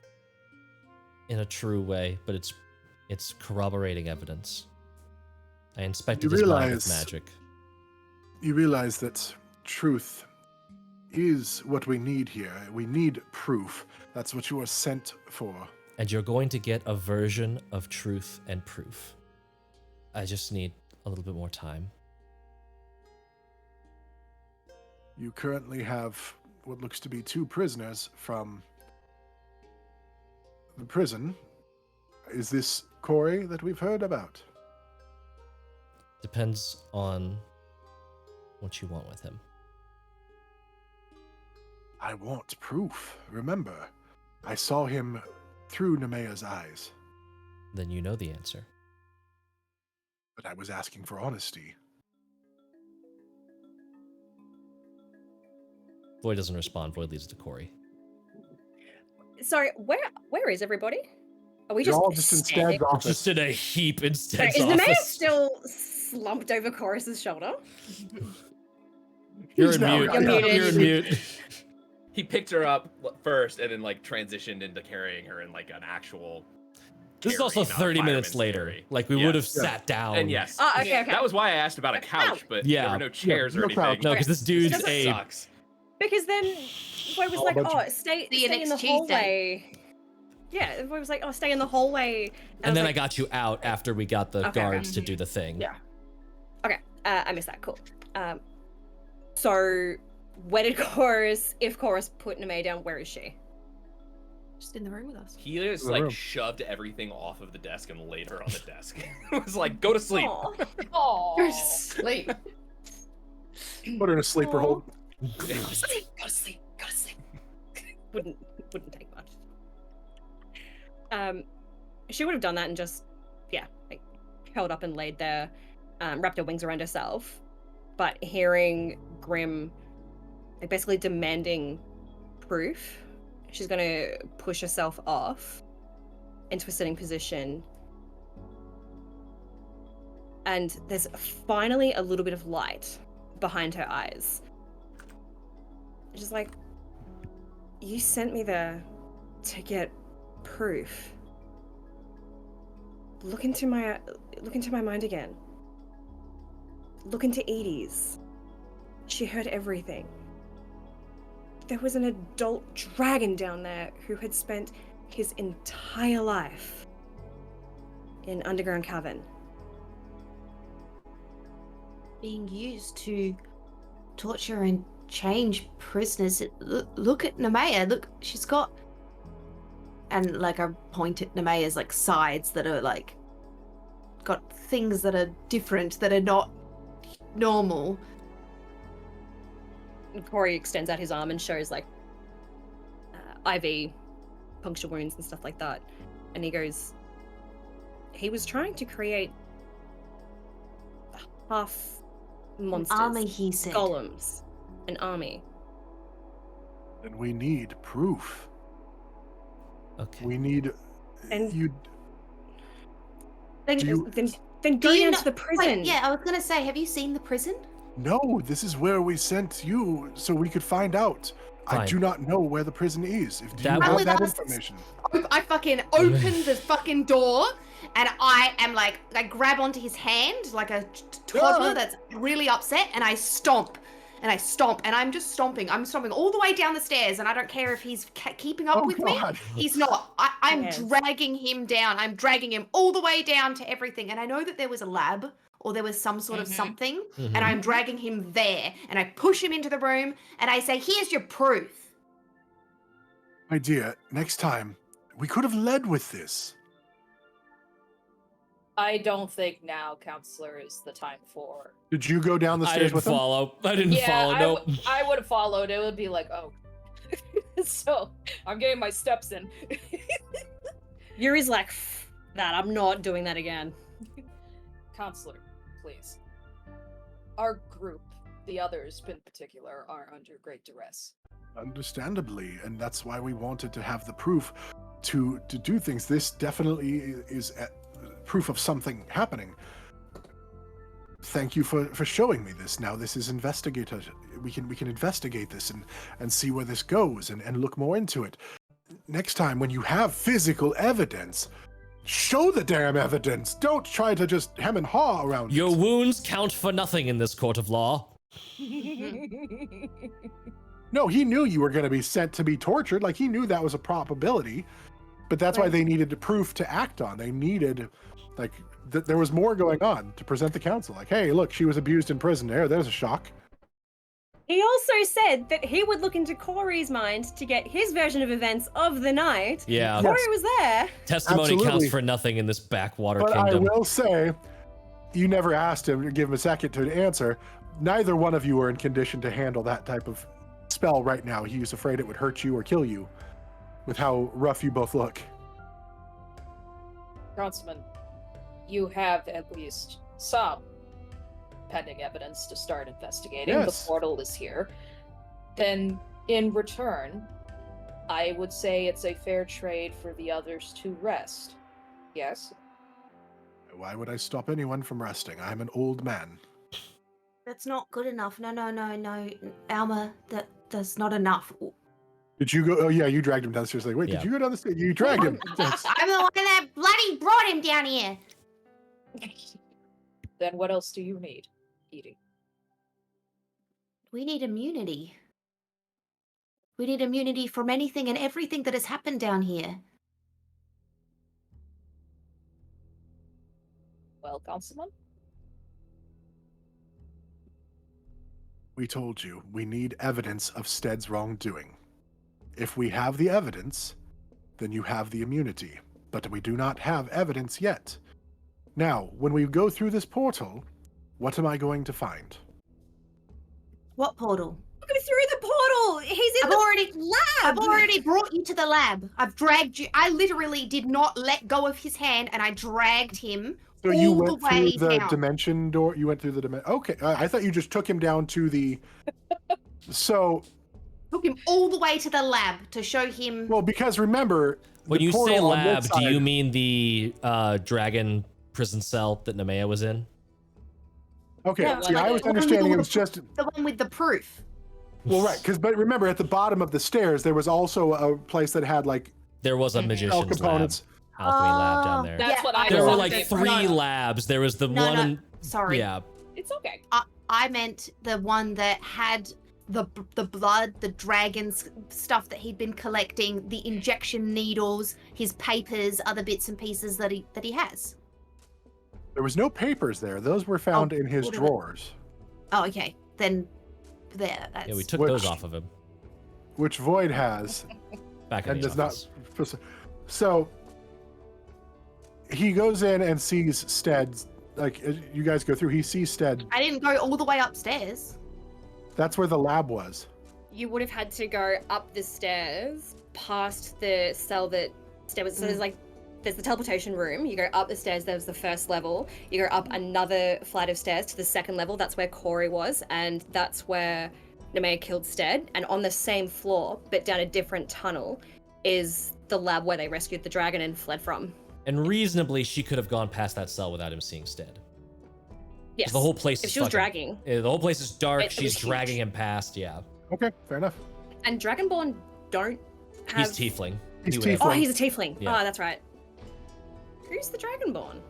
in a true way, but it's corroborating evidence. I inspected his mind with magic. You realize that truth is what we need here. We need proof. That's what you are sent for. And you're going to get a version of truth and proof. I just need a little bit more time. You currently have what looks to be 2 prisoners from the prison. Is this Kori that we've heard about? Depends on what you want with him. I want proof. Remember, I saw him through Nemeia's eyes. Then you know the answer. But I was asking for honesty. Void doesn't respond. Void leads to Kori. Sorry, where is everybody? Are we You're just all just in standing? Stedd's office. Just in a heap in Sorry, Stedd's is Nemeia office. still slumped over Chorus's shoulder? You're He's in now- mute. You're muted. You're in mute. He picked her up first and then like transitioned into carrying her in like an actual. This is carry, also not 30 minutes fireman's later. carry. Like we Yeah. would have Yeah. sat down. And yes, Oh, okay, okay. that was why I asked about a couch, but Yeah. there were no chairs no or couch. anything. No, because this dude's That a sucks. Because then Void was Oh, like, a bunch "Oh, of- stay See you in next the Tuesday." hallway." Yeah, Void was like, "Oh, stay in the hallway." And then was I got you out after we got the Okay, guards to do the thing. Yeah. Okay, I missed that. Cool. So where did Quoras, if Quoras put Nemeia down, where is she? Just in the room with us. He just The like room. shoved everything off of the desk and laid her on the desk. It was like, go to sleep. Aw. Oh. Go to sleep. Put her in a sleeper Aw. hold. Go to sleep. Go to sleep. Go to sleep. Wouldn't take much. She would have done that and just, yeah, like curled up and laid there, wrapped her wings around herself. But hearing Grim, like basically demanding proof, she's gonna push herself off into a sitting position. And there's finally a little bit of light behind her eyes. She's like, you sent me there to get proof. Look into my mind again. Look into Edi's. She heard everything. There was an adult dragon down there who had spent his entire life in underground cavern. Being used to torture and change prisoners. Look at Nemeia. Look, she's got, and like I point at Nemeia's like sides that are like got things that are different, that are not normal. Kori extends out his arm and shows like IV puncture wounds and stuff like that. And he goes, he was trying to create half monsters, Army, he said. golems, an army. And we need proof. Okay. We need And- you. Then, Do you- Then do go you down know- to the prison. Wait, yeah, I was gonna say, have you seen the prison? No, this is where we sent you so we could find out. I Fine. do not know where the prison is. If do That you would- have With that us- information? I fucking open the fucking door, and I am like, I grab onto his hand like a toddler that's really upset, and I stomp. And I stomp, and I'm just stomping. I'm stomping all the way down the stairs, and I don't care if he's keeping up Oh, with God. me. He's not. I'm Yes. dragging him down. I'm dragging him all the way down to everything. And I know that there was a lab, or there was some sort of something, and I'm dragging him there. And I push him into the room, and I say, here's your proof. My dear, next time, we could have led with this. I don't think now, counselor, is the time for. Did you go down the I stairs didn't with him? follow. I didn't follow. Nope. I would have followed. It would be like, oh. So I'm getting my steps in. Yuri's like, "Pff, that I'm not doing that again. Counselor, please. Our group, the others in particular, are under great duress. Understandably, and that's why we wanted to have the proof to do things. This definitely is proof of something happening. Thank you for showing me this. Now this is investigated. We can investigate this and see where this goes and look more into it. Next time when you have physical evidence, show the damn evidence. Don't try to just hem and haw around Your it. wounds count for nothing in this court of law. No, he knew you were going to be sent to be tortured. Like, he knew that was a probability. But that's why they needed the proof to act on. They needed, like, there was more going on to present the council. Like, hey, look, she was abused in prison. There's a shock. He also said that he would look into Kori's mind to get his version of events of the night. Yeah. Kori was there. Testimony Absolutely. counts for nothing in this backwater But kingdom. I will say, you never asked him to give him a second to answer. Neither one of you are in condition to handle that type of spell right now. He was afraid it would hurt you or kill you with how rough you both look. Councilman, you have at least some pending evidence to start investigating. Yes. The portal is here. Then, in return, I would say it's a fair trade for the others to rest. Yes? Why would I stop anyone from resting? I'm an old man. That's not good enough. No. Alma, that's not enough. Did you go? Oh, yeah, you dragged him downstairs. Like, wait, Yeah. did you go down the stairs? You dragged him. Thanks. I'm the one that bloody brought him down here. Then what else do you need, Edie? We need immunity. We need immunity from anything and everything that has happened down here. Well, Councilman? We told you, we need evidence of Stedd's wrongdoing. If we have the evidence, then you have the immunity. But we do not have evidence yet. Now, when we go through this portal, what am I going to find? What portal? Go through the portal. He's in I've already brought you to the lab. I've dragged you. I literally did not let go of his hand, and I dragged him So all you the went way through the down. dimension door? You went through the dimension. Okay, I thought you just took him down to the. So. Took him all the way to the lab to show him. Well, because remember. When the you say portal on lab, this do you side- mean the dragon prison cell that Nemeia was in? Okay, Yeah, see, like I was the one with understanding all it was the- just. The one with the proof. Well, right, but remember at the bottom of the stairs there was also a place that had like There was a Mhm. magician's shell lab, components. alchemy lab down Oh, there. That's what I There was were on like the- 3 No. labs. There was the No, one. no, sorry. Yeah. It's okay. I meant the one that had the blood, the dragon's stuff that he'd been collecting, the injection needles, his papers, other bits and pieces that he has. There was no papers there. Those were found in his what are the- drawers, Oh, okay. Then there. That's... Yeah, we took Which- those off of him which Void has back in and the does office. not. So he goes in and sees Stedd. Like you guys go through, he sees Stedd. I didn't go all the way upstairs. That's where the lab was. You would have had to go up the stairs past the cell that Stedd was. So there's the teleportation room. You go up the stairs. There's the first level. You go up another flight of stairs to the second level. That's where Kori was, and that's where Nemeia killed Stedd. And on the same floor, but down a different tunnel, is the lab where they rescued the dragon and fled from. And reasonably, she could have gone past that cell without him seeing Stedd. Yes. The whole place If is she was fucking- dragging. Yeah, the whole place is dark. It was She's huge. dragging him past. Yeah. Okay, fair enough. And Dragonborn don't have. He's tiefling. He's He would have- Oh, tiefling. he's a tiefling. Yeah. Oh, that's right. Who's the Dragonborn?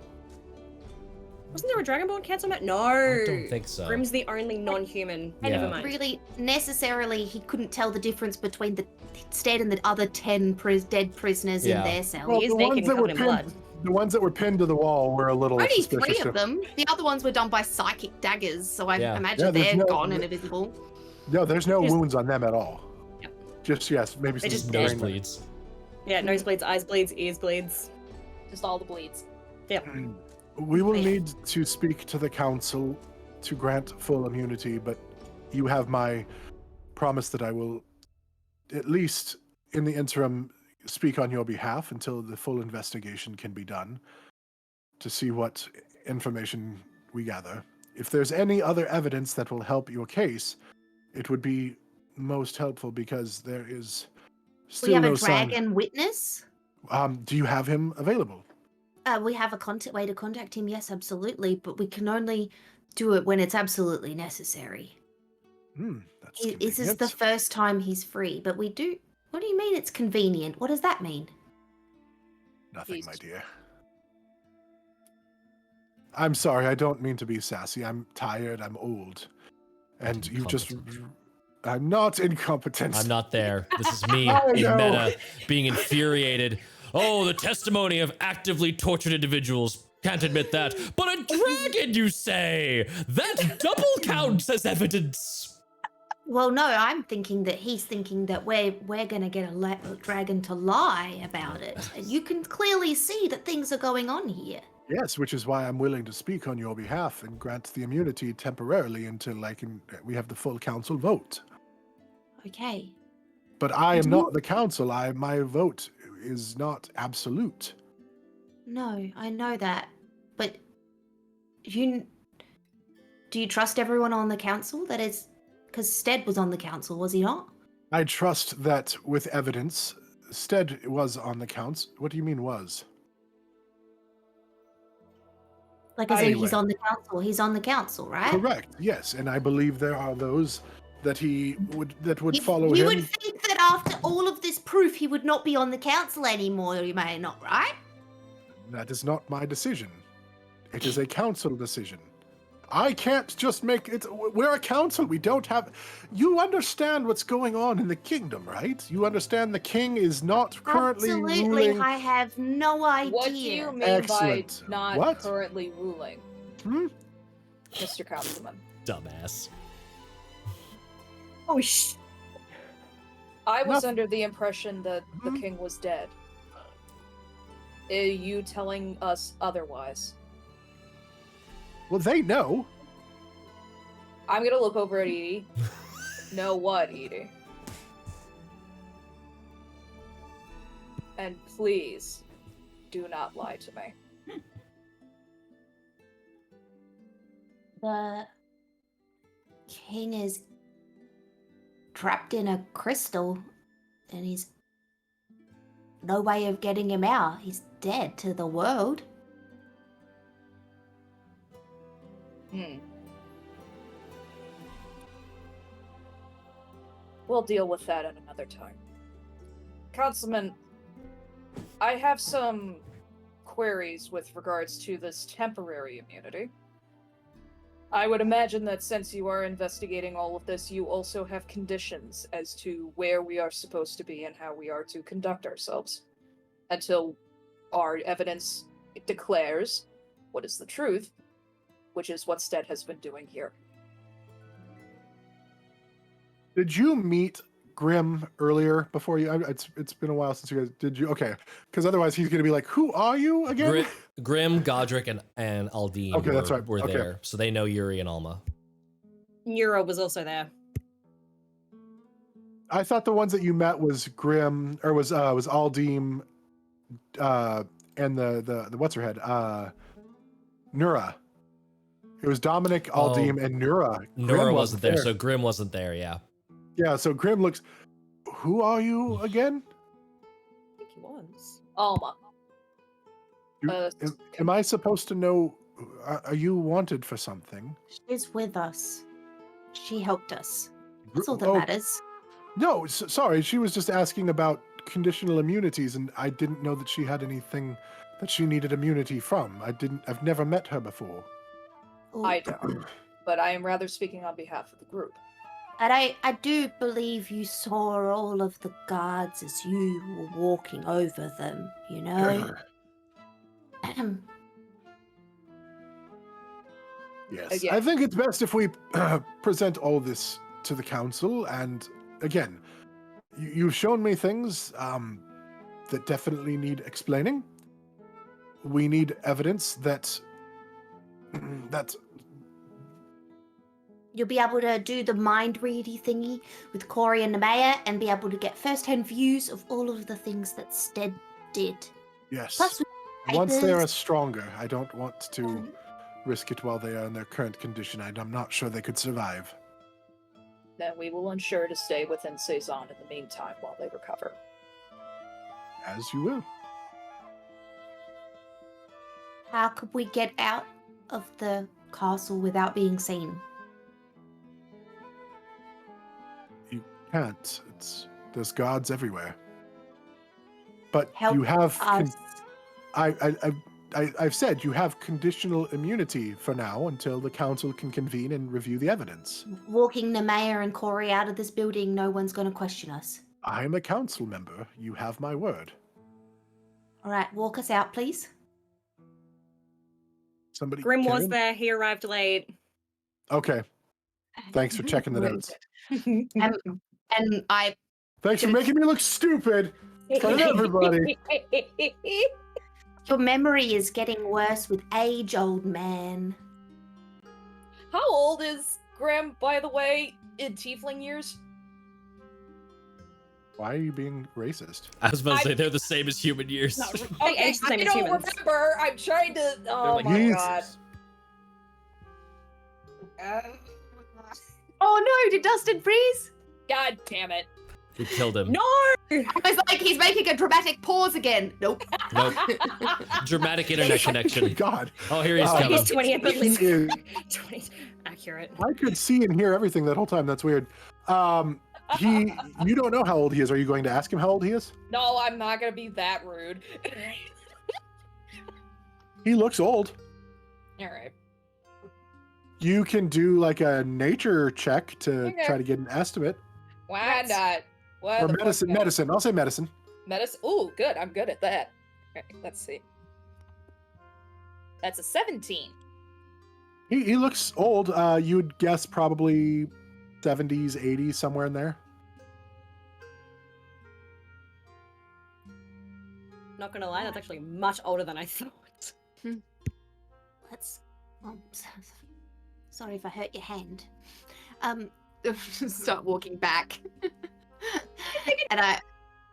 Wasn't there a Dragonborn Councilman? No. I don't think so. Grim's the only non-human. Yeah. Never mind. Really, necessarily, he couldn't tell the difference between the Stedd and the other 10 dead prisoners Yeah. in their cell. Well, He's naked and covered in blood. the ones that were pinned to the wall were a little Only suspicious. 3 of them. The other ones were done by psychic daggers, so I Yeah. imagine Yeah, there's they're no- gone and invisible. No, there's no Just- wounds on them at all. Yep. Just yes, maybe They some just brain- Nosebleeds. Yeah, nose bleeds, eyes bleeds, ears bleeds. Just all the bleeds. We will Yeah. need to speak to the council to grant full immunity, but you have my promise that I will, at least in the interim, speak on your behalf until the full investigation can be done to see what information we gather. If there's any other evidence that will help your case, it would be most helpful because there is still We have no a sign. dragon witness. Do you have him available? We have a way to contact him, yes, absolutely, but we can only do it when it's absolutely necessary. That's This is the convenient. first time he's free, but we do... What do you mean it's convenient? What does that mean? Nothing, my He's- dear. I'm sorry, I don't mean to be sassy. I'm tired, I'm old. And you just... Incompetent. I'm not incompetent. I'm not there. This is me I being know. meta, being infuriated. Oh, the testimony of actively tortured individuals. Can't admit that. But a dragon, you say? That double counts as evidence. Well, no, I'm thinking that he's thinking that we're gonna get a dragon to lie about it. And you can clearly see that things are going on here. Yes, which is why I'm willing to speak on your behalf and grant the immunity temporarily until we have the full council vote. Okay. But I am Do not you- the council. My vote is not absolute. No, I know that. But do you trust everyone on the council? That is, because Stedd was on the council, was he not? I trust that with evidence, Stedd was on the council. What do you mean was? Like, as in Anyway. he's on the council. He's on the council, right? Correct. Yes, and I believe there are those that would You- follow you him. would think that after all of this proof, he would not be on the council anymore. You may not, right? That is not my decision. It is a council decision. I can't just make it. We're a council. We don't have. You understand what's going on in the kingdom, right? You understand the king is not currently Absolutely, ruling. I have no idea. What do you mean Excellent. by not What? currently ruling, Hmm? Mr. Councilman? Dumbass. Oh, sh! I was Nothing. under the impression that the Mhm. king was dead. Are you telling us otherwise? Well, they know. I'm gonna look over at Edie. Know what, Edie? And please, do not lie to me. The king is trapped in a crystal, and he's no way of getting him out. He's dead to the world. We'll deal with that at another time. Councilman, I have some queries with regards to this temporary immunity. I would imagine that since you are investigating all of this, you also have conditions as to where we are supposed to be and how we are to conduct ourselves until our evidence declares what is the truth, which is what Stedd has been doing here. Did you meet Grim earlier before you? It's been a while since you guys. Did you? Okay, because otherwise he's gonna be like, "Who are you again?" Grim, Godric, and Aldine Okay, that's right. were Okay. there, so they know Yurei and Alma. Neuro was also there. I thought the ones that you met was Grim, or was Aldine, and the what's her head, Nura. It was Dominic, Aldine, and Nura. Nura wasn't there, so Grim wasn't there. Yeah. Yeah, so Grim looks. Who are you again? I think he was. Alma. Am I supposed to know? Are you wanted for something? She's with us. She helped us. That's all that Oh, matters. No, sorry. She was just asking about conditional immunities, and I didn't know that she had anything that she needed immunity from. I've never met her before. Oh, I don't, but I am rather speaking on behalf of the group. And I do believe you saw all of the guards as you were walking over them, you know? Yes, Again. I think it's best if we present all this to the council. And again, you've shown me things that definitely need explaining. We need evidence that You'll be able to do the mind ready thingy with Kori and Nemeia and be able to get first-hand views of all of the things that Stedd did. yes. Plus, Once they are papers. stronger, I don't want to risk it while they are in their current condition. I'm not sure they could survive. Then we will ensure to stay within Saison in the meantime while they recover. As you will. How could we get out of the castle without being seen? You can't. There's guards everywhere. But Help you have. us. I've said you have conditional immunity for now until the council can convene and review the evidence. Walking Nemeia and Kori out of this building, no one's going to question us. I'm a council member. You have my word. All right, walk us out, please. Somebody. Grim was Karen? there. He arrived late. Okay. Thanks for checking the notes. And I Thanks for making me look stupid in front of everybody. Your memory is getting worse with age, old man. How old is Grim, by the way, in tiefling years? Why are you being racist? I was about to say they're the same as human years. They age the I same as don't humans. remember. I'm trying to. Oh like my Jesus. god. Oh no, did Dustin freeze? God damn it. We killed him. No! I was like, he's making a dramatic pause again. Nope. Nope. Dramatic internet connection. God. Oh, here he's Oh, coming. He's 20 at He least. is- 20. Accurate. I could see and hear everything that whole time. That's weird. You don't know how old he is. Are you going to ask him how old he is? No, I'm not gonna be that rude. He looks old. Alright. You can do like a nature check to Okay. try to get an estimate. Why not? Why Or the fuck medicine. not? Medicine. I'll say medicine. Medicine. Ooh, good. I'm good at that. Okay, let's see. That's a 17. He looks old. You would guess probably 70s, 80s, somewhere in there. Not gonna lie, that's actually much older than I thought. Let's. Sorry if I hurt your hand. Start walking back. And I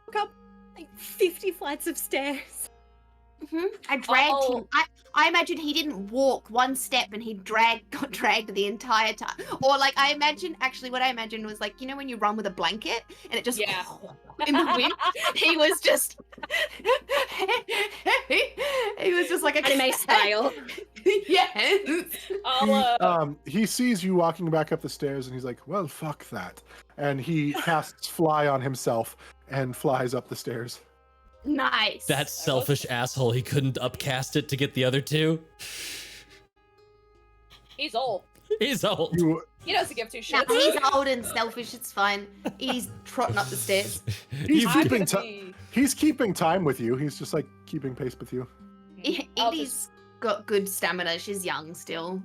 Look up like 50 flights of stairs. I dragged Oh. him. I imagine he didn't walk one step and he got dragged the entire time. Or like I imagine, actually what I imagined was like, you know when you run with a blanket and it just Yeah. in the wind? He was just he was just like a Anime style. Yes. I'll, He sees you walking back up the stairs and he's like, well, fuck that. And he casts fly on himself and flies up the stairs. Nice. That selfish asshole, he couldn't upcast it to get the other two. he's old. He's old. You, He doesn't give two Nah, shits. he's old and selfish. It's fine. He's trotting up the stairs. he's I'm keeping gonna time. be- He's keeping time with you. He's just like keeping pace with you. I'll Edie's got good stamina. She's young still.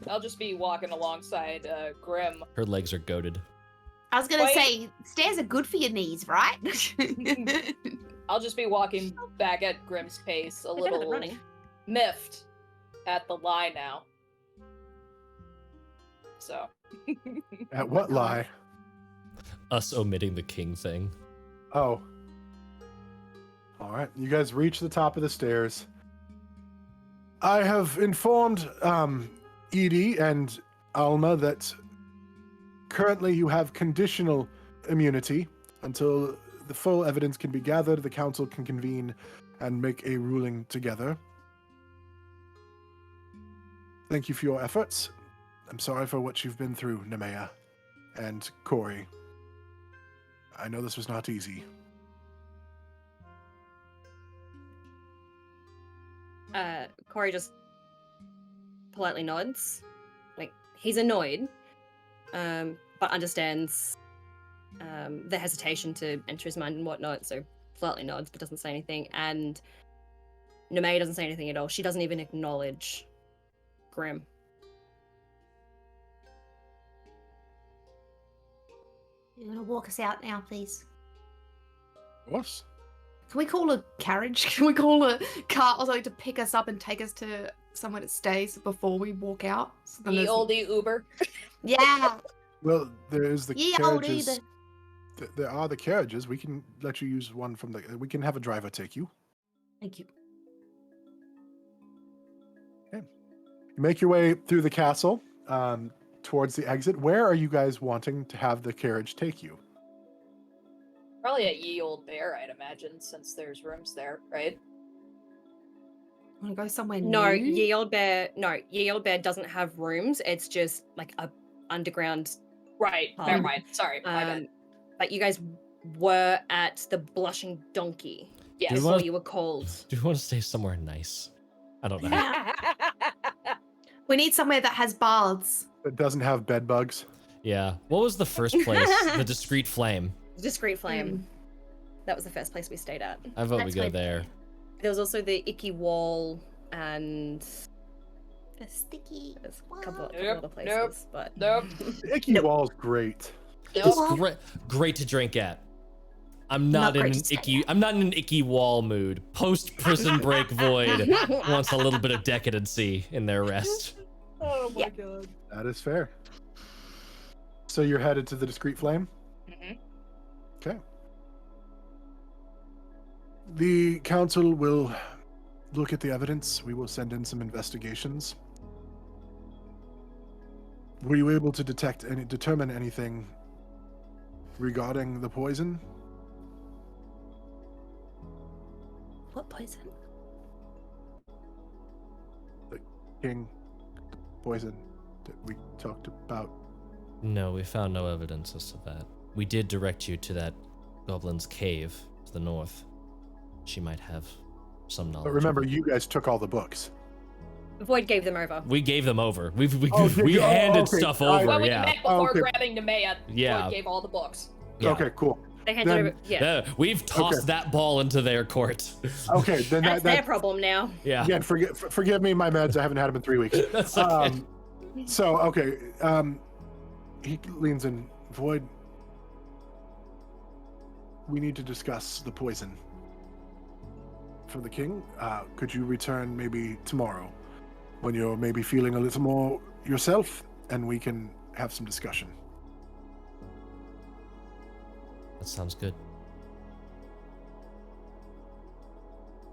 I'll just be walking alongside Grim. Her legs are goated. I was gonna Wait. say stairs are good for your knees, right? I'll just be walking back at Grim's pace, a They're better than little running. miffed at the lie now. So. At what lie? Us omitting the king thing. Oh. All right. You guys reach the top of the stairs. I have informed Edi and Alma that currently you have conditional immunity until the full evidence can be gathered, the council can convene and make a ruling together. Thank you for your efforts. I'm sorry for what you've been through, Nemeia and Kori. I know this was not easy. Kori just politely nods. Like, he's annoyed, but understands the hesitation to enter his mind and whatnot, so politely nods but doesn't say anything. And Nemeia doesn't say anything at all. She doesn't even acknowledge Grim. You're gonna walk us out now, please. Of course. Can we call a carriage? Can we call a car or something to pick us up and take us to somewhere to stay before we walk out? So then Ye there's- olde Uber. Yeah. Well, there is the Ye olde. carriages. There are the carriages. We can let you use one from the. We can have a driver take you. Thank you. You make your way through the castle towards the exit. Where are you guys wanting to have the carriage take you? Probably at Ye Old Bear, I'd imagine, since there's rooms there, right? Want to go somewhere No, new? Ye Old Bear doesn't have rooms. It's just like a underground. Right. Oh. Never mind. Sorry. My bad. But you guys were at the Blushing Donkey. Yes. Do you Before wanna- you were called. Do you want to stay somewhere nice? I don't know. We need somewhere that has baths. It doesn't have bed bugs. Yeah. What was the first place? The Discreet Flame. Discreet Flame. That was the first place we stayed at. I vote we That's go my there. There was also the Icky Wall and The sticky. there's a couple Nope, other places, nope. but Nope. The Icky Wall's great. It's Nope. great to drink at. I'm not, Not in great an to stay icky. I'm not in an icky wall mood. Post prison break Void wants a little bit of decadency in their rest. Oh my Yeah. god. That is fair. So you're headed to the Discreet Flame? hmm Okay. The council will look at the evidence. We will send in some investigations. Were you able to determine anything regarding the poison? What poison? King poison that we talked about? No, we found no evidence as to that. We did direct you to that goblin's cave to the north. She might have some knowledge. But remember, you guys took all the books. Void gave them over. We gave them over. We Oh, handed okay. stuff All right. over. Well, we Yeah. met before Okay. grabbing Nemeia. Yeah. Void gave all the books. Yeah. Okay, cool. They handed Then- over. Yeah. We've tossed Okay. that ball into their court. Okay, then That's their that problem now. Yeah. again, forgive me, my meds. I haven't had them in 3 weeks. That's okay. So okay, he leans in. Void, we need to discuss the poison for the king. Could you return maybe tomorrow, when you're maybe feeling a little more yourself, and we can have some discussion. That sounds good.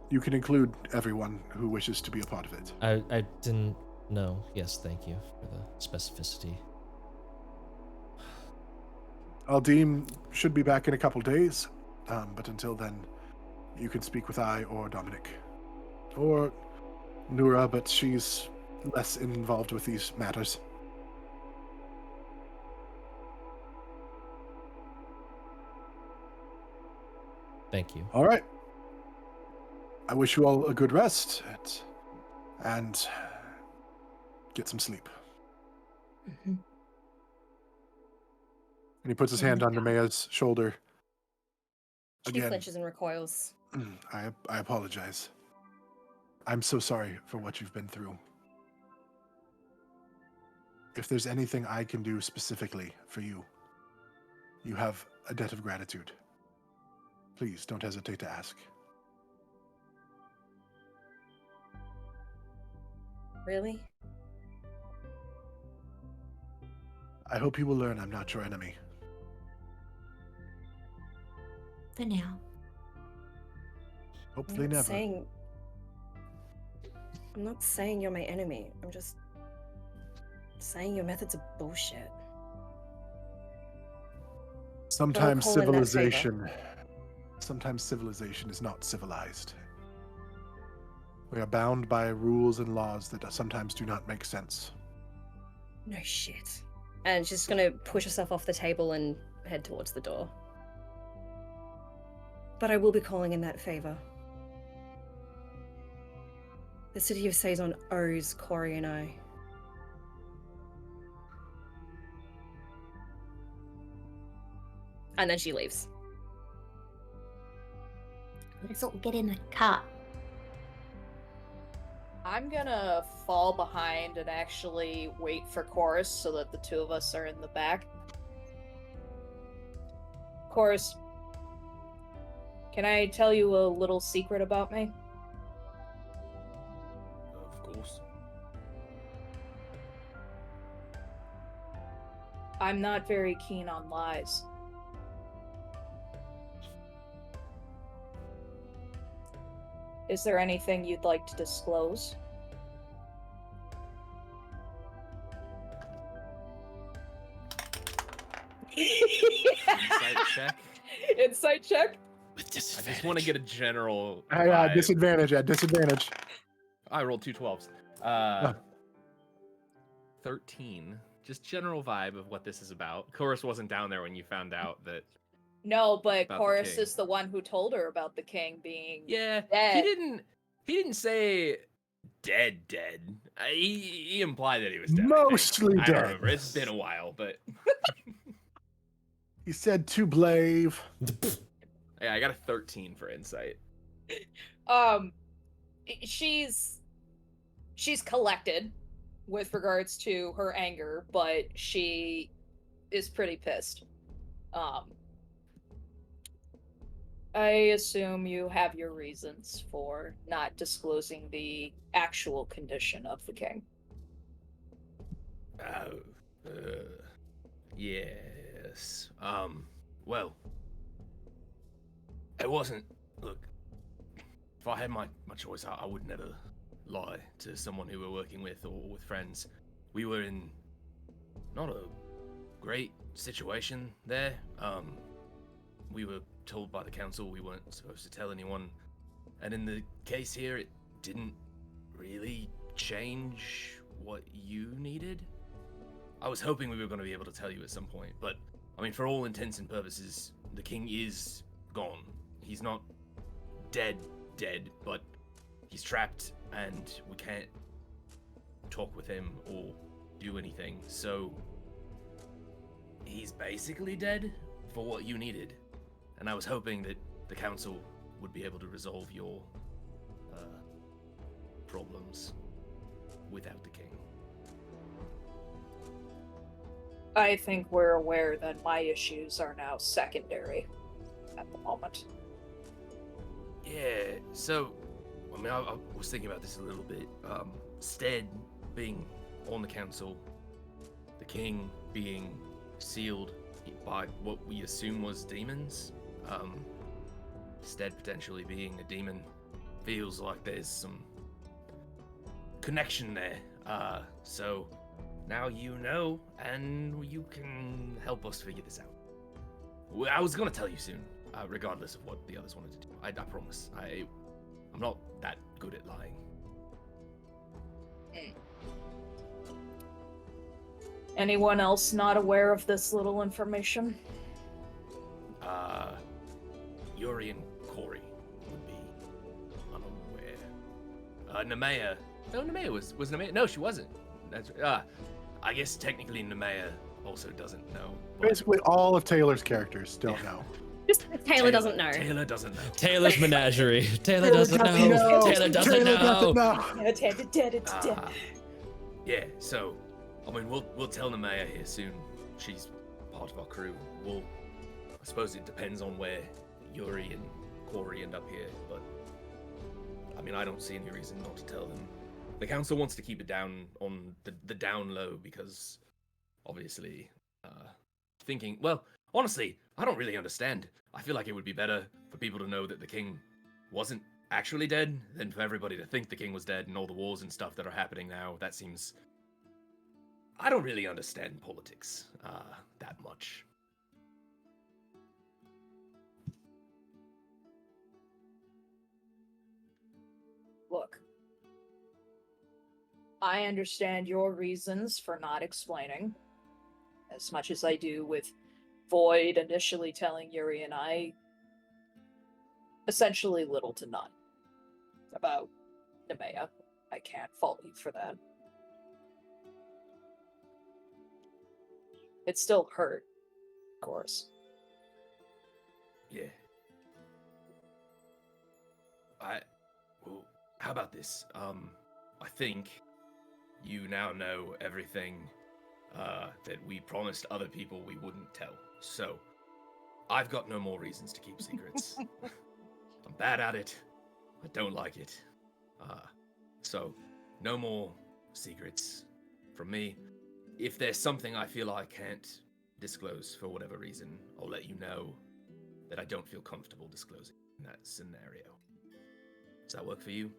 You can include everyone who wishes to be a part of it. I didn't know. Yes, thank you for the specificity. Aldeem should be back in a couple days, but until then, you can speak with I or Dominic. Or Nura, but she's less involved with these matters. Thank you. All right. I wish you all a good rest and get some sleep. Mhm. And he puts his hand on Nemeia's shoulder. She Again, flinches and recoils. I apologize. I'm so sorry for what you've been through. If there's anything I can do specifically for you, you have a debt of gratitude. Please don't hesitate to ask. Really? I hope you will learn I'm not your enemy. For now. Hopefully I'm never. not saying you're my enemy. I'm just saying your methods are bullshit. Sometimes call in that favor. civilization is not civilized. We are bound by rules and laws that sometimes do not make sense. No shit. And she's gonna push herself off the table and head towards the door. But I will be calling in that favor. The city of Saison owes Kori and I. And then she leaves. Let's all get in the car. I'm gonna fall behind and actually wait for Chorus so that the two of us are in the back. Chorus, can I tell you a little secret about me? Of course. I'm not very keen on lies. Is there anything you'd like to disclose? Insight check. Insight check? With I disadvantage. just want to get a general. At vibe. disadvantage, at disadvantage. I rolled 2 12s. 13. Just general vibe of what this is about. Chorus wasn't down there when you found out that. No, but About the Chorus king. is the one who told her about the king being Yeah, dead. He didn't say dead. He implied that he was dead. I think. Mostly I dead. don't remember. It's been a while, but He said to Blave. yeah, I got a 13 for insight. She's collected with regards to her anger, but she is pretty pissed. I assume you have your reasons for not disclosing the actual condition of the king. Yes. Well, it wasn't. Look, if I had my choice, I would never lie to someone who we're working with or with friends. We were in not a great situation there. We were told by the council we weren't supposed to tell anyone, and in the case here, it didn't really change what you needed. I was hoping we were going to be able to tell you at some point, but I mean, for all intents and purposes, the king is gone. He's not dead, but he's trapped, and we can't talk with him or do anything. So he's basically dead for what you needed. And I was hoping that the council would be able to resolve your problems without the king. I think we're aware that my issues are now secondary at the moment. Yeah, so, I mean, I was thinking about this a little bit. Stedd being on the council, the king being sealed by what we assume was demons, Stedd potentially being a demon, feels like there's some connection there. So now you know, and you can help us figure this out. I was gonna tell you soon, regardless of what the others wanted to do. I promise. I'm not that good at lying. Anyone else not aware of this little information? Yurei and Kori would be unaware. Nemeia. No, Nemeia was Nemeia. No, she wasn't. That's I guess technically Nemeia also doesn't know. But Basically, all of Taylor's characters don't know. Just Taylor doesn't know. Taylor doesn't know. Taylor's menagerie. Taylor doesn't know. Taylor doesn't know. Yeah, so I mean we'll tell Nemeia here soon. She's part of our crew. I suppose it depends on where Yurei and Kori end up here, but I mean I don't see any reason not to tell them. The council wants to keep it down on the down low because obviously thinking, well, honestly, I don't really understand. I feel like it would be better for people to know that the king wasn't actually dead than for everybody to think the king was dead and all the wars and stuff that are happening now. That seems... I don't really understand politics that much. Look, I understand your reasons for not explaining, as much as I do with Void initially telling Yurei and I essentially little to none about Nemeia. I can't fault you for that. It still hurt, of course. Yeah. Well, how about this? I think you now know everything that we promised other people we wouldn't tell. So, I've got no more reasons to keep secrets. I'm bad at it. I don't like it. So, no more secrets from me. If there's something I feel I can't disclose for whatever reason, I'll let you know that I don't feel comfortable disclosing in that scenario. Does that work for you?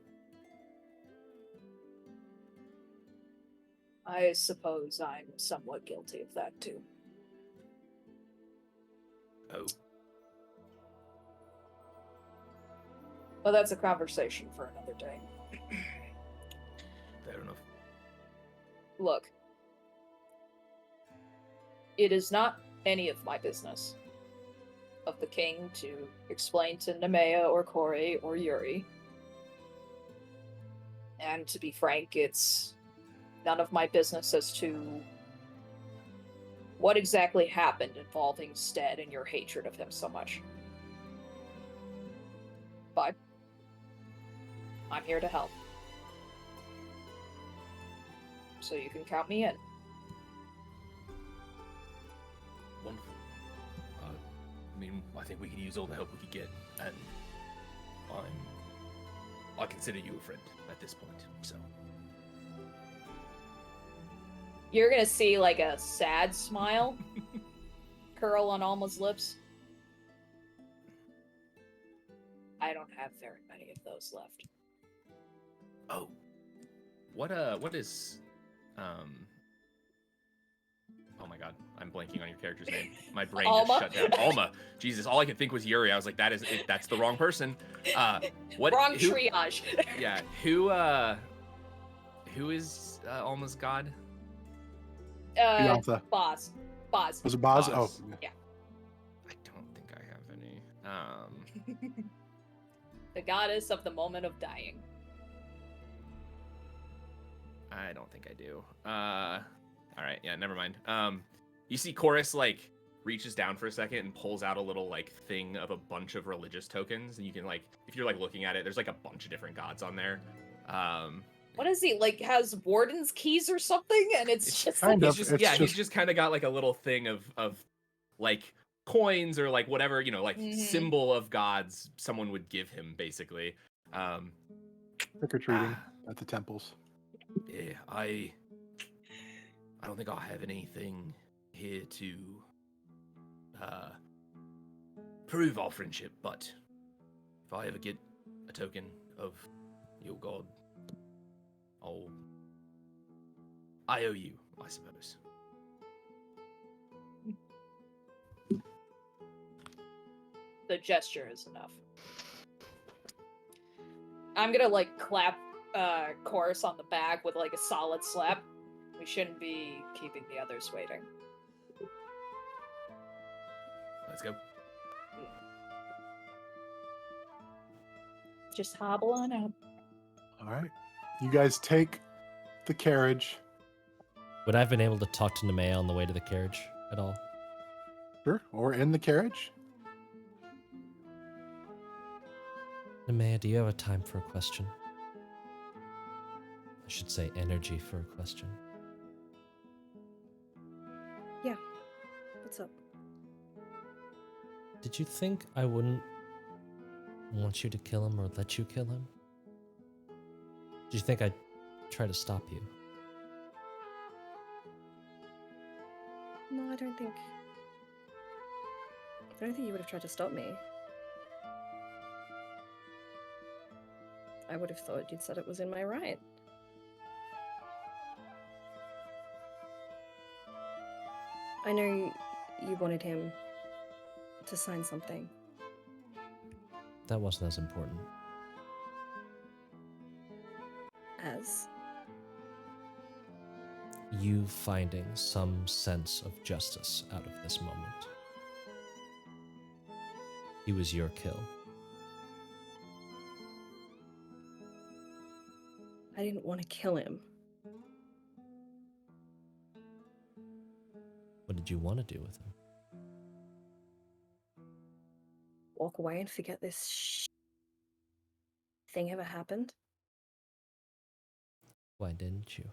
I suppose I'm somewhat guilty of that, too. Oh. But that's a conversation for another day. Fair enough. Look, it is not any of my business of the king to explain to Nemeia or Kori or Yurei. And to be frank, it's none of my business as to what exactly happened involving Stedd and your hatred of him so much. But I'm here to help. So you can count me in. Wonderful. I mean, I think we could use all the help we could get, and I consider you a friend at this point, so. You're gonna see, like, a sad smile curl on Alma's lips. I don't have very many of those left. Oh. What is, oh my god, I'm blanking on your character's name. My brain just Alma? shut down. Alma. Jesus, all I could think was Yurei. I was like, that's the wrong person. Wrong triage. Yeah, who is Alma's god? Beyonce. Boz. Was it Boz? Boz. Oh. Yeah. I don't think I have any. The goddess of the moment of dying. I don't think I do. All right, yeah, never mind. You see Chorus like reaches down for a second and pulls out a little like thing of a bunch of religious tokens, and you can like, if you're like looking at it, there's like a bunch of different gods on there. What is he like? Has warden's keys or something? And it's just kind like, of. He's just, It's yeah, he's just- just kind of got like a little thing of like coins or like whatever, you know, like Mhm. symbol of gods someone would give him basically. trick-or-treating at the temples. Yeah, I don't think I'll have anything here to prove our friendship, but if I ever get a token of your god, I owe you, I suppose. the gesture is enough. I'm gonna like clap Chorus on the back with like a solid slap. We shouldn't be keeping the others waiting. Let's go. Just hobble on out. All right. You guys take the carriage. Would I have been able to talk to Nemeia on the way to the carriage at all? Sure. Or in the carriage. Nemeia, do you have a time for a question? I should say energy for a question. What's up? Did you think I wouldn't want you to kill him or let you kill him? Did you think I'd try to stop you? No, I don't think you would have tried to stop me. I would have thought you'd said it was in my right. I know you wanted him to sign something. That wasn't as important. As? You finding some sense of justice out of this moment. He was your kill. I didn't want to kill him. What did you want to do with him? Walk away and forget this thing ever happened. Why didn't you?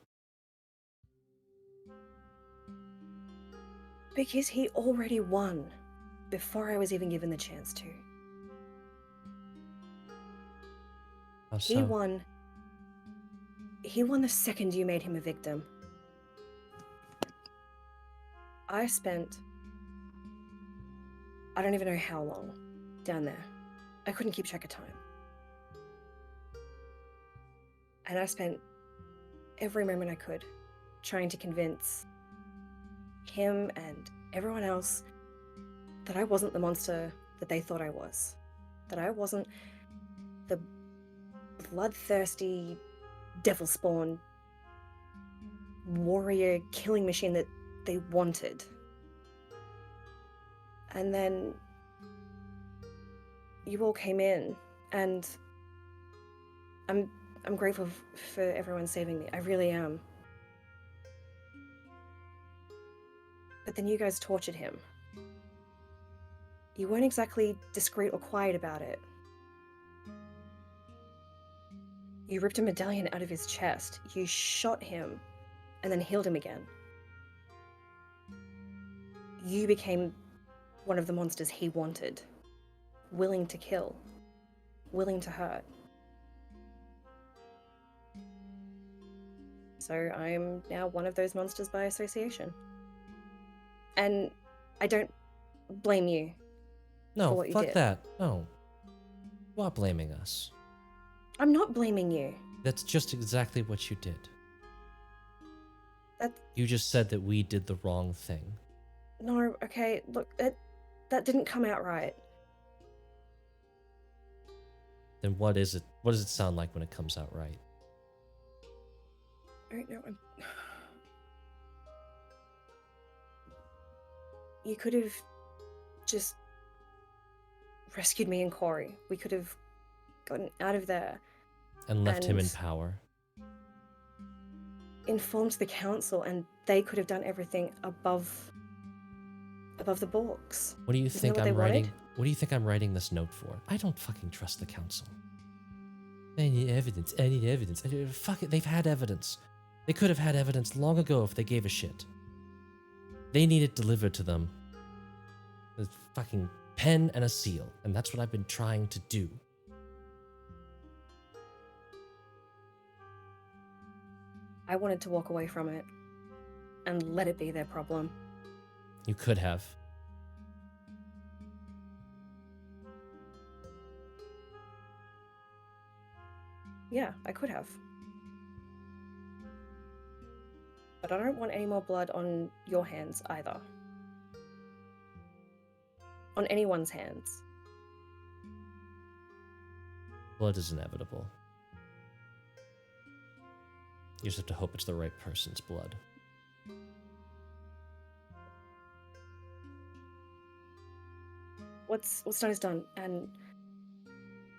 Because he already won before I was even given the chance to. How He so? won. He won the second you made him a victim. I spent, I don't even know how long, down there. I couldn't keep track of time. And I spent every moment I could trying to convince him and everyone else that I wasn't the monster that they thought I was. That I wasn't the bloodthirsty, devil spawn warrior killing machine that they wanted. And then you all came in, and I'm grateful for everyone saving me. I really am. But then you guys tortured him. You weren't exactly discreet or quiet about it. You ripped a medallion out of his chest. You shot him and then healed him again. You became one of the monsters he wanted. Willing to kill. Willing to hurt. So I'm now one of those monsters by association. And I don't blame you for No, what you fuck did. that. No. You are blaming us. I'm not blaming you. That's just exactly what you did. That You just said that we did the wrong thing. no, okay, look, that didn't come out right. Then what is it? What does it sound like when it comes out right? I don't know. You could have just rescued me and Kori. We could have gotten out of there. And left him in And- power. informed the council, and they could have done everything above the books. What do you Isn't think that what I'm they writing? wanted? What do you think I'm writing this note for? I don't fucking trust the council. I need evidence. I need evidence. Fuck it. They've had evidence. They could have had evidence long ago if they gave a shit. They need it delivered to them. With fucking pen and a seal, and that's what I've been trying to do. I wanted to walk away from it and let it be their problem. You could have. Yeah, I could have. But I don't want any more blood on your hands either. On anyone's hands. Blood is inevitable. You just have to hope it's the right person's blood. What's done is done, and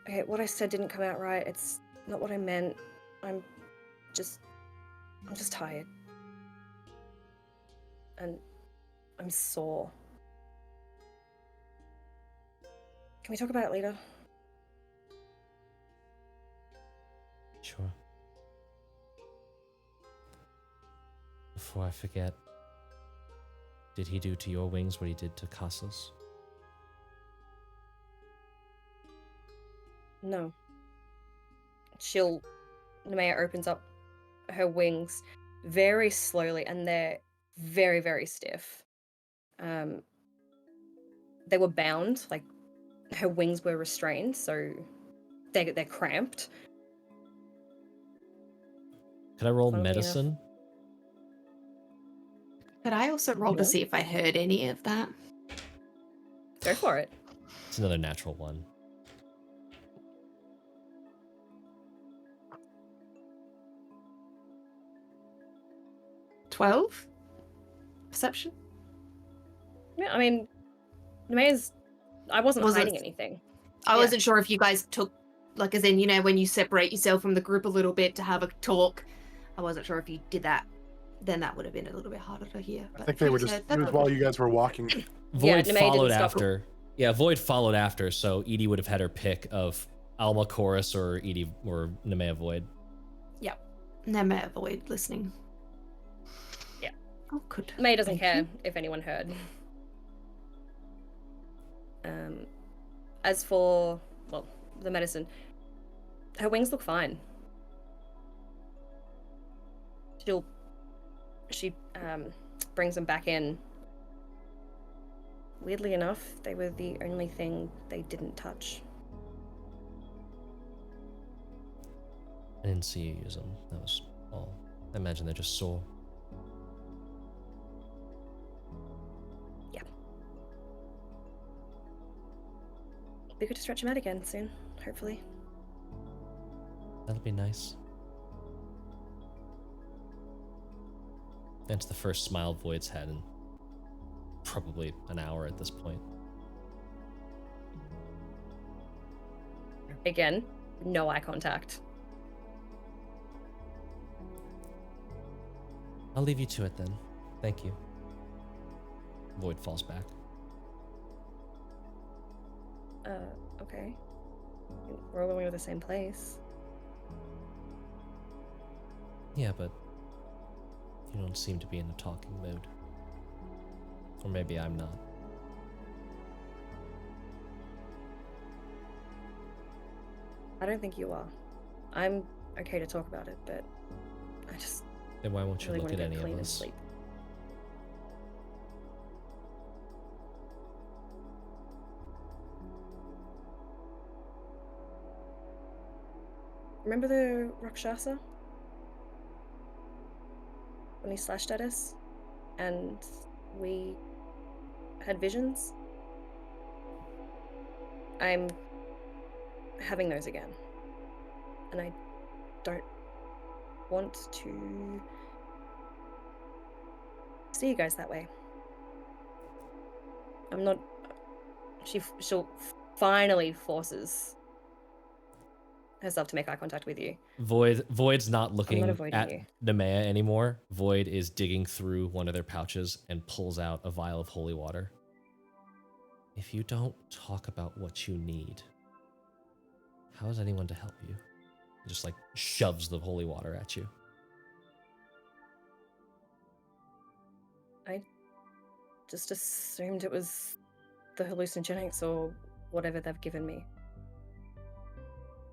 okay, what I said didn't come out right. It's not what I meant. I'm just tired. And I'm sore. Can we talk about it later? Sure. Before I forget, did he do to your wings what he did to Casa's? No. Nemeia opens up her wings very slowly, and they're very, very stiff. They were bound, like her wings were restrained, so they're cramped. Could I roll Funnily enough- medicine? Could I also roll to No. see if I heard any of that? Go for it. It's another natural one. $12? Perception? Yeah, I mean, Nemeia's. I wasn't Was it- hiding anything. I Yeah. wasn't sure if you guys took, like, as in, you know, when you separate yourself from the group a little bit to have a talk. I wasn't sure if you did that. Then that would have been a little bit harder to hear. I but think if they you were just, said- it that's was okay. while you guys were walking. Void Nemeia followed didn't stop. after. Yeah, Void followed after, so Edie would have had her pick of Alma Chorus or Edie or Nemeia Void. Nemeia Void listening. Yeah. Oh, good. May doesn't Thank care you. if anyone heard. As for, well, the medicine, her wings look fine. She brings them back in. Weirdly enough, they were the only thing they didn't touch. I didn't see you use them. That was all. I imagine they're just sore. Be good to stretch them out again soon, hopefully. That'll be nice. That's the first smile Void's had in probably an hour at this point. Again, no eye contact. I'll leave you to it then. Thank you. Void falls back. Okay. We're all going to the same place. Yeah, but you don't seem to be in a talking mood. Or maybe I'm not. I don't think you are. I'm okay to talk about it, but I just Then why won't you really look want at to get any clean of and us? sleep. Remember the Rakshasa? When he slashed at us? And we had visions? I'm having those again. And I don't want to see you guys that way. I'm not... She'll finally forces herself to make eye contact with you. Void's not looking avoiding at you. Nemeia anymore. Void is digging through one of their pouches and pulls out a vial of holy water. If you don't talk about what you need, how is anyone to help you? Just like shoves the holy water at you. I just assumed it was the hallucinogenics or whatever they've given me.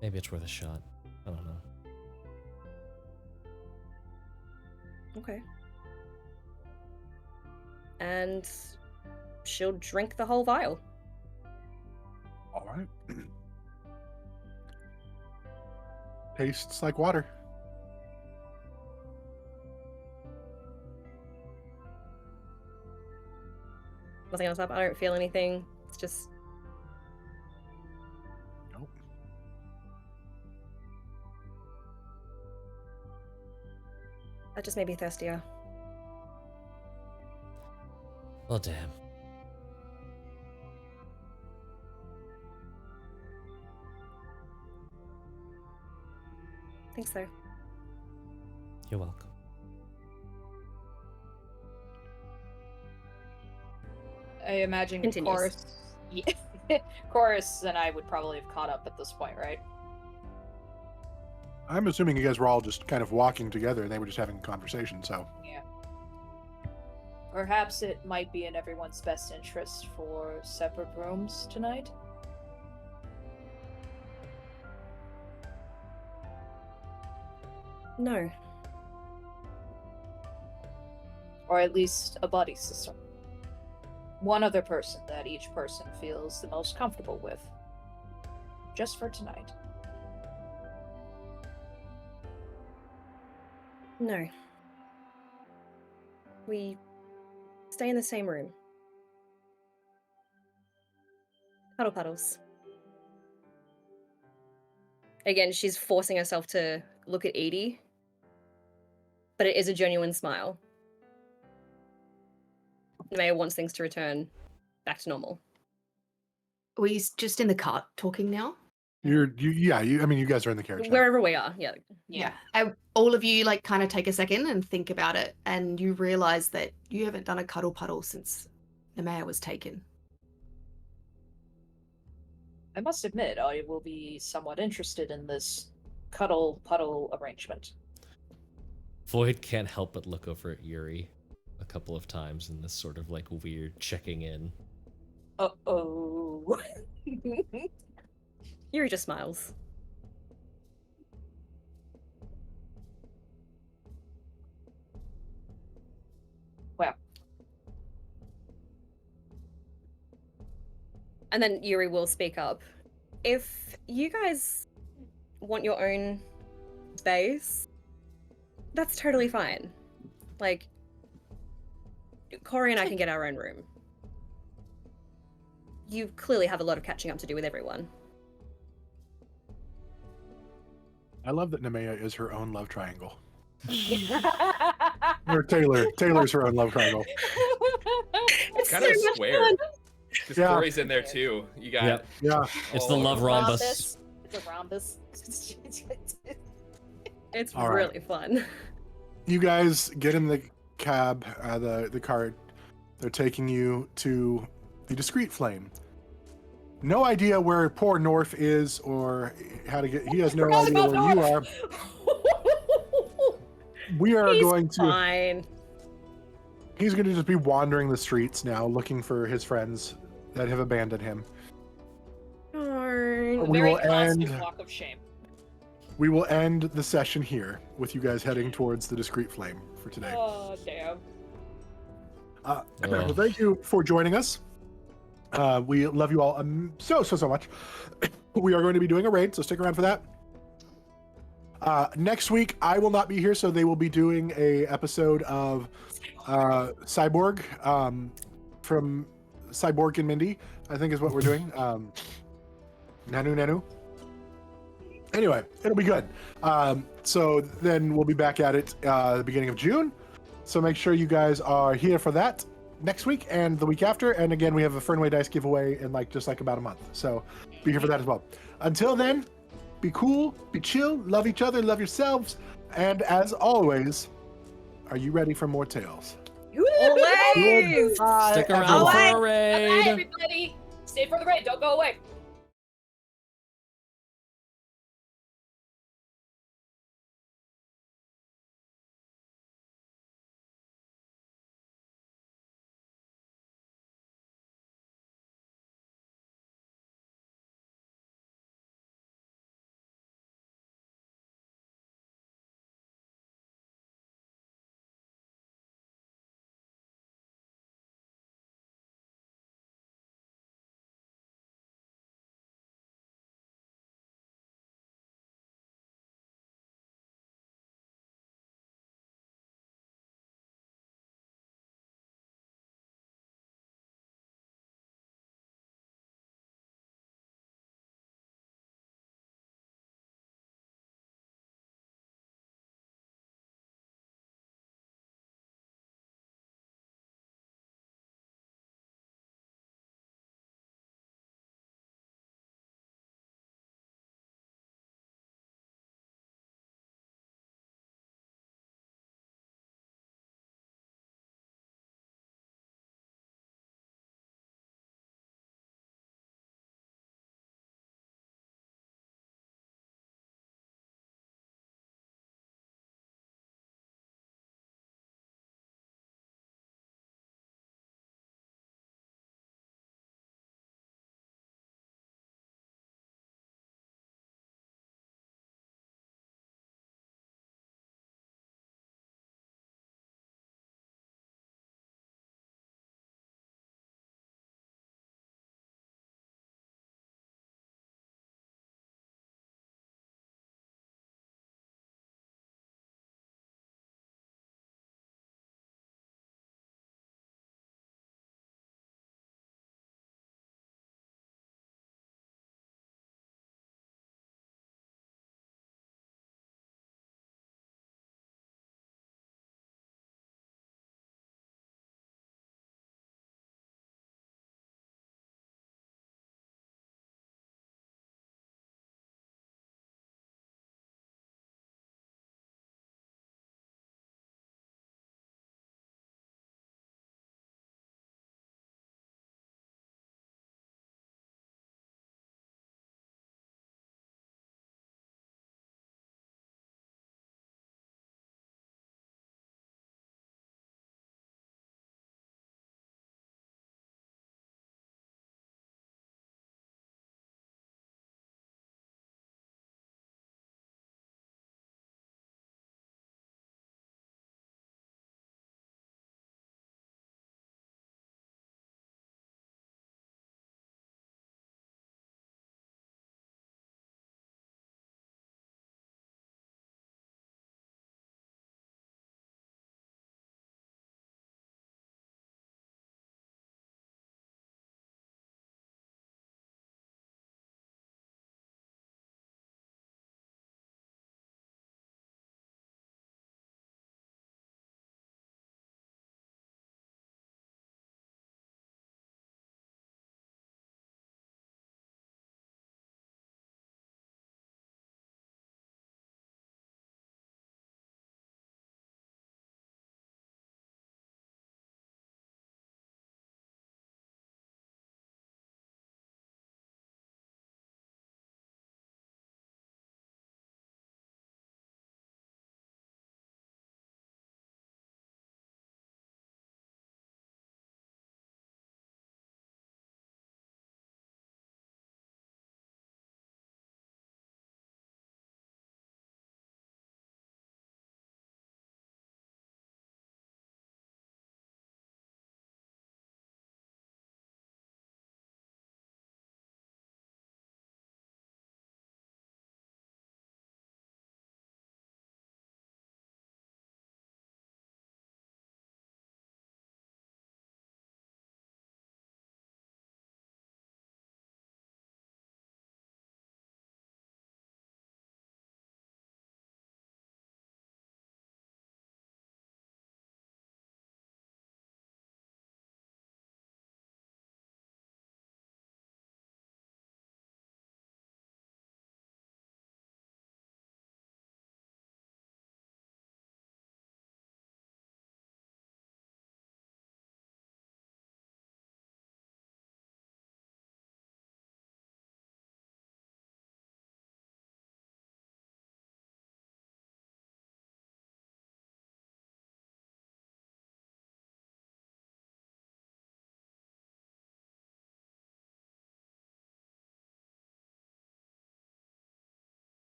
Maybe it's worth a shot. I don't know. Okay. And she'll drink the whole vial. All right. Tastes like water. Nothing else up. I don't feel anything. It's just Nope. that just made me thirstier. Well, damn. Thanks though. You're welcome. I imagine Continues. Chorus. Yeah. Chorus and I would probably have caught up at this point, right? I'm assuming you guys were all just kind of walking together and they were just having a conversation, so. Yeah. Perhaps it might be in everyone's best interest for separate rooms tonight. No. Or at least a buddy system. One other person that each person feels the most comfortable with. Just for tonight. No. We stay in the same room. Puddle puddles. Again, she's forcing herself to look at Edie, but it is a genuine smile. Nemeia wants things to return back to normal. Are we just in the cart talking now? I mean, you guys are in the carriage now. Wherever we are, yeah. Yeah. All of you like kind of take a second and think about it, and you realize that you haven't done a cuddle puddle since Nemeia was taken. I must admit, I will be somewhat interested in this cuddle puddle arrangement. Void can't help but look over at Yurei a couple of times in this sort of like weird checking in. Uh-oh. Yurei just smiles. Well. And then Yurei will speak up. If you guys want your own space, that's totally fine. Like, Kori and I can get our own room. You clearly have a lot of catching up to do with everyone. I love that Nemeia is her own love triangle. Or Taylor's her own love triangle. It's Kind of so much square. fun. Because Yeah. Corey's in there too. You got Yep. Yeah. It's all the over love the rhombus. It's a rhombus. It's All right. really fun. You guys get in the cab, the cart. They're taking you to the Discreet Flame. No idea where poor North is or how to get. He has no idea where you are. We are He's going to. fine. He's going to just be wandering the streets now, looking for his friends that have abandoned him. Darn. We Very will constant end. walk of shame. We will end the session here with you guys heading towards the Discreet Flame for today. Oh, damn. Well, thank you for joining us. We love you all so much. We are going to be doing a raid, so stick around for that. Next week, I will not be here, so they will be doing a episode of Cyborg from Cyborg and Mindy, I think is what we're doing. Nanu. Anyway, it'll be good. So then we'll be back at it the beginning of June. So make sure you guys are here for that next week and the week after. And again, we have a Fernway Dice giveaway in just about a month. So be here for that as well. Until then, be cool, be chill, love each other, love yourselves, and as always, are you ready for more tales? Always! Goodbye, Stick around everyone. for a Bye, raid. everybody. Stay for the raid. Don't go away.